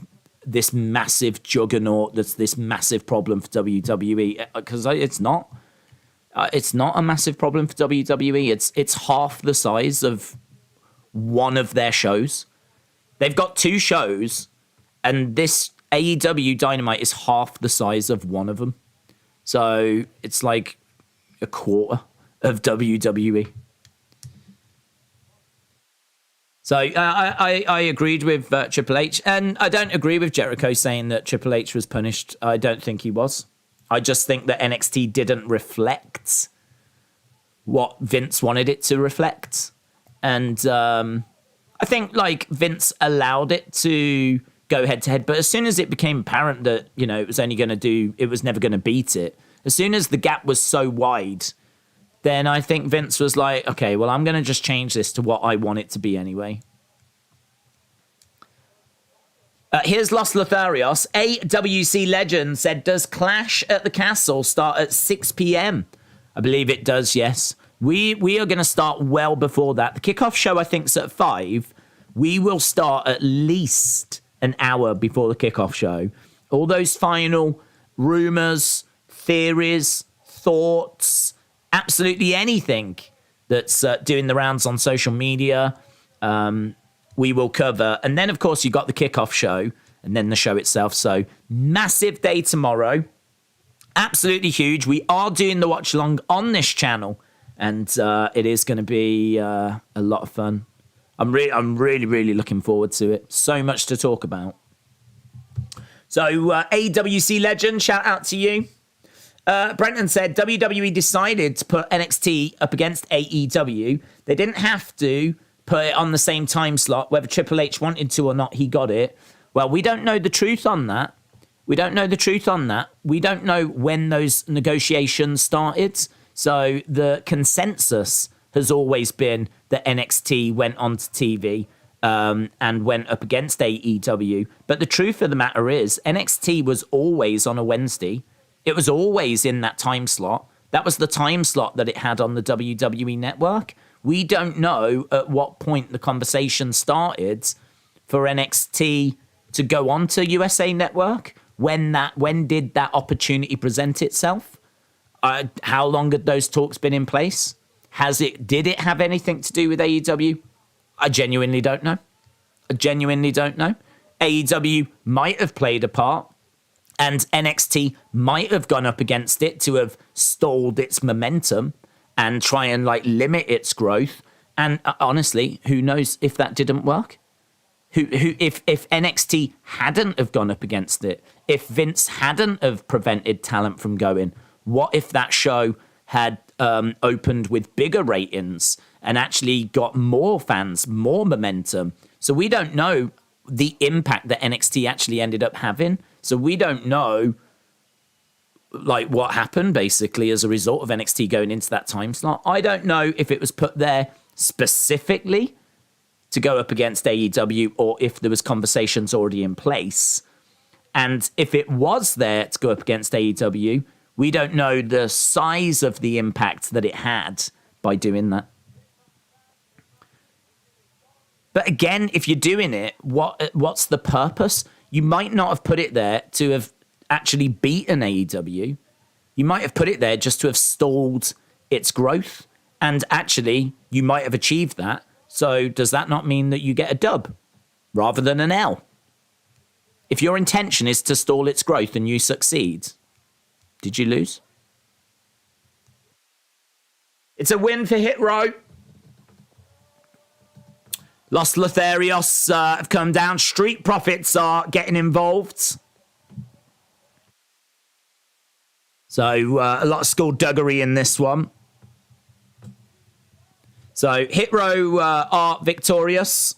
Speaker 1: this massive juggernaut that's this massive problem for WWE, because it's not. It's not a massive problem for WWE. It's half the size of one of their shows. They've got 2 shows, and this AEW Dynamite is half the size of one of them. So it's like a quarter of WWE. So I agreed with Triple H, and I don't agree with Jericho saying that Triple H was punished. I don't think he was. I just think that NXT didn't reflect what Vince wanted it to reflect. And I think, like, Vince allowed it to go head to head. But as soon as it became apparent that, you know, it was never going to beat it, as soon as the gap was so wide, then I think Vince was like, okay, well, I'm going to just change this to what I want it to be anyway. Here's Los Lotharios. AWC Legend said, does Clash at the Castle start at 6 p.m.? I believe it does, yes. We are going to start well before that. The kickoff show, I think, is at 5. We will start at least an hour before the kickoff show. All those final rumours, theories, thoughts, absolutely anything that's doing the rounds on social media, we will cover. And then, of course, you got the kickoff show and then the show itself. So massive day tomorrow. Absolutely huge. We are doing the watch along on this channel, and it is going to be a lot of fun. I'm really looking forward to it. So much to talk about. So AWC legend, shout out to you. Brenton said WWE decided to put NXT up against AEW. They didn't have to put it on the same time slot. Whether Triple H wanted to or not, he got it. Well, we don't know the truth on that. We don't know the truth on that. We don't know when those negotiations started. So the consensus has always been that NXT went onto TV and went up against AEW. But the truth of the matter is NXT was always on a Wednesday. It was always in that time slot. That was the time slot that it had on the WWE network. We don't know at what point the conversation started for NXT to go on to USA Network. When did that opportunity present itself? How long had those talks been in place? Did it have anything to do with AEW? I genuinely don't know. AEW might have played a part, and NXT might have gone up against it to have stalled its momentum and try and limit its growth. And honestly, who knows if that didn't work? If NXT hadn't have gone up against it, if Vince hadn't have prevented talent from going, what if that show had opened with bigger ratings and actually got more fans, more momentum? So we don't know the impact that NXT actually ended up having. So we don't know what happened basically as a result of NXT going into that time slot. I don't know if it was put there specifically to go up against AEW or if there was conversations already in place. And if it was there to go up against AEW, we don't know the size of the impact that it had by doing that. But again, if you're doing it, what's the purpose? You might not have put it there to have actually beaten AEW. You might have put it there just to have stalled its growth. And actually, you might have achieved that. So does that not mean that you get a dub rather than an L? If your intention is to stall its growth and you succeed, did you lose? It's a win for Hit Row. Los Lotharios have come down. Street Profits are getting involved. So a lot of skullduggery in this one. So Hit Row are victorious.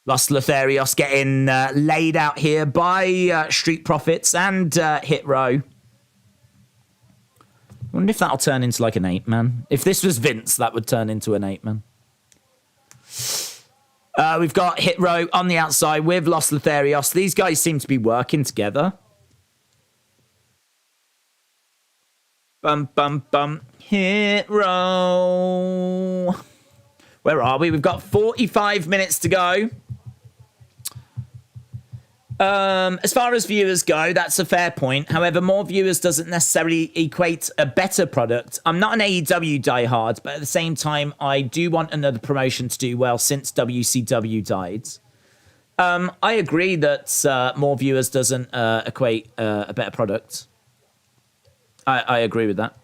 Speaker 1: Los Lotharios getting laid out here by Street Profits and Hit Row. I wonder if that'll turn into an 8-man. If this was Vince, that would turn into an 8-man. We've got Hit Row on the outside with Los Lotharios. These guys seem to be working together. Bum, bum, bum. Hit Row. Where are we? We've got 45 minutes to go. As far as viewers go, that's a fair point. However, more viewers doesn't necessarily equate a better product. I'm not an AEW diehard, but at the same time, I do want another promotion to do well since WCW died. I agree that more viewers doesn't equate a better product. I agree with that.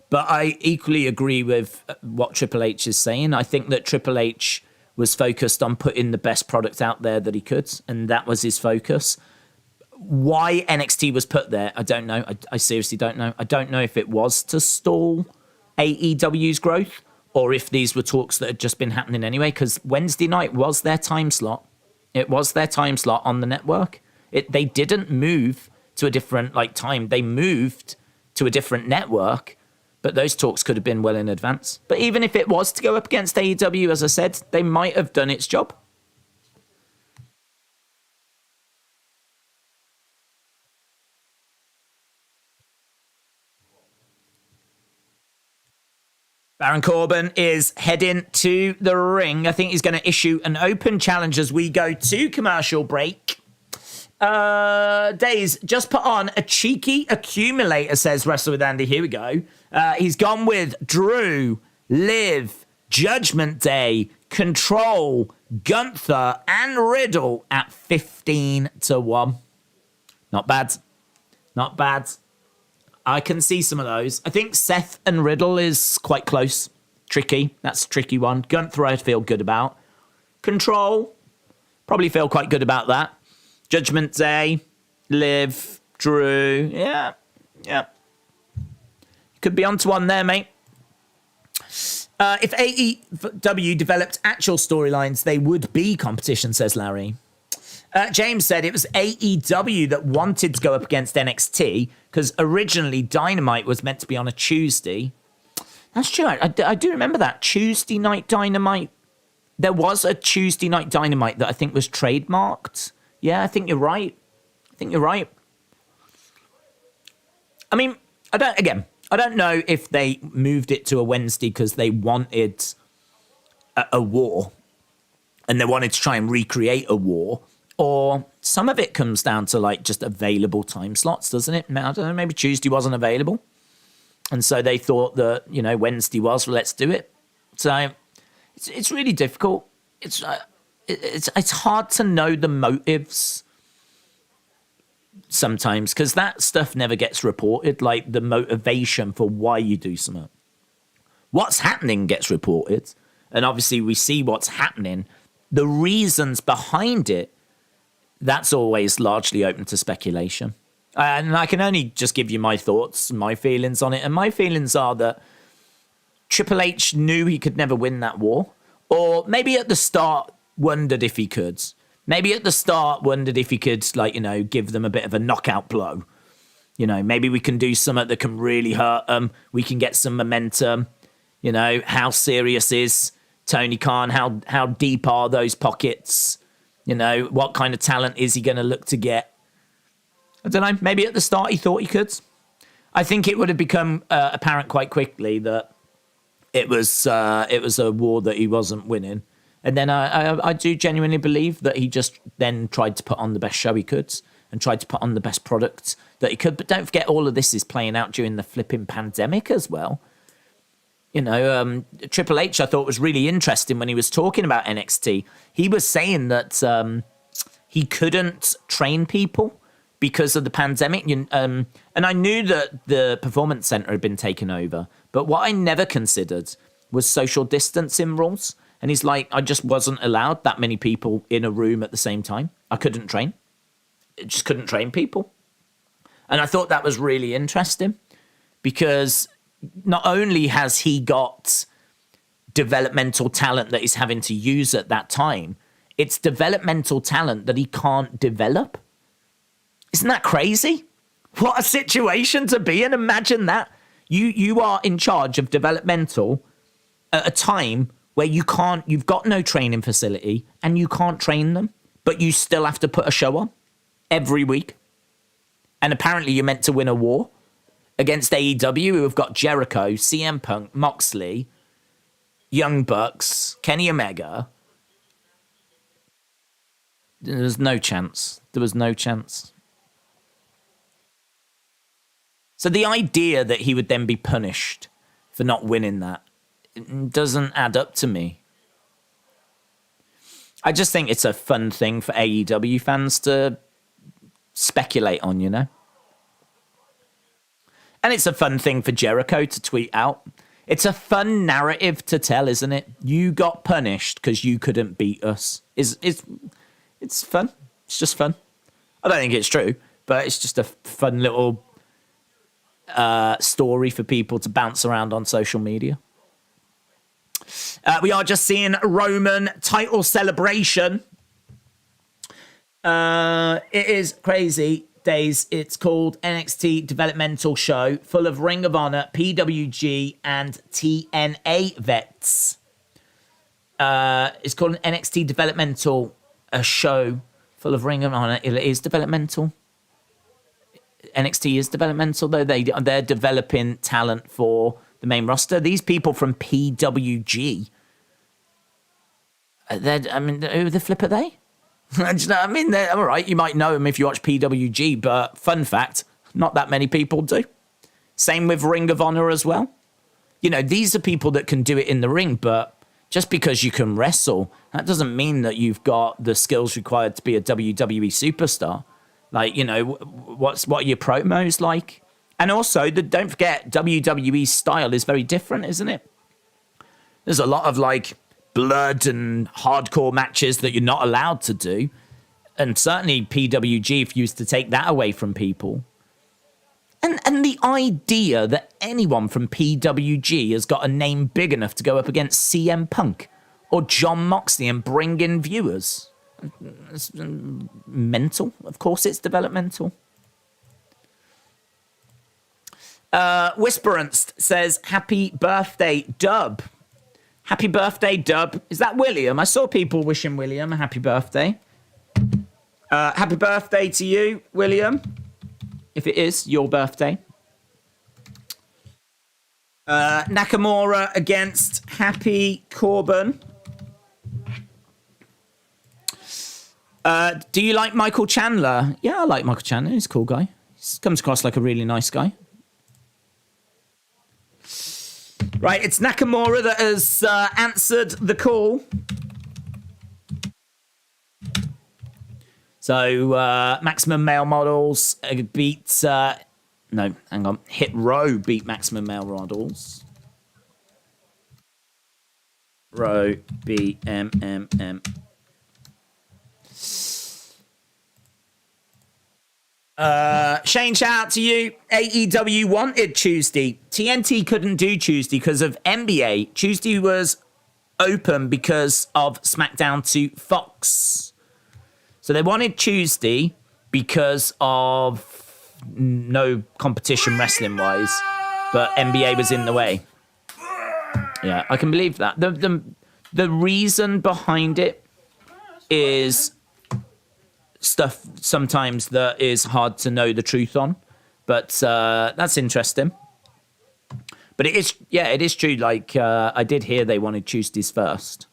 Speaker 1: But I equally agree with what Triple H is saying. I think that Triple H was focused on putting the best product out there that he could, and that was his focus. Why NXT was put there, I don't know. I seriously don't know. I don't know if it was to stall AEW's growth or if these were talks that had just been happening anyway, because Wednesday night was their time slot. It was their time slot on the network. They didn't move to a different time. They moved to a different network, but those talks could have been well in advance. But even if it was to go up against AEW, as I said, they might have done its job. Baron Corbin is heading to the ring. I think he's going to issue an open challenge as we go to commercial break. Days, just put on a cheeky accumulator, says Wrestle with Andy. Here we go. He's gone with Drew, Liv, Judgment Day, Control, Gunther, and Riddle at 15-1. Not bad. Not bad. I can see some of those. I think Seth and Riddle is quite close. Tricky. That's a tricky one. Gunther, I feel good about. Control, probably feel quite good about that. Judgment Day, Liv, Drew. Yeah. Could be onto one there, mate. If AEW developed actual storylines, they would be competition, says Larry. James said it was AEW that wanted to go up against NXT because originally Dynamite was meant to be on a Tuesday. That's true. I do remember that. Tuesday Night Dynamite. There was a Tuesday Night Dynamite that I think was trademarked. Yeah, I think you're right. I mean, I don't know if they moved it to a Wednesday because they wanted a war and they wanted to try and recreate a war, or some of it comes down to like just available time slots, doesn't it? I don't know, maybe Tuesday wasn't available. And so they thought that, Wednesday was, well, let's do it. So it's really difficult. It's hard to know the motives sometimes because that stuff never gets reported, like the motivation for why you do something. What's happening gets reported, and obviously we see what's happening. The reasons behind it, that's always largely open to speculation. And I can only just give you my thoughts, my feelings on it. And my feelings are that Triple H knew he could never win that war, or maybe at the start wondered if he could. Maybe at the start wondered if he could, give them a bit of a knockout blow. Maybe we can do something that can really hurt them. We can get some momentum. How serious is Tony Khan? How deep are those pockets? What kind of talent is he going to look to get? I don't know. Maybe at the start he thought he could. I think it would have become apparent quite quickly that it was a war that he wasn't winning. And then I do genuinely believe that he just then tried to put on the best show he could and tried to put on the best product that he could. But don't forget, all of this is playing out during the flipping pandemic as well. Triple H, I thought, was really interesting when he was talking about NXT. He was saying that he couldn't train people because of the pandemic. And I knew that the Performance Center had been taken over. But what I never considered was social distancing rules. And he's like, I just wasn't allowed that many people in a room at the same time. I couldn't train. I just couldn't train people. And I thought that was really interesting because not only has he got developmental talent that he's having to use at that time, it's developmental talent that he can't develop. Isn't that crazy? What a situation to be in. Imagine that. You are in charge of developmental at a time where you've got no training facility and you can't train them, but you still have to put a show on every week. And apparently you're meant to win a war against AEW, who have got Jericho, CM Punk, Moxley, Young Bucks, Kenny Omega. There was no chance. So the idea that he would then be punished for not winning that doesn't add up to me. I just think it's a fun thing for AEW fans to speculate on, And it's a fun thing for Jericho to tweet out. It's a fun narrative to tell, isn't it? You got punished because you couldn't beat us. It's fun. It's just fun. I don't think it's true, but it's just a fun little story for people to bounce around on social media. We are just seeing Roman title celebration. It is crazy days. It's called NXT Developmental Show, full of Ring of Honor, PWG, and TNA vets. It's called an NXT Developmental Show, full of Ring of Honor. It is developmental. NXT is developmental, though. They're developing talent for the main roster. These people from PWG, who the flip are they? Do you know what I mean? They're all right. You might know them if you watch PWG, but fun fact, not that many people do. Same with Ring of Honor as well. You know, these are people that can do it in the ring, but just because you can wrestle, that doesn't mean that you've got the skills required to be a WWE superstar. Like, you know, what are your promos like? And also, don't forget, WWE's style is very different, isn't it? There's a lot of, like, blood and hardcore matches that you're not allowed to do. And certainly PWG refused to take that away from people. And the idea that anyone from PWG has got a name big enough to go up against CM Punk or John Moxley and bring in viewers. It's mental. Of course it's developmental. Whisperance says, happy birthday, Dub. Happy birthday, Dub. Is that William? I saw people wishing William a happy birthday. Happy birthday to you, William. If it is your birthday. Nakamura against Happy Corbin. Do you like Michael Chandler? Yeah, I like Michael Chandler. He's a cool guy. He comes across like a really nice guy. Right, it's Nakamura that has answered the call. So, Maximum Male Models beat... no, hang on. Hit Row beat Maximum Male Models. Row beat MMM. Shane, shout out to you. AEW wanted Tuesday. TNT couldn't do Tuesday because of NBA. Tuesday was open because of SmackDown to Fox. So they wanted Tuesday because of no competition wrestling-wise, but NBA was in the way. Yeah, I can believe that. The reason behind it is stuff sometimes that is hard to know the truth on, but that's interesting. But it is true. Like, I did hear they wanted Tuesdays first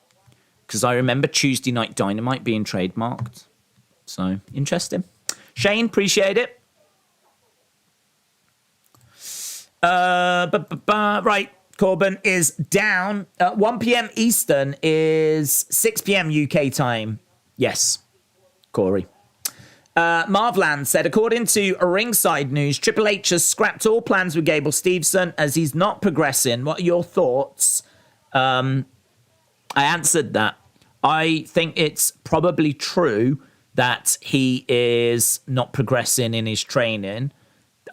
Speaker 1: because I remember Tuesday Night Dynamite being trademarked. So, interesting. Shane, appreciate it. Right, Corbin is down. 1 p.m. Eastern is 6 p.m. UK time. Yes, Corey. Marvland said, according to Ringside News, Triple H has scrapped all plans with Gable Steveson as he's not progressing. What are your thoughts? I answered that. I think it's probably true that he is not progressing in his training.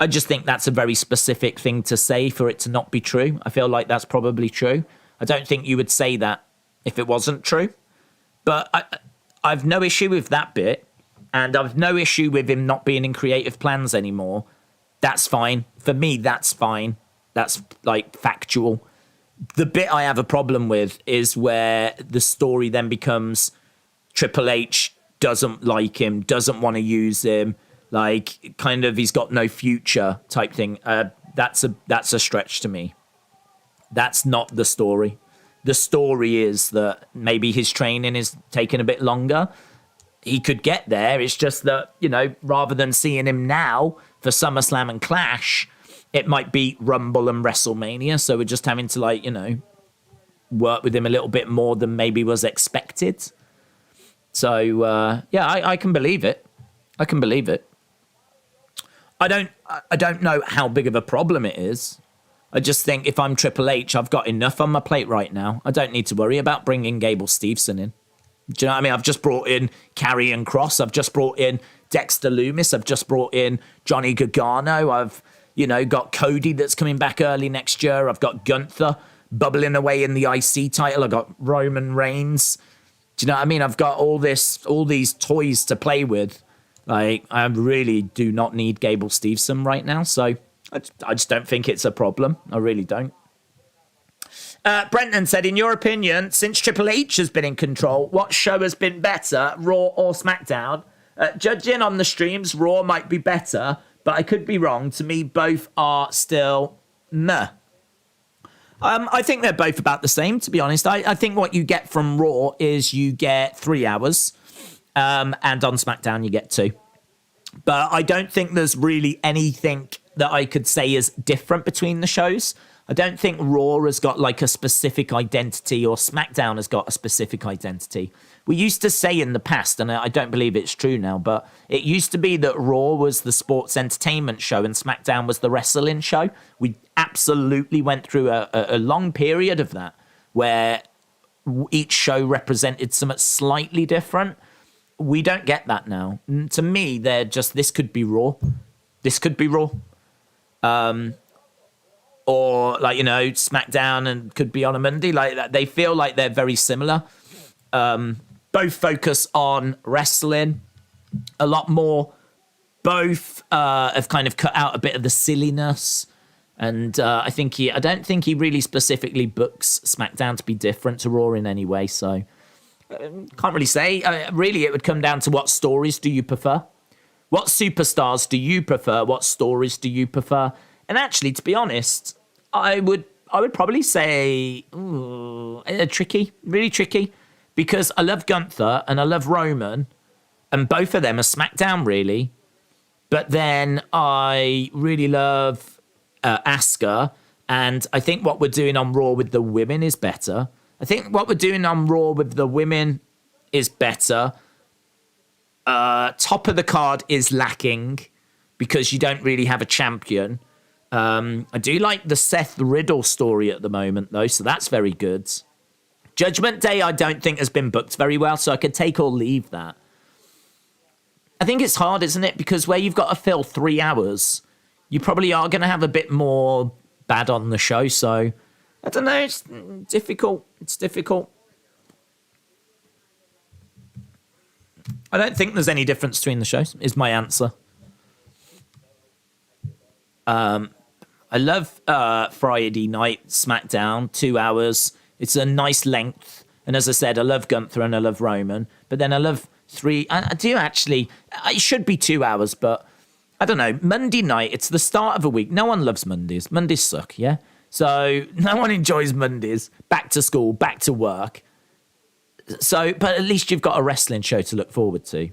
Speaker 1: I just think that's a very specific thing to say for it to not be true. I feel like that's probably true. I don't think you would say that if it wasn't true. But I've no issue with that bit. And I've no issue with him not being in creative plans anymore. That's fine. For me, that's fine. That's, like, factual. The bit I have a problem with is where the story then becomes Triple H doesn't like him, doesn't want to use him, like, kind of he's got no future type thing. That's a stretch to me. That's not the story. The story is that maybe his training is taking a bit longer. He could get there. It's just that, you know, rather than seeing him now for SummerSlam and Clash, it might be Rumble and WrestleMania. So we're just having to, like, you know, work with him a little bit more than maybe was expected. So, yeah, I can believe it. I can believe it. I don't know how big of a problem it is. I just think if I'm Triple H, I've got enough on my plate right now. I don't need to worry about bringing Gable Steveson in. Do you know what I mean? I've just brought in Karrion Kross. I've just brought in Dexter Lumis. I've just brought in Johnny Gargano. I've, you know, got Cody that's coming back early next year. I've got Gunther bubbling away in the IC title. I've got Roman Reigns. Do you know what I mean? I've got all these toys to play with. Like, I really do not need Gable Steveson right now. So I just don't think it's a problem. I really don't. Brenton said, in your opinion, since Triple H has been in control, what show has been better, Raw or SmackDown? Judging on the streams, Raw might be better, but I could be wrong. To me, both are still meh. I think they're both about the same, to be honest. I think what you get from Raw is you get 3 hours And on SmackDown, you get 2. But I don't think there's really anything that I could say is different between the shows. I don't think Raw has got like a specific identity or SmackDown has got a specific identity. We used to say in the past, and I don't believe it's true now, but it used to be that Raw was the sports entertainment show and SmackDown was the wrestling show. We absolutely went through a long period of that where each show represented something slightly different. We don't get that now. To me, they're just, this could be Raw. This could be Raw. Or like, SmackDown and could be on a Monday. Like they feel like they're very similar. Both focus on wrestling a lot more. Both have kind of cut out a bit of the silliness. And I don't think he really specifically books SmackDown to be different to Raw in any way. So can't really say. Really, it would come down to what stories do you prefer? What superstars do you prefer? What stories do you prefer? And actually, to be honest, I would probably say tricky, really tricky, because I love Gunther and I love Roman, and both of them are SmackDown, really. But then I really love Asuka, and I think what we're doing on Raw with the women is better. I think what we're doing on Raw with the women is better. Top of the card is lacking because you don't really have a champion. I do like the Seth Riddle story at the moment, though, so that's very good. Judgment Day, I don't think has been booked very well, so I could take or leave that. I think it's hard, isn't it? Because where you've got to fill 3 hours, you probably are going to have a bit more bad on the show, so I don't know. It's difficult. It's difficult. I don't think there's any difference between the shows, is my answer. I love Friday Night Smackdown, 2 hours. It's a nice length. And as I said, I love Gunther and I love Roman. But then I love 3. I do actually. It should be 2 hours, but I don't know. Monday night, it's the start of a week. No one loves Mondays. Mondays suck, yeah? So no one enjoys Mondays. Back to school, back to work. So, but at least you've got a wrestling show to look forward to.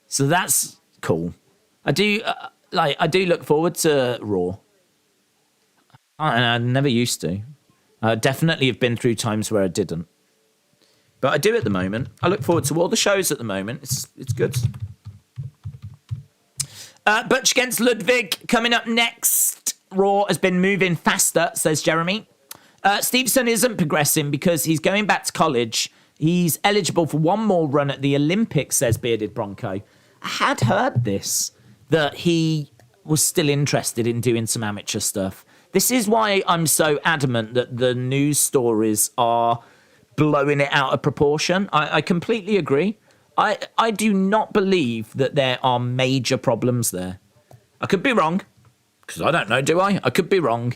Speaker 1: So that's cool. I do look forward to Raw. I never used to. I definitely have been through times where I didn't. But I do at the moment. I look forward to all the shows at the moment. It's good. Butch against Ludwig coming up next. Raw has been moving faster, says Jeremy. Steveson isn't progressing because he's going back to college. He's eligible for one more run at the Olympics, says Bearded Bronco. I had heard this, that he was still interested in doing some amateur stuff. This is why I'm so adamant that the news stories are blowing it out of proportion. I completely agree. I do not believe that there are major problems there. I could be wrong, because I don't know, do I? I could be wrong.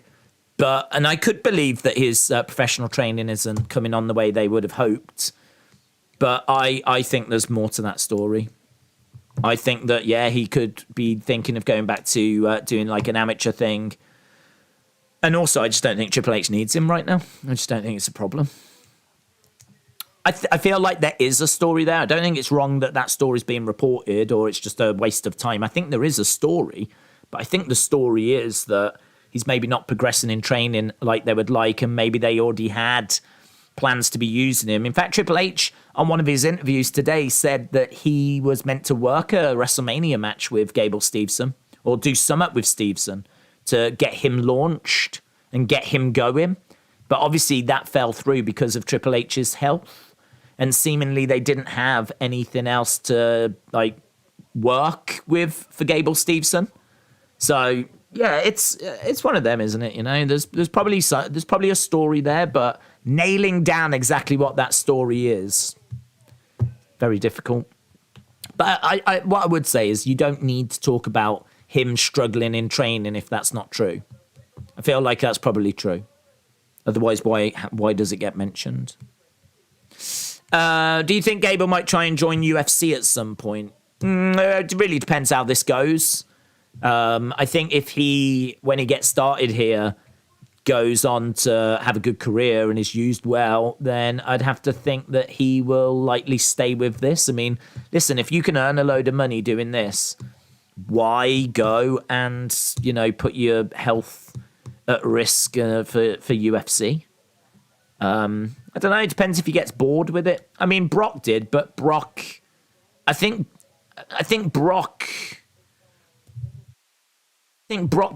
Speaker 1: And I could believe that his professional training isn't coming on the way they would have hoped. But I think there's more to that story. I think that, yeah, he could be thinking of going back to doing like an amateur thing. And also, I just don't think Triple H needs him right now. I just don't think it's a problem. I feel like there is a story there. I don't think it's wrong that that story's being reported or it's just a waste of time. I think there is a story. But I think the story is that he's maybe not progressing in training like they would like, and maybe they already had plans to be using him. In fact, Triple H, on one of his interviews today, said that he was meant to work a WrestleMania match with Gable Steveson, or do summit with Steveson to get him launched and get him going. But obviously that fell through because of Triple H's health, and seemingly they didn't have anything else to like work with for Gable Steveson. So yeah, it's one of them, isn't it? You know, there's probably a story there, but nailing down exactly what that story is, very difficult. But I what I would say is you don't need to talk about him struggling in training if that's not true. I feel like that's probably true. Otherwise, why does it get mentioned? Do you think Gable might try and join UFC at some point? It really depends how this goes. I think when he gets started here, goes on to have a good career and is used well, then I'd have to think that he will likely stay with this. I mean, listen, if you can earn a load of money doing this, why go and, put your health at risk for UFC? I don't know. It depends if he gets bored with it. I mean, Brock did, but Brock, I think Brock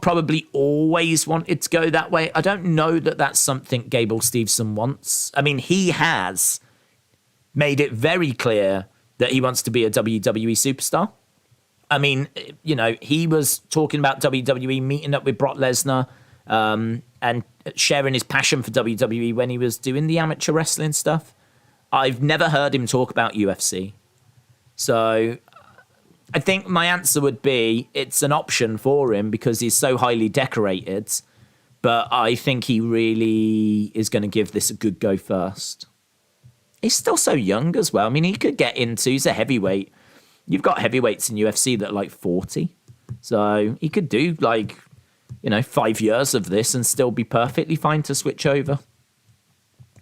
Speaker 1: probably always wanted to go that way. I don't know that that's something Gable Steveson wants. I mean, he has made it very clear that he wants to be a WWE superstar. I mean, he was talking about WWE, meeting up with Brock Lesnar, and sharing his passion for WWE when he was doing the amateur wrestling stuff. I've never heard him talk about UFC. So I think my answer would be it's an option for him because he's so highly decorated, but I think he really is going to give this a good go first. He's still so young as well. I mean, he could get into, he's a heavyweight. You've got heavyweights in UFC that are like 40. So he could do 5 years of this and still be perfectly fine to switch over.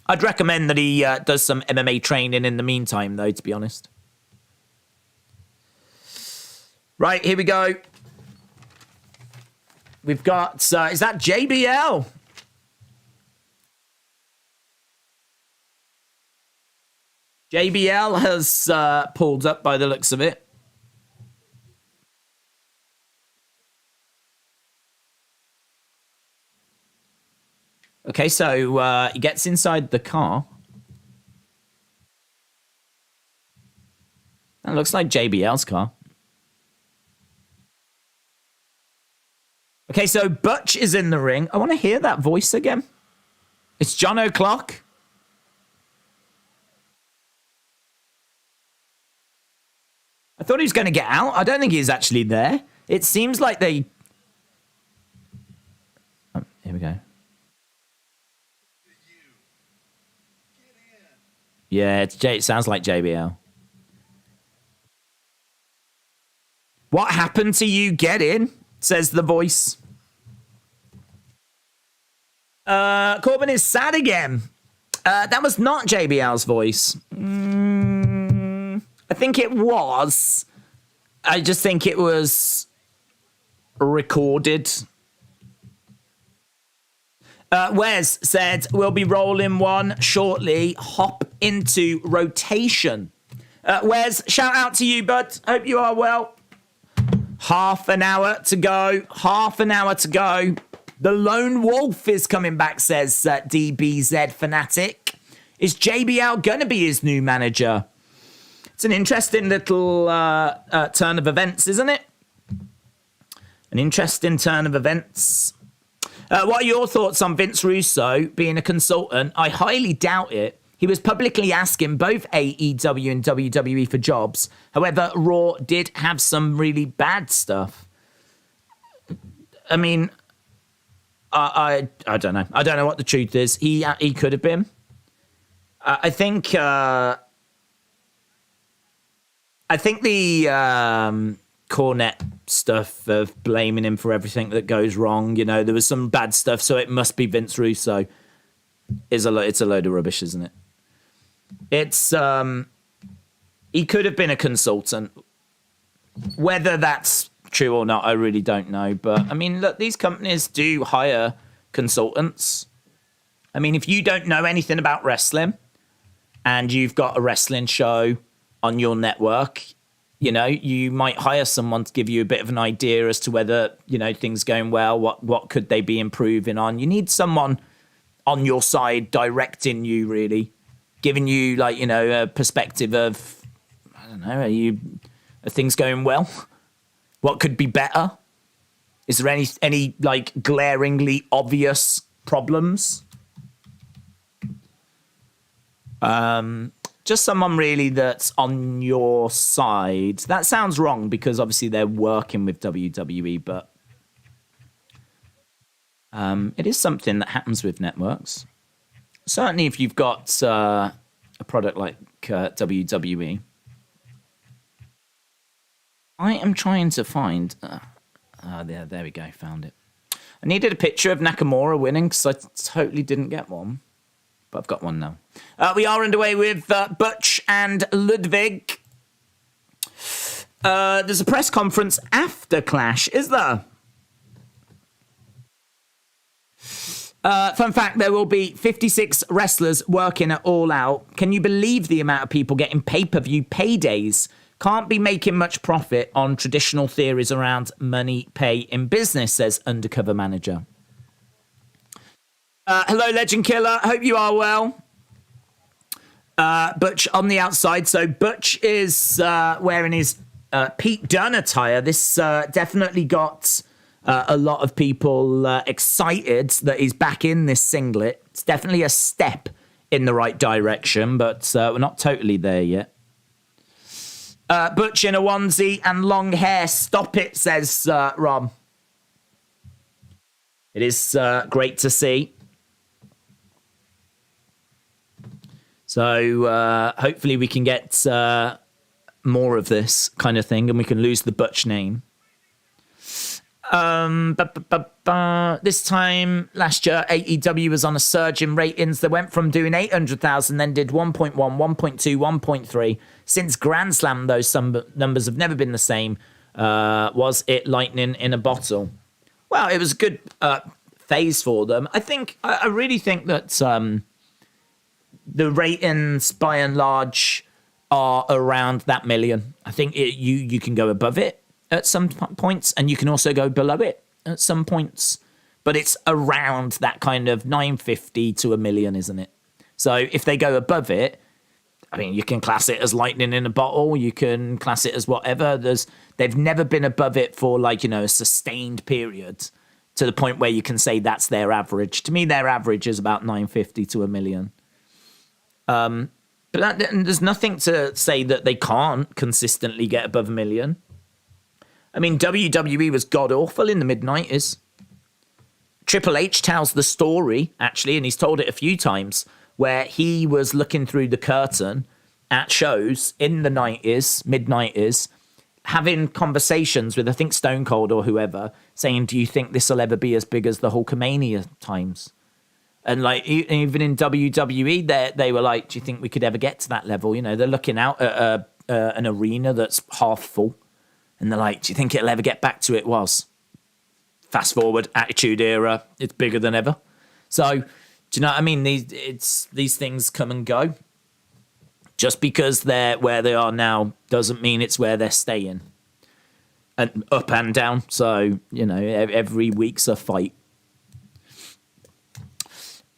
Speaker 1: I'd recommend that he does some MMA training in the meantime, though, to be honest. Right, here we go. We've got, is that JBL? JBL has pulled up by the looks of it. Okay, so he gets inside the car. That looks like JBL's car. Okay, so Butch is in the ring. I want to hear that voice again. It's John O'Clock. I thought he was going to get out. I don't think he's actually there. It seems like they... Oh, here we go. Yeah, it sounds like JBL. What happened to you? Get in, says the voice. Corbin is sad again. That was not JBL's voice. I think it was. I just think it was recorded. Wes said, we'll be rolling one shortly. Hop into rotation. Wes, shout out to you, bud. Hope you are well. Half an hour to go. Half an hour to go. The Lone Wolf is coming back, says DBZ Fanatic. Is JBL going to be his new manager? It's an interesting little turn of events, isn't it? An interesting turn of events. What are your thoughts on Vince Russo being a consultant? I highly doubt it. He was publicly asking both AEW and WWE for jobs. However, Raw did have some really bad stuff. I mean, I don't know. I don't know what the truth is. He could have been. I think the Cornette stuff of blaming him for everything that goes wrong, there was some bad stuff, so it must be Vince Russo. It's a load of rubbish, isn't it? It's he could have been a consultant. Whether that's true or not, I really don't know. But I mean, look, these companies do hire consultants. I mean, if you don't know anything about wrestling and you've got a wrestling show on your network, you might hire someone to give you a bit of an idea as to whether, things going well, what could they be improving on. You need someone on your side directing you, really, giving you a perspective of, I don't know, are things going well? What could be better? Is there any glaringly obvious problems? Just someone really that's on your side. That sounds wrong because obviously they're working with WWE, but it is something that happens with networks. Certainly if you've got a product like WWE. I am trying to find... there we go, found it. I needed a picture of Nakamura winning because I totally didn't get one. But I've got one now. We are underway with Butch and Ludwig. There's a press conference after Clash, is there? Fun fact, there will be 56 wrestlers working at All Out. Can you believe the amount of people getting pay-per-view paydays? Can't be making much profit on traditional theories around money pay in business, says Undercover Manager. Hello, Legend Killer. Hope you are well. Butch on the outside. So Butch is wearing his Pete Dunne attire. This definitely got a lot of people excited that he's back in this singlet. It's definitely a step in the right direction, but we're not totally there yet. Butch in a onesie and long hair. Stop it, says Rob. It is great to see. So hopefully we can get more of this kind of thing and we can lose the Butch name. This time last year, AEW was on a surge in ratings. They went from doing 800,000, then did 1.1, 1.2, 1.3. Since Grand Slam, those some numbers have never been the same. Was it lightning in a bottle? Well, it was a good phase for them. I really think that the ratings, by and large, are around that million. I think you can go above it at some points, and you can also go below it at some points. But it's around that kind of 950 to a million, isn't it? So if they go above it, I mean, you can class it as lightning in a bottle. You can class it as whatever. They've never been above it for a sustained period to the point where you can say that's their average. To me, their average is about 950 to a million. But there's nothing to say that they can't consistently get above a million. I mean, WWE was god-awful in the mid-90s. Triple H tells the story, actually, and he's told it a few times, where he was looking through the curtain at shows in the 90s, mid-90s, having conversations with, I think, Stone Cold or whoever, saying, do you think this will ever be as big as the Hulkamania times? And even in WWE, they were like, do you think we could ever get to that level? They're looking out at an arena that's half full. And they're like, do you think it'll ever get back to it was? Fast forward, Attitude Era, it's bigger than ever. So, do you know what I mean? These things come and go. Just because they're where they are now doesn't mean it's where they're staying. And up and down. So, every week's a fight.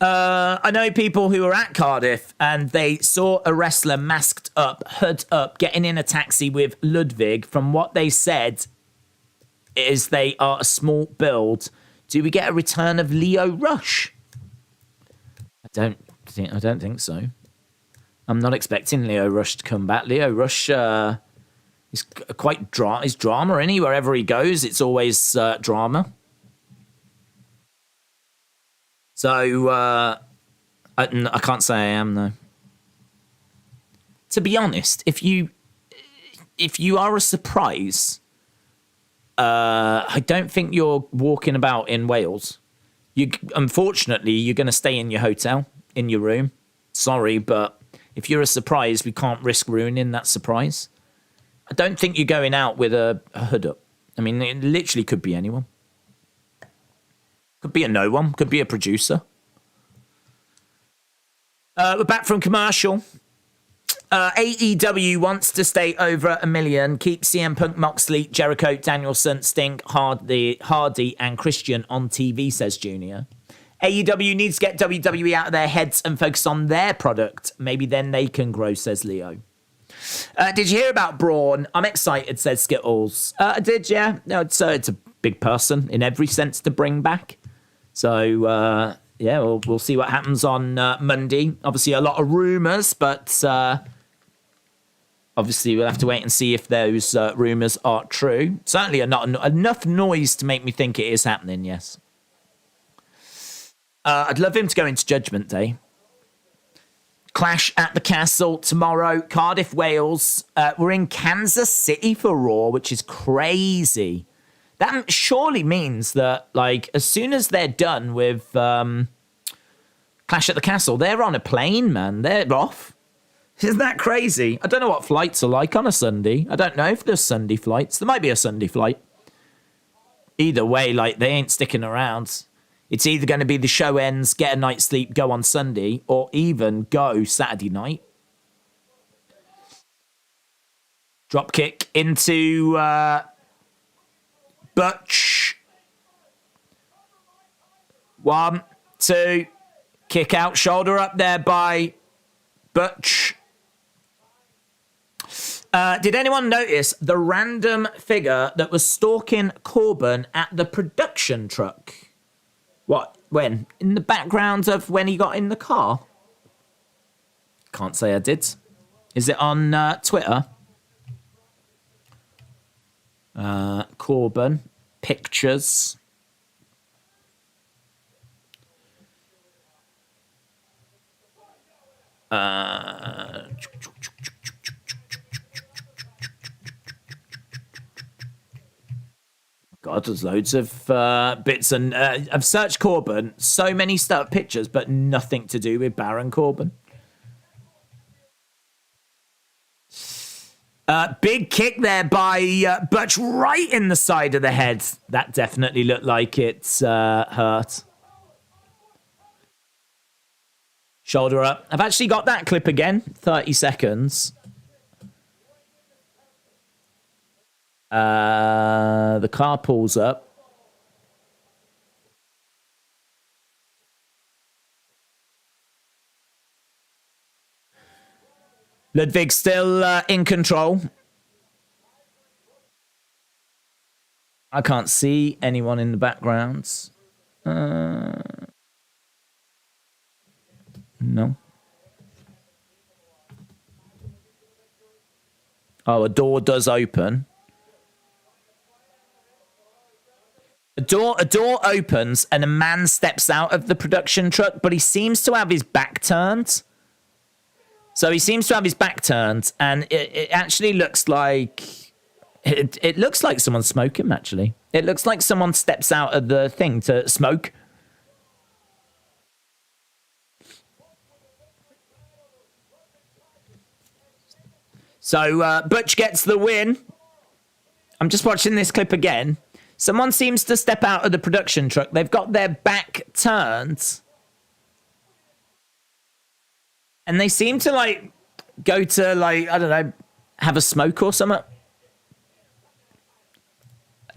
Speaker 1: I know people who were at Cardiff and they saw a wrestler masked up, hood up, getting in a taxi with Ludwig. From what they said is they are a small build. Do we get a return of Leo Rush? I don't think so. I'm not expecting Leo Rush to come back. Leo Rush is quite he's drama, isn't he? Wherever he goes, it's always drama. So, I can't say I am, though. To be honest, if you are a surprise, I don't think you're walking about in Wales. Unfortunately, you're going to stay in your hotel, in your room. Sorry, but if you're a surprise, we can't risk ruining that surprise. I don't think you're going out with a hood up. I mean, it literally could be anyone. Could be a no one. Could be a producer. We're back from commercial. AEW wants to stay over a million. Keep CM Punk, Moxley, Jericho, Danielson, Sting, Hardy, and Christian on TV, says Junior. AEW needs to get WWE out of their heads and focus on their product. Maybe then they can grow, says Leo. Did you hear about Braun? I'm excited, says Skittles. I did, yeah. No, it's a big person in every sense to bring back. So, we'll see what happens on Monday. Obviously, a lot of rumours, but obviously we'll have to wait and see if those rumours are true. Certainly not enough noise to make me think it is happening, yes. I'd love him to go into Judgment Day. Clash at the Castle tomorrow. Cardiff, Wales. We're in Kansas City for Raw, which is crazy. That surely means that, like, as soon as they're done with Clash at the Castle, they're on a plane, man. They're off. Isn't that crazy? I don't know what flights are like on a Sunday. I don't know if there's Sunday flights. There might be a Sunday flight. Either way, like, they ain't sticking around. It's either going to be the show ends, get a night's sleep, go on Sunday, or even go Saturday night. Dropkick into Butch. 1, 2. Kick out, shoulder up there by Butch. Did anyone notice the random figure that was stalking Corbin at the production truck? What? When? In the background of when he got in the car? Can't say I did. Is it on Twitter? Corbin. Pictures. God, there's loads of bits, and I've searched Corbin, so many pictures, but nothing to do with Baron Corbin. Big kick there by Butch right in the side of the head. That definitely looked like it's hurt. Shoulder up. I've actually got that clip again. 30 seconds. The car pulls up. Ludwig still in control. I can't see anyone in the background. No. Oh, a door does open. A door opens and a man steps out of the production truck, but he seems to have his back turned. So he seems to have his back turned, and it actually looks like... It looks like someone's smoking, actually. It looks like someone steps out of the thing to smoke. So Butch gets the win. I'm just watching this clip again. Someone seems to step out of the production truck. They've got their back turned. And they seem to, like, go to, like, I don't know, have a smoke or something.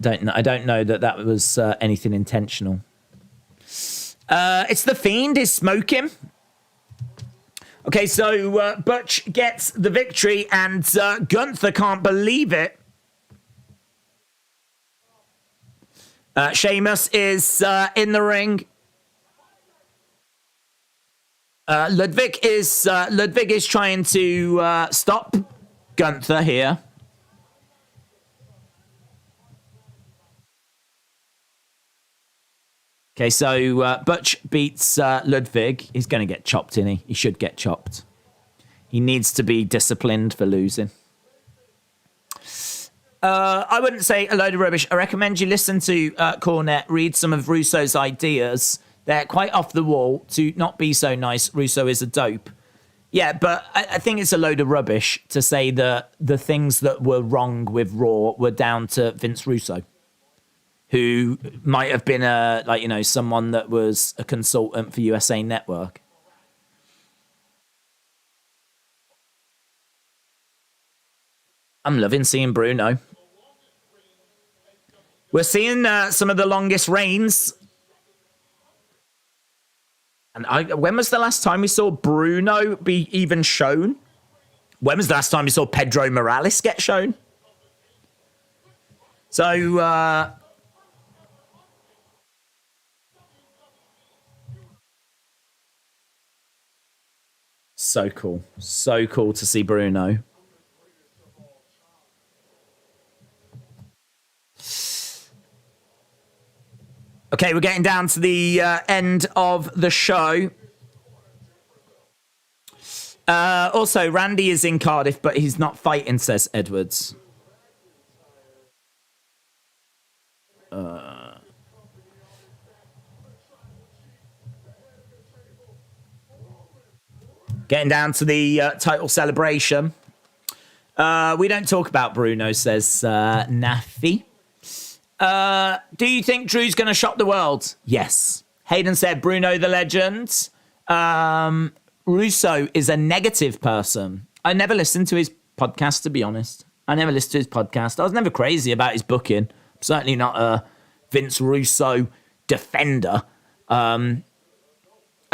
Speaker 1: I don't know that was anything intentional. It's the Fiend is smoking. Okay, so Butch gets the victory, and Gunther can't believe it. Sheamus is in the ring. Ludwig is trying to stop Gunther here. Okay, so Butch beats Ludwig. He's going to get chopped, isn't he? He should get chopped. He needs to be disciplined for losing. I wouldn't say a load of rubbish. I recommend you listen to Cornette, read some of Russo's ideas. They're quite off the wall. To not be so nice, Russo is a dope. Yeah, but I think it's a load of rubbish to say that the things that were wrong with Raw were down to Vince Russo, who might have been someone that was a consultant for USA Network. I'm loving seeing Bruno. We're seeing some of the longest reigns. And when was the last time we saw Bruno be even shown? When was the last time we saw Pedro Morales get shown? So, so cool. So cool to see Bruno. Okay, we're getting down to the end of the show. Also, Randy is in Cardiff, but he's not fighting, says Edwards. Getting down to the title celebration. We don't talk about Bruno, says Nafi. Do you think Drew's going to shock the world? Yes. Hayden said Bruno the legend. Russo is a negative person. I never listened to his podcast, to be honest. I never listened to his podcast. I was never crazy about his booking. I'm certainly not a Vince Russo defender. I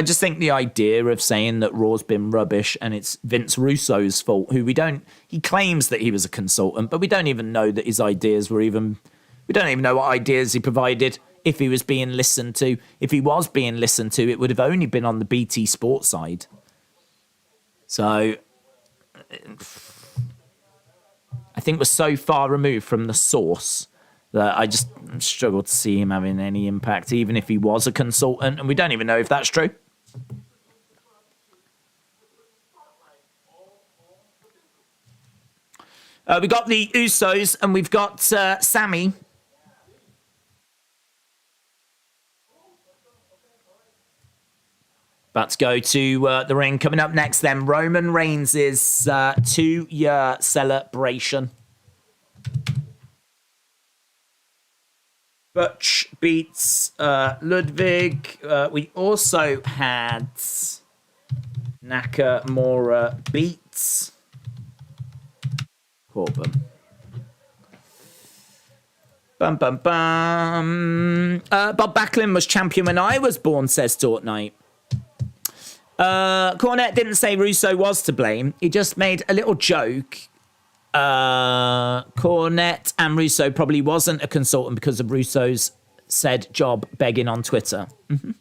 Speaker 1: just think the idea of saying that Raw's been rubbish and it's Vince Russo's fault, he claims that he was a consultant, but we don't even know that his ideas we don't even know what ideas he provided if he was being listened to. If he was being listened to, it would have only been on the BT Sports side. So I think we're so far removed from the source that I just struggle to see him having any impact, even if he was a consultant, and we don't even know if that's true. We got the Usos, and we've got Sammy. About to go to the ring. Coming up next, then, Roman Reigns' 2-year celebration. Butch beats Ludwig. We also had Nakamura beats Corbin. Bum, bum, bum. Bob Backlund was champion when I was born, says Fortnite. Cornette didn't say Russo was to blame. He just made a little joke. Cornette and Russo probably wasn't a consultant because of Russo's said job begging on Twitter. Mm-hmm.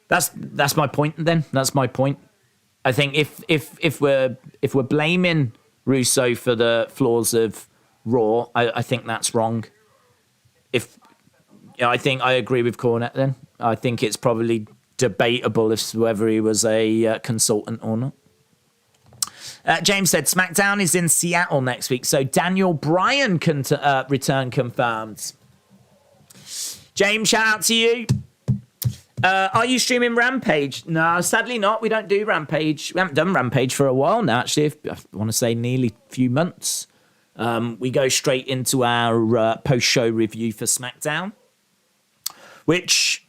Speaker 1: That's my point. Then that's my point. I think if we're blaming Russo for the flaws of Raw, I think that's wrong. I think I agree with Cornette. Then I think it's probably debatable as to whether he was a consultant or not. James said SmackDown is in Seattle next week, so Daniel Bryan can return confirmed. James, shout out to you. Are you streaming Rampage? No, sadly not. We don't do Rampage. We haven't done Rampage for a while now, actually. I want to say nearly a few months. We go straight into our post-show review for SmackDown, which,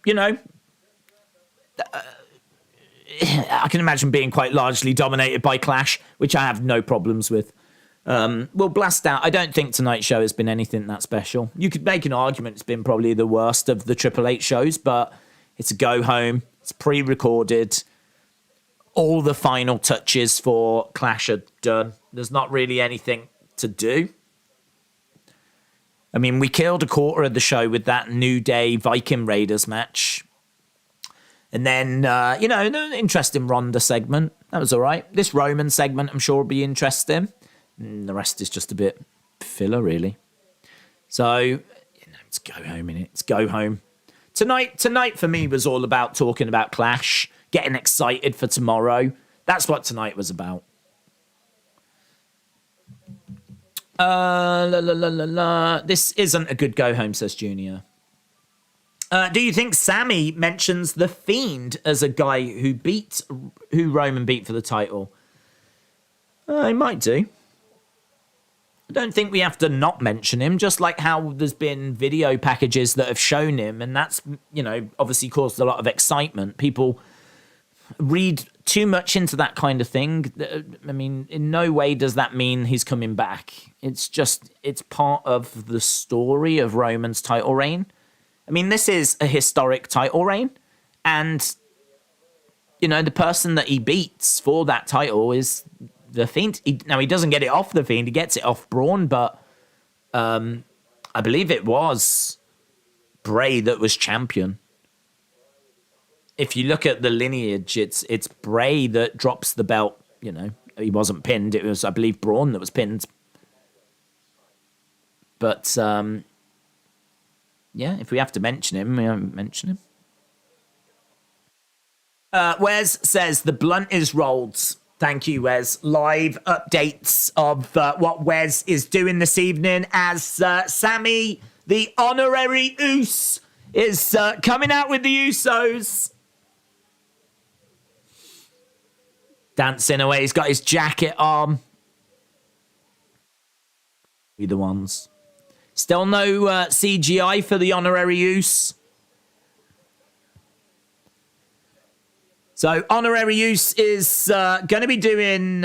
Speaker 1: I can imagine being quite largely dominated by Clash, which I have no problems with. We'll blast out. I don't think tonight's show has been anything that special. You could make an argument it's been probably the worst of the Triple H shows, but it's a go-home. It's pre-recorded. All the final touches for Clash are done. There's not really anything to do. I mean, we killed a quarter of the show with that New Day Viking Raiders match. And then, an interesting Ronda segment. That was all right. This Roman segment, I'm sure, will be interesting. And the rest is just a bit filler, really. So, it's go home, innit? It's go home. Tonight for me was all about talking about Clash, getting excited for tomorrow. That's what tonight was about. This isn't a good go home, says Junior. Do you think Sammy mentions The Fiend as a guy who Roman beat for the title? He might do. I don't think we have to not mention him, just like how there's been video packages that have shown him, and that's, obviously caused a lot of excitement. People read too much into that kind of thing. I mean, in no way does that mean he's coming back. It's part of the story of Roman's title reign. I mean, this is a historic title reign, and, the person that he beats for that title is The Fiend. He doesn't get it off The Fiend, he gets it off Braun, but I believe it was Bray that was champion. If you look at the lineage, it's Bray that drops the belt, he wasn't pinned, it was, I believe, Braun that was pinned. But, if we have to mention him, we haven't mentioned him. Wes says, the blunt is rolled. Thank you, Wes. Live updates of what Wes is doing this evening as Sammy, the honorary Us, is coming out with the Usos. Dancing away. He's got his jacket on. Be the ones. Still no CGI for the honorary use. So honorary use is going to be doing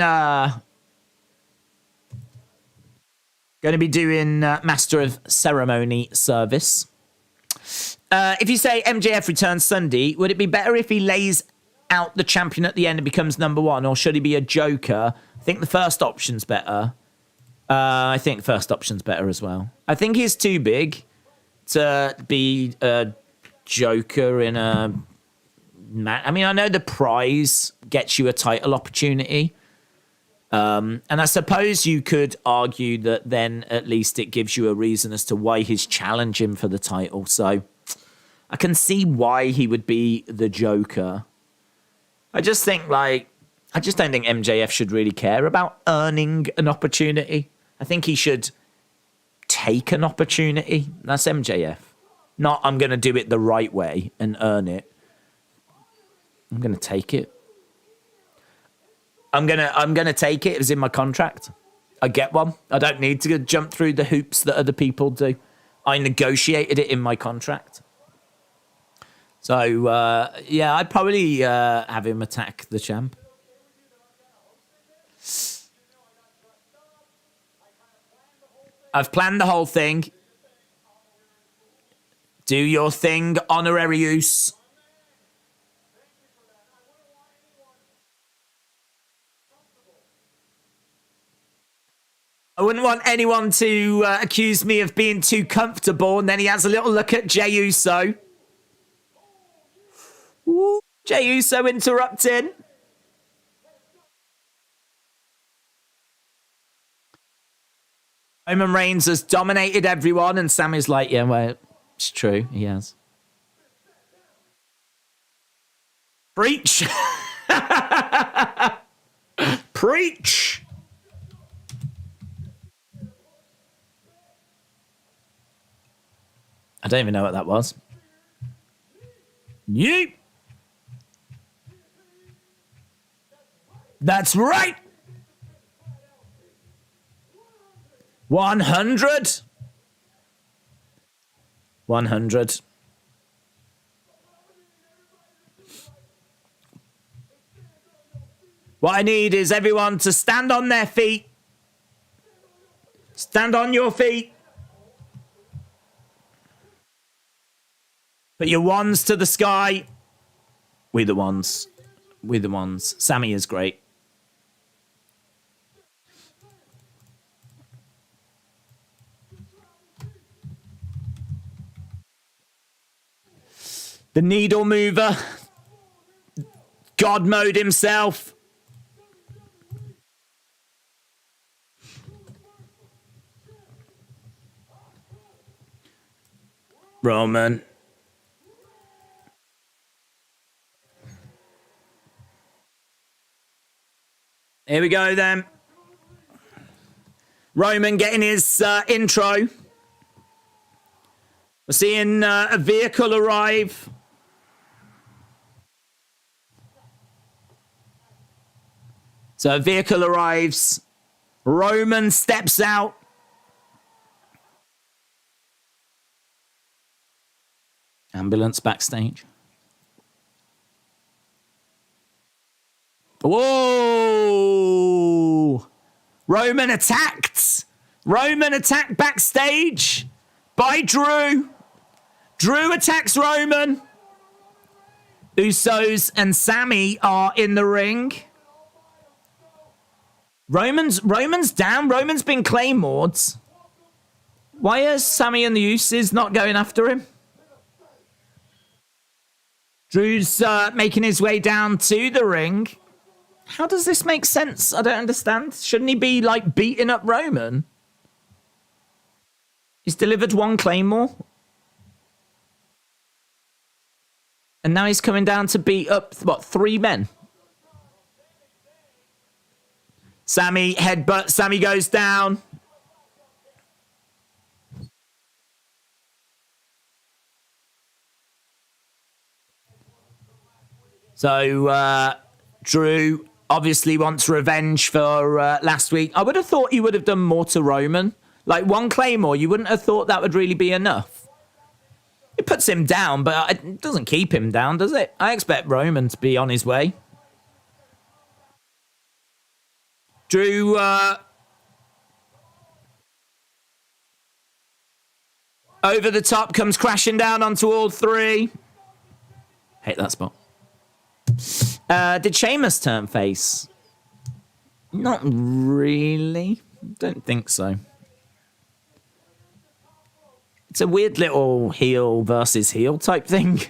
Speaker 1: Master of Ceremony service. If you say MJF returns Sunday, would it be better if he lays out the champion at the end and becomes number one, or should he be a joker? I think the first option's better. I think first option's better as well. I think he's too big to be a joker in a match. I mean, I know the prize gets you a title opportunity. And I suppose you could argue that then at least it gives you a reason as to why he's challenging for the title. So I can see why he would be the Joker. I just don't think MJF should really care about earning an opportunity. I think he should take an opportunity. That's MJF. Not, I'm going to do it the right way and earn it. I'm going to take it. I'm gonna take it. It was in my contract. I get one. I don't need to jump through the hoops that other people do. I negotiated it in my contract. So yeah, I'd probably have him attack the champ. I've planned the whole thing. Do your thing, honorary use. I wouldn't want anyone to accuse me of being too comfortable, and then he has a little look at Jey Uso. Ooh, Jey Uso interrupting. Roman Reigns has dominated everyone, and Sammy's like, yeah, well, it's true, he has. Preach! Preach! I don't even know what that was. Yeet! That's right! 100. 100. What I need is everyone to stand on their feet. Stand on your feet. Put your wands to the sky. We the ones. We the ones. Sammy is great. The needle mover. God mode himself. Roman. Here we go then. Roman getting his intro. We're seeing a vehicle arrive. So a vehicle arrives. Roman steps out. Ambulance backstage. Whoa! Roman attacked. Roman attacked backstage by Drew. Drew attacks Roman. Usos and Sammy are in the ring. Roman's down. Roman's been claymored. Why are Sammy and the Usos not going after him? Drew's making his way down to the ring. How does this make sense? I don't understand. Shouldn't he be, like, beating up Roman? He's delivered one Claymore. And now he's coming down to beat up, what, 3 men? Sammy headbutt. Sammy goes down. So, Drew obviously wants revenge for last week. I would have thought he would have done more to Roman. Like one Claymore, you wouldn't have thought that would really be enough. It puts him down, but it doesn't keep him down, does it? I expect Roman to be on his way. Drew, over the top, comes crashing down onto all three. Hate that spot. Did Sheamus turn face? Not really. Don't think so. It's a weird little heel versus heel type thing.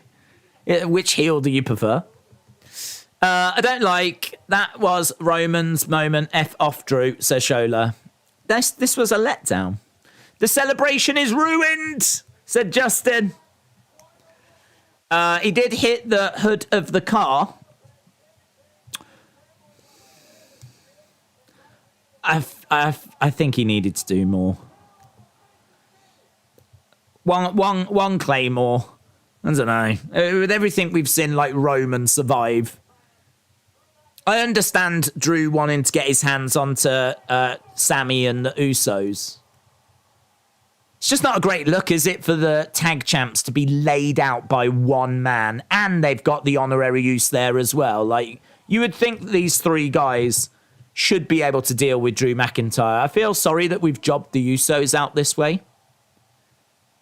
Speaker 1: Which heel do you prefer? I don't like... That was Roman's moment. F off, Drew, says Shola. This was a letdown. The celebration is ruined, said Justin. He did hit the hood of the car. I think he needed to do more. One Claymore. I don't know. With everything we've seen, like Roman survive. I understand Drew wanting to get his hands onto Sammy and the Usos. It's just not a great look, is it, for the tag champs to be laid out by one man, and they've got the honorary use there as well. Like, you would think these three guys should be able to deal with Drew McIntyre. I feel sorry that we've jobbed the Usos out this way.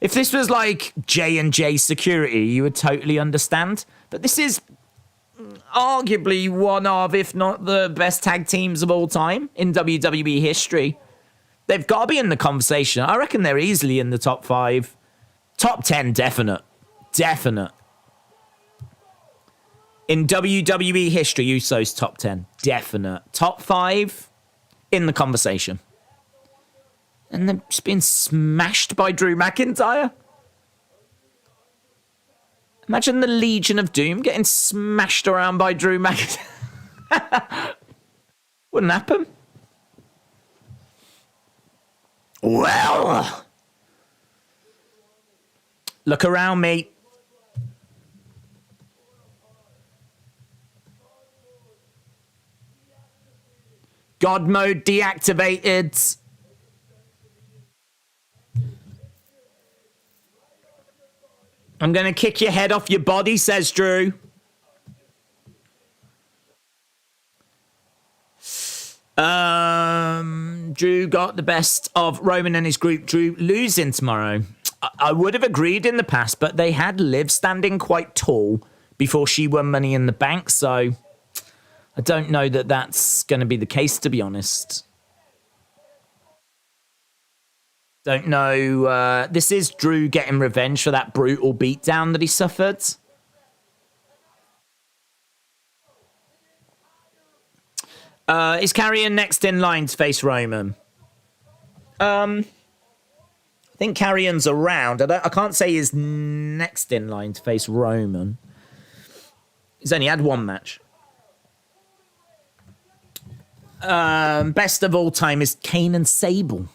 Speaker 1: If this was like J&J Security, you would totally understand. But this is arguably one of, if not the best tag teams of all time in WWE history. They've got to be in the conversation. I reckon they're easily in the top 5. Top 10, definite. Definite. In WWE history, Usos top 10. Definite. Top 5, in the conversation. And they're just being smashed by Drew McIntyre. Imagine the Legion of Doom getting smashed around by Drew McIntyre. Wouldn't happen. Well. Look around me. God mode deactivated. I'm going to kick your head off your body, says Drew. Drew got the best of Roman and his group. Drew losing tomorrow. I would have agreed in the past, but they had Liv standing quite tall before she won Money in the Bank, so I don't know that that's going to be the case, to be honest. Don't know. This is Drew getting revenge for that brutal beatdown that he suffered. Is Karrion next in line to face Roman? I think Karrion's around. I can't say he's next in line to face Roman. He's only had one match. Best of all time is Kane and Sable.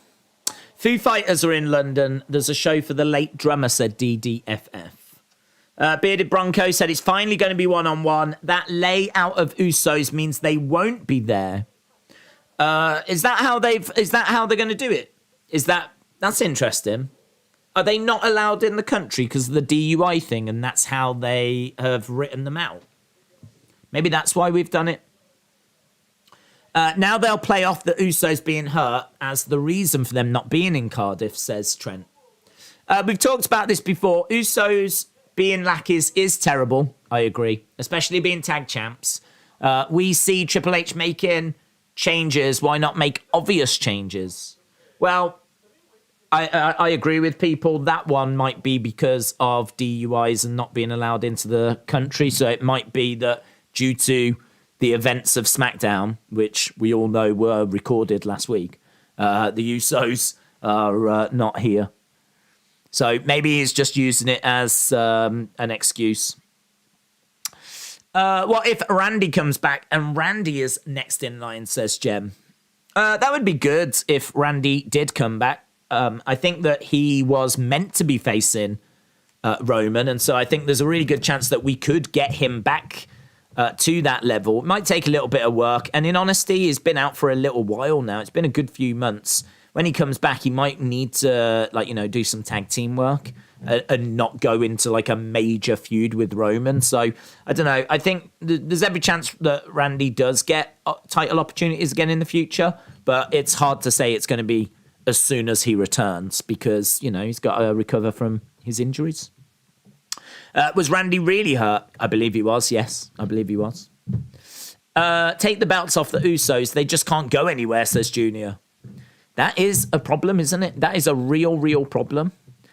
Speaker 1: Foo Fighters are in London. There's a show for the late drummer, said DDFF. Bearded Bronco said it's finally going to be one-on-one. That layout of Usos means they won't be there. Is that how they're going to do it? That's interesting. Are they not allowed in the country because of the DUI thing, and that's how they have written them out? Maybe that's why we've done it. Now they'll play off the Usos being hurt as the reason for them not being in Cardiff, says Trent. We've talked about this before. Usos being lackeys is terrible. I agree. Especially being tag champs. We see Triple H making changes. Why not make obvious changes? Well, I agree with people. That one might be because of DUIs and not being allowed into the country. So it might be that due to the events of SmackDown, which we all know were recorded last week, the Usos are not here. So maybe he's just using it as an excuse. What if Randy comes back and Randy is next in line, says Jem. That would be good if Randy did come back. I think that he was meant to be facing Roman, and so I think there's a really good chance that we could get him back to that level. It might take a little bit of work. And in honesty, he's been out for a little while now. It's been a good few months. When he comes back, he might need to, do some tag team work and not go into like a major feud with Roman. So I don't know. I think there's every chance that Randy does get title opportunities again in the future, but it's hard to say it's going to be as soon as he returns because, he's got to recover from his injuries. Was Randy really hurt? I believe he was. Yes, I believe he was. Take the belts off the Usos. They just can't go anywhere, says Junior. That is a problem, isn't it? That is a real problem.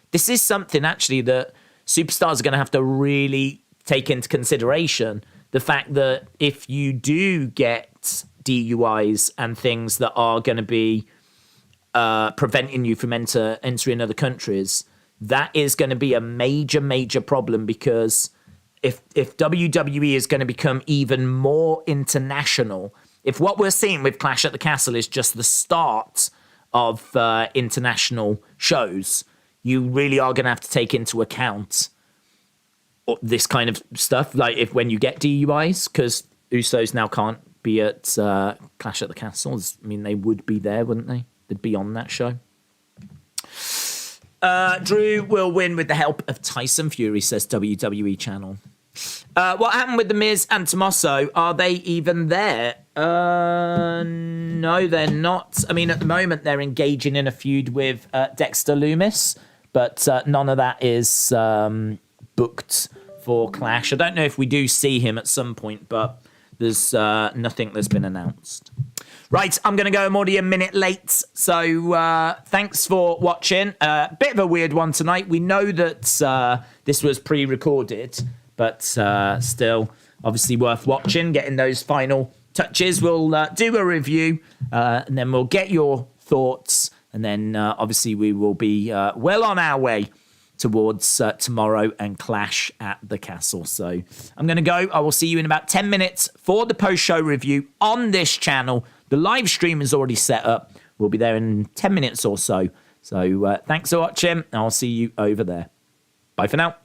Speaker 1: This is something actually that superstars are going to have to really take into consideration. The fact that if you do get DUIs and things that are going to be preventing you from entering other countries, that is going to be a major problem because if WWE is going to become even more international, if what we're seeing with Clash at the Castle is just the start of international shows, you really are going to have to take into account this kind of stuff, like when you get DUIs, because Usos now can't be at Clash at the Castle. I mean, they would be there, wouldn't they? They'd be on that show. Drew will win with the help of Tyson Fury, says WWE Channel. What happened with The Miz and Tommaso? Are they even there? No, they're not. I mean, at the moment, they're engaging in a feud with Dexter Lumis, but none of that is booked for Clash. I don't know if we do see him at some point, but there's nothing that's been announced. Right, I'm going to go. I'm already a minute late, so thanks for watching. Bit of a weird one tonight. We know that this was pre-recorded, but still, obviously worth watching, getting those final touches. We'll do a review, and then we'll get your thoughts, and then obviously we will be well on our way towards tomorrow and Clash at the Castle. So I'm going to go. I will see you in about 10 minutes for the post-show review on this channel. The live stream is already set up. We'll be there in 10 minutes or so. So thanks for watching. I'll see you over there. Bye for now.